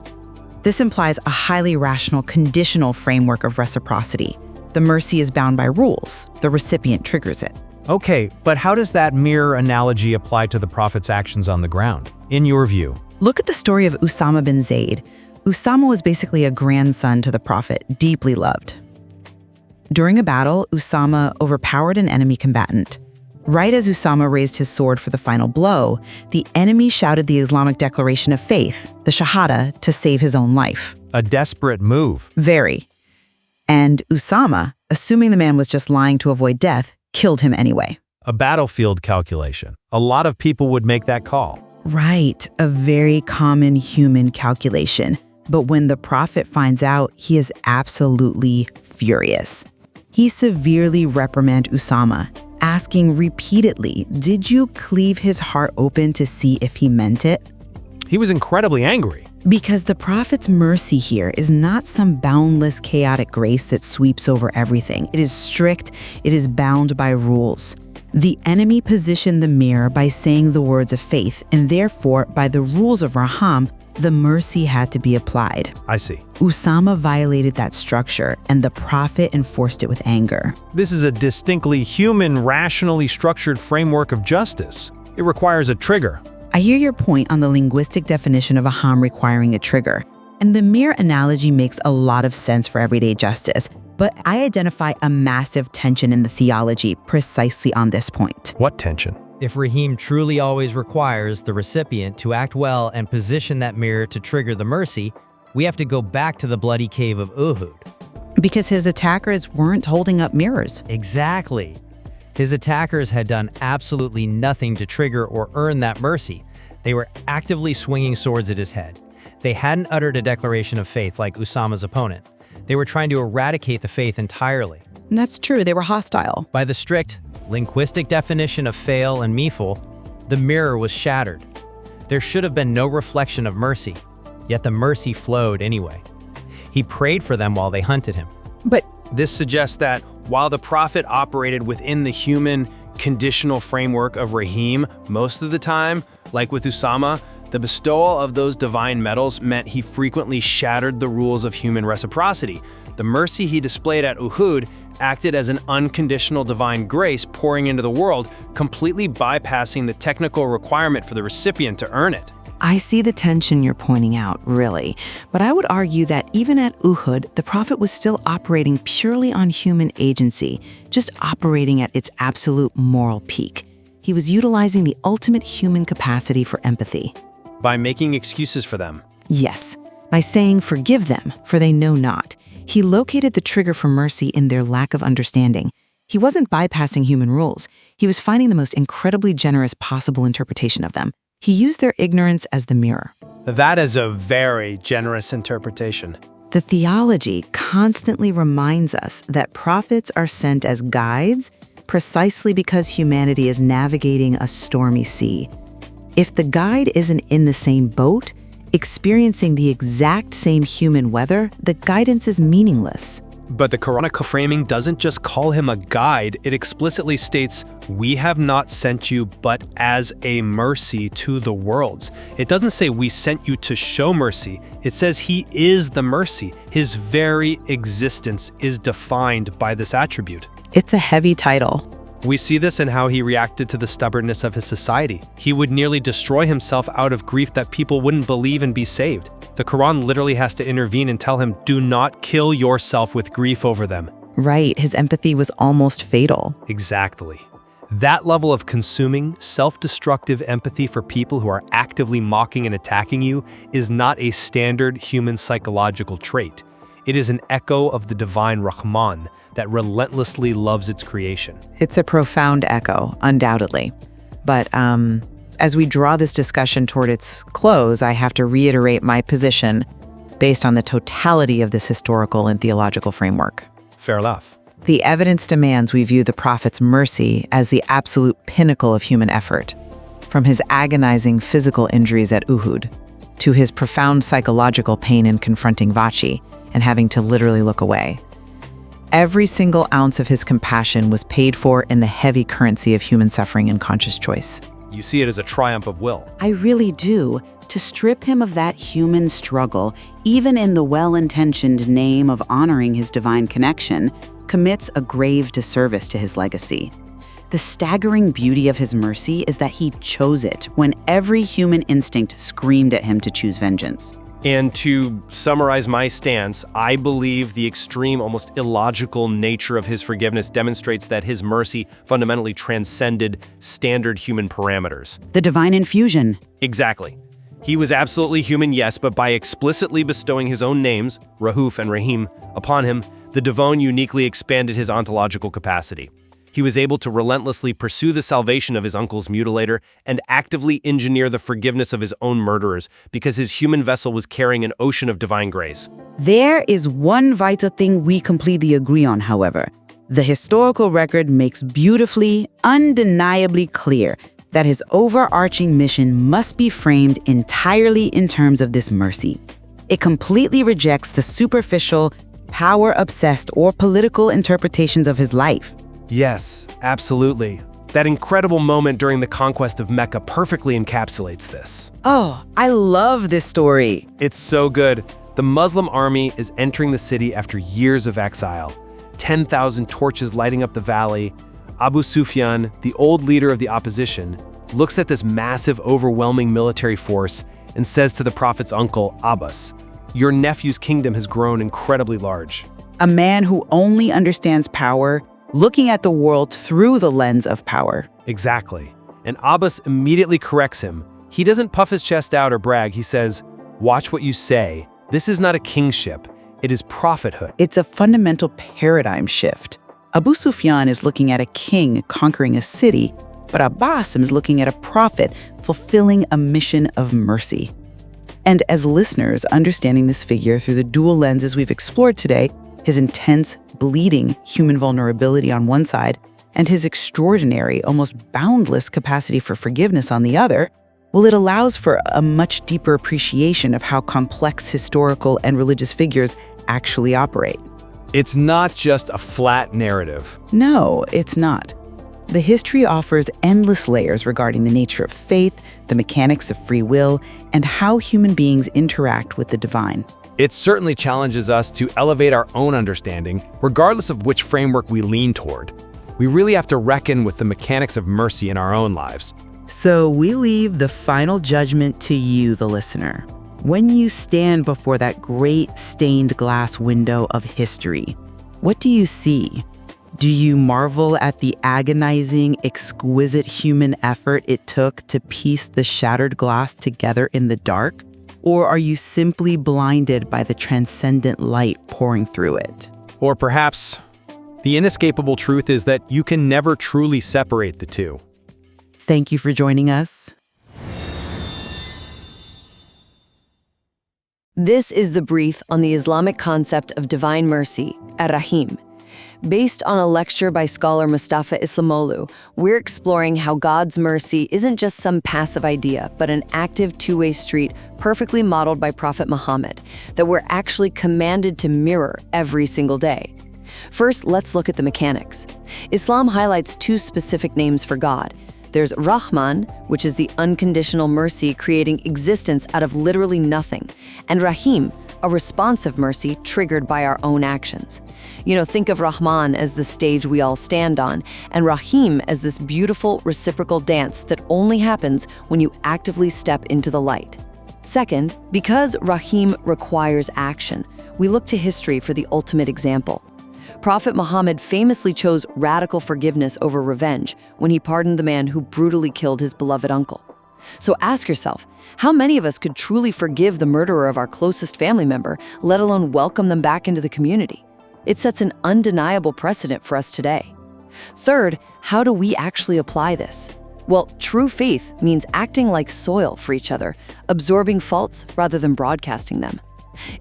This implies a highly rational, conditional framework of reciprocity. The mercy is bound by rules. The recipient triggers it. Okay, but how does that mirror analogy apply to the Prophet's actions on the ground, in your view? Look at the story of Usama bin Zayd. Usama was basically a grandson to the Prophet, deeply loved. During a battle, Usama overpowered an enemy combatant. Right as Usama raised his sword for the final blow, the enemy shouted the Islamic declaration of faith, the Shahada, to save his own life. A desperate move. Very. And Usama, assuming the man was just lying to avoid death, killed him anyway. A battlefield calculation. A lot of people would make that call. Right, a very common human calculation. But when the Prophet finds out, he is absolutely furious. He severely reprimanded Usama, asking repeatedly, did you cleave his heart open to see if he meant it? He was incredibly angry. Because the Prophet's mercy here is not some boundless, chaotic grace that sweeps over everything. It is strict, it is bound by rules. The enemy positioned the mirror by saying the words of faith, and therefore, by the rules of Raham, the mercy had to be applied. I see. Usama violated that structure, and the Prophet enforced it with anger. This is a distinctly human, rationally structured framework of justice. It requires a trigger. I hear your point on the linguistic definition of a harm requiring a trigger, and the mirror analogy makes a lot of sense for everyday justice, but I identify a massive tension in the theology precisely on this point. What tension? If Rahim truly always requires the recipient to act well and position that mirror to trigger the mercy, we have to go back to the bloody cave of Uhud. Because his attackers weren't holding up mirrors. Exactly. His attackers had done absolutely nothing to trigger or earn that mercy. They were actively swinging swords at his head. They hadn't uttered a declaration of faith like Usama's opponent. They were trying to eradicate the faith entirely. And that's true, they were hostile. By the strict linguistic definition of fail and meful, the mirror was shattered. There should have been no reflection of mercy, yet the mercy flowed anyway. He prayed for them while they hunted him. But this suggests that while the Prophet operated within the human conditional framework of Rahim most of the time, like with Usama, the bestowal of those divine medals meant he frequently shattered the rules of human reciprocity. The mercy he displayed at Uhud acted as an unconditional divine grace pouring into the world, completely bypassing the technical requirement for the recipient to earn it. I see the tension you're pointing out, really. But I would argue that even at Uhud, the Prophet was still operating purely on human agency, just operating at its absolute moral peak. He was utilizing the ultimate human capacity for empathy. By making excuses for them. Yes, by saying, forgive them, for they know not. He located the trigger for mercy in their lack of understanding. He wasn't bypassing human rules. He was finding the most incredibly generous possible interpretation of them. He used their ignorance as the mirror. That is a very generous interpretation. The theology constantly reminds us that prophets are sent as guides, precisely because humanity is navigating a stormy sea. If the guide isn't in the same boat, experiencing the exact same human weather, the guidance is meaningless. But the Quranic framing doesn't just call him a guide, it explicitly states, "We have not sent you but as a mercy to the worlds." It doesn't say we sent you to show mercy, it says he is the mercy. His very existence is defined by this attribute. It's a heavy title. We see this in how he reacted to the stubbornness of his society. He would nearly destroy himself out of grief that people wouldn't believe and be saved. The Quran literally has to intervene and tell him, do not kill yourself with grief over them. Right, his empathy was almost fatal. Exactly. That level of consuming, self-destructive empathy for people who are actively mocking and attacking you is not a standard human psychological trait. It is an echo of the divine Rahman that relentlessly loves its creation. It's a profound echo, undoubtedly. But as we draw this discussion toward its close, I have to reiterate my position based on the totality of this historical and theological framework. Fair enough. The evidence demands we view the prophet's mercy as the absolute pinnacle of human effort, from his agonizing physical injuries at Uhud to his profound psychological pain in confronting Vahshi and having to literally look away. Every single ounce of his compassion was paid for in the heavy currency of human suffering and conscious choice. You see it as a triumph of will. I really do. To strip him of that human struggle, even in the well-intentioned name of honoring his divine connection, commits a grave disservice to his legacy. The staggering beauty of his mercy is that he chose it when every human instinct screamed at him to choose vengeance. And to summarize my stance, I believe the extreme, almost illogical nature of his forgiveness demonstrates that his mercy fundamentally transcended standard human parameters. The divine infusion. Exactly. He was absolutely human, yes, but by explicitly bestowing his own names, Rahuf and Rahim, upon him, the divine uniquely expanded his ontological capacity. He was able to relentlessly pursue the salvation of his uncle's mutilator and actively engineer the forgiveness of his own murderers because his human vessel was carrying an ocean of divine grace. There is one vital thing we completely agree on, however. The historical record makes beautifully, undeniably clear that his overarching mission must be framed entirely in terms of this mercy. It completely rejects the superficial, power-obsessed, or political interpretations of his life. Yes, absolutely. That incredible moment during the conquest of Mecca perfectly encapsulates this. Oh, I love this story. It's so good. The Muslim army is entering the city after years of exile. 10,000 torches lighting up the valley. Abu Sufyan, the old leader of the opposition, looks at this massive, overwhelming military force and says to the Prophet's uncle, Abbas, "Your nephew's kingdom has grown incredibly large." A man who only understands power, looking at the world through the lens of power. Exactly. And Abbas immediately corrects him. He doesn't puff his chest out or brag. He says, "Watch what you say. This is not a kingship. It is prophethood." It's a fundamental paradigm shift. Abu Sufyan is looking at a king conquering a city, but Abbas is looking at a prophet fulfilling a mission of mercy. And as listeners, understanding this figure through the dual lenses we've explored today, his intense, bleeding human vulnerability on one side, and his extraordinary, almost boundless capacity for forgiveness on the other, well, it allows for a much deeper appreciation of how complex historical and religious figures actually operate. It's not just a flat narrative. No, it's not. The history offers endless layers regarding the nature of faith, the mechanics of free will, and how human beings interact with the divine. It certainly challenges us to elevate our own understanding, regardless of which framework we lean toward. We really have to reckon with the mechanics of mercy in our own lives. So we leave the final judgment to you, the listener. When you stand before that great stained glass window of history, what do you see? Do you marvel at the agonizing, exquisite human effort it took to piece the shattered glass together in the dark? Or are you simply blinded by the transcendent light pouring through it? Or perhaps the inescapable truth is that you can never truly separate the two. Thank you for joining us. This is the brief on the Islamic concept of divine mercy, Er-Rahim. Based on a lecture by scholar Mustafa İslamoğlu, we're exploring how God's mercy isn't just some passive idea, but an active two-way street perfectly modeled by Prophet Muhammad that we're actually commanded to mirror every single day. First, let's look at the mechanics. Islam highlights two specific names for God. There's Rahman, which is the unconditional mercy creating existence out of literally nothing, and Rahim, a responsive mercy triggered by our own actions. Think of Rahman as the stage we all stand on, and Rahim as this beautiful reciprocal dance that only happens when you actively step into the light. Second, because Rahim requires action, we look to history for the ultimate example. Prophet Muhammad famously chose radical forgiveness over revenge when he pardoned the man who brutally killed his beloved uncle. So ask yourself, how many of us could truly forgive the murderer of our closest family member, let alone welcome them back into the community? It sets an undeniable precedent for us today. Third, how do we actually apply this? Well, true faith means acting like soil for each other, absorbing faults rather than broadcasting them.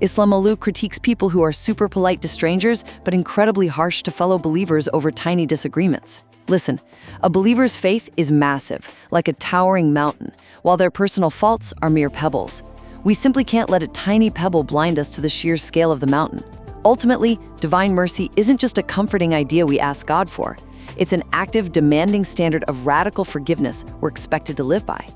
Islamolu critiques people who are super polite to strangers but incredibly harsh to fellow believers over tiny disagreements. Listen, a believer's faith is massive, like a towering mountain, while their personal faults are mere pebbles. We simply can't let a tiny pebble blind us to the sheer scale of the mountain. Ultimately, divine mercy isn't just a comforting idea we ask God for. It's an active, demanding standard of radical forgiveness we're expected to live by.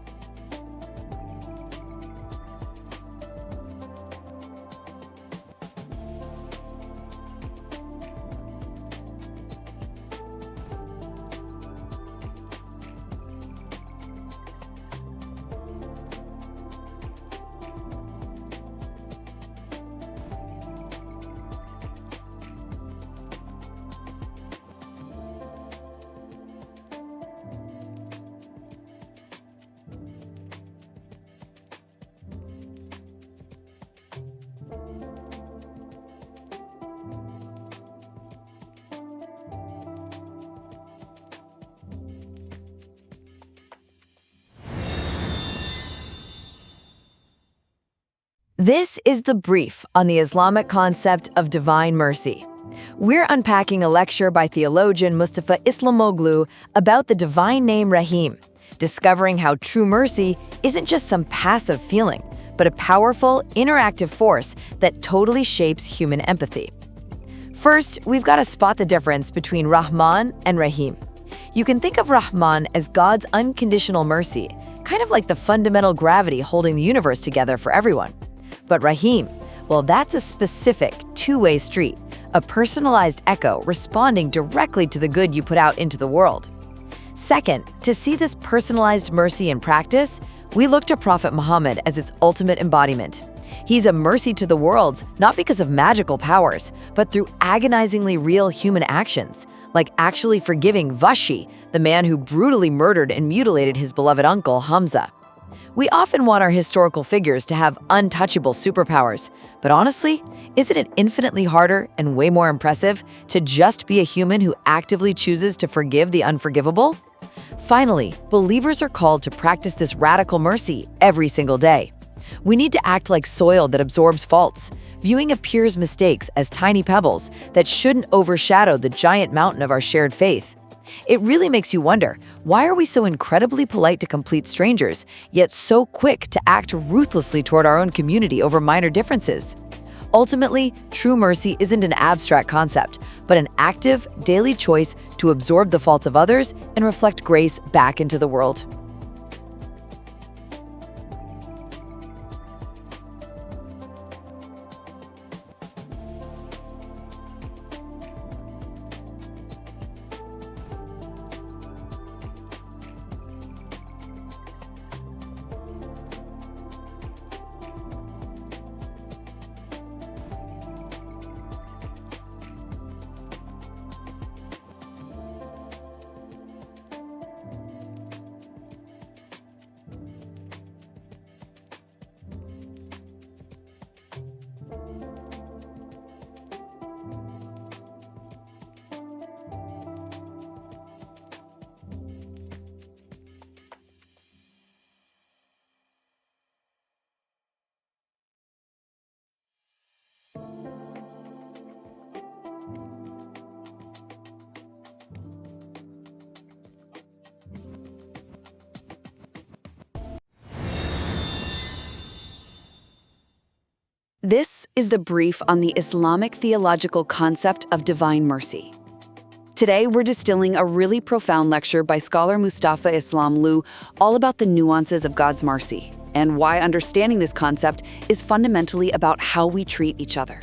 This is the brief on the Islamic concept of divine mercy. We're unpacking a lecture by theologian Mustafa İslamoğlu about the divine name Rahim, discovering how true mercy isn't just some passive feeling, but a powerful, interactive force that totally shapes human empathy. First, we've got to spot the difference between Rahman and Rahim. You can think of Rahman as God's unconditional mercy, kind of like the fundamental gravity holding the universe together for everyone. But Rahim, well, that's a specific two-way street, a personalized echo responding directly to the good you put out into the world. Second, to see this personalized mercy in practice, we look to Prophet Muhammad as its ultimate embodiment. He's a mercy to the world, not because of magical powers, but through agonizingly real human actions, like actually forgiving Vahshi, the man who brutally murdered and mutilated his beloved uncle, Hamza. We often want our historical figures to have untouchable superpowers, but honestly, isn't it infinitely harder and way more impressive to just be a human who actively chooses to forgive the unforgivable? Finally, believers are called to practice this radical mercy every single day. We need to act like soil that absorbs faults, viewing a peer's mistakes as tiny pebbles that shouldn't overshadow the giant mountain of our shared faith. It really makes you wonder, why are we so incredibly polite to complete strangers, yet so quick to act ruthlessly toward our own community over minor differences? Ultimately, true mercy isn't an abstract concept, but an active, daily choice to absorb the faults of others and reflect grace back into the world. This is the brief on the Islamic theological concept of divine mercy. Today, we're distilling a really profound lecture by scholar Mustafa İslamoğlu all about the nuances of God's mercy and why understanding this concept is fundamentally about how we treat each other.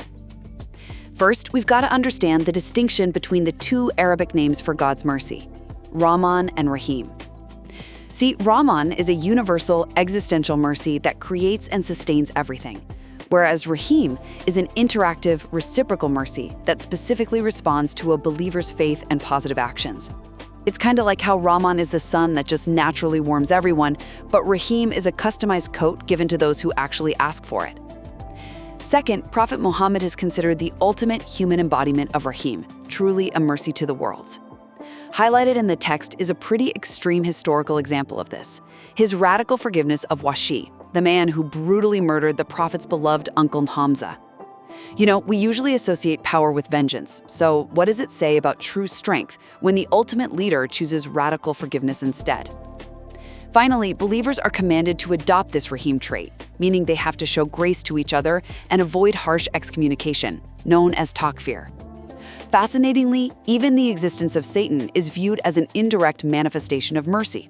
First, we've got to understand the distinction between the two Arabic names for God's mercy, Rahman and Rahim. See, Rahman is a universal, existential mercy that creates and sustains everything, whereas Rahim is an interactive, reciprocal mercy that specifically responds to a believer's faith and positive actions. It's kind of like how Rahman is the sun that just naturally warms everyone, but Rahim is a customized coat given to those who actually ask for it. Second, Prophet Muhammad is considered the ultimate human embodiment of Rahim, truly a mercy to the world. Highlighted in the text is a pretty extreme historical example of this: his radical forgiveness of Vahshi, the man who brutally murdered the Prophet's beloved uncle Hamza. You know, we usually associate power with vengeance, so what does it say about true strength when the ultimate leader chooses radical forgiveness instead? Finally, believers are commanded to adopt this Rahim trait, meaning they have to show grace to each other and avoid harsh excommunication, known as takfir. Fascinatingly, even the existence of Satan is viewed as an indirect manifestation of mercy,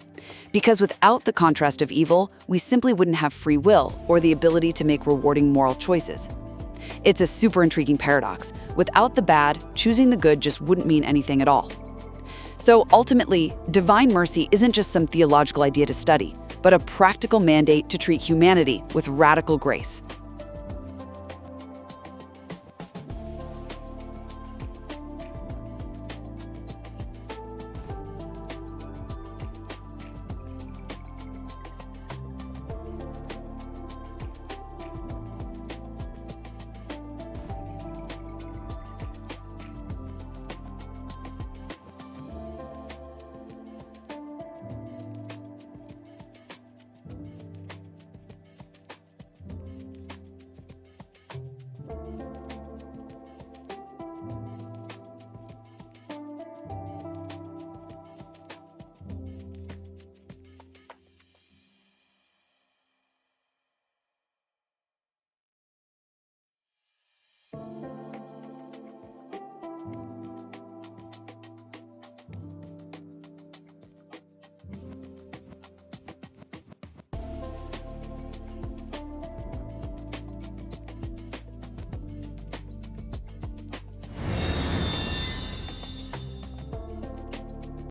because without the contrast of evil, we simply wouldn't have free will or the ability to make rewarding moral choices. It's a super intriguing paradox. Without the bad, choosing the good just wouldn't mean anything at all. So ultimately, divine mercy isn't just some theological idea to study, but a practical mandate to treat humanity with radical grace.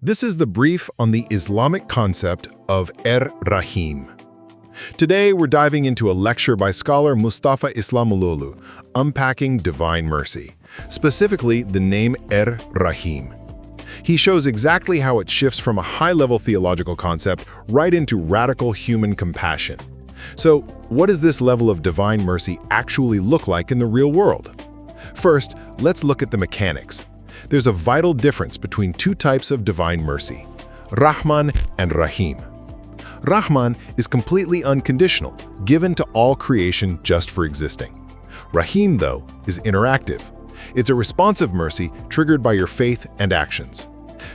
This is the brief on the Islamic concept of Er-Rahim. Today, we're diving into a lecture by scholar Mustafa İslamoğlu, unpacking divine mercy, specifically the name Er-Rahim. He shows exactly how it shifts from a high-level theological concept right into radical human compassion. So, what does this level of divine mercy actually look like in the real world? First, let's look at the mechanics. There's a vital difference between two types of divine mercy, Rahman and Rahim. Rahman is completely unconditional, given to all creation just for existing. Rahim, though, is interactive. It's a responsive mercy triggered by your faith and actions.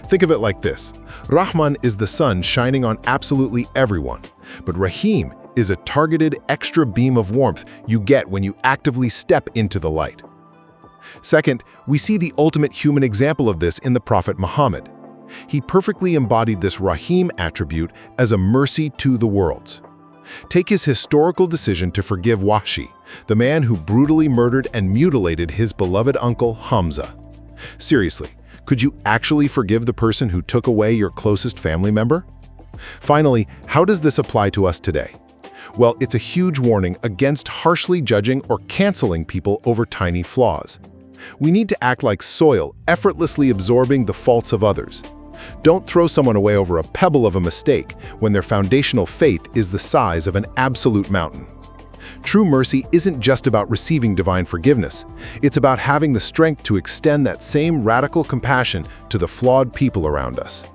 Think of it like this. Rahman is the sun shining on absolutely everyone, but Rahim is a targeted extra beam of warmth you get when you actively step into the light. Second, we see the ultimate human example of this in the Prophet Muhammad. He perfectly embodied this Rahim attribute as a mercy to the worlds. Take his historical decision to forgive Vahshi, the man who brutally murdered and mutilated his beloved uncle Hamza. Seriously, could you actually forgive the person who took away your closest family member? Finally, how does this apply to us today? Well, it's a huge warning against harshly judging or canceling people over tiny flaws. We need to act like soil, effortlessly absorbing the faults of others. Don't throw someone away over a pebble of a mistake when their foundational faith is the size of an absolute mountain. True mercy isn't just about receiving divine forgiveness. It's about having the strength to extend that same radical compassion to the flawed people around us.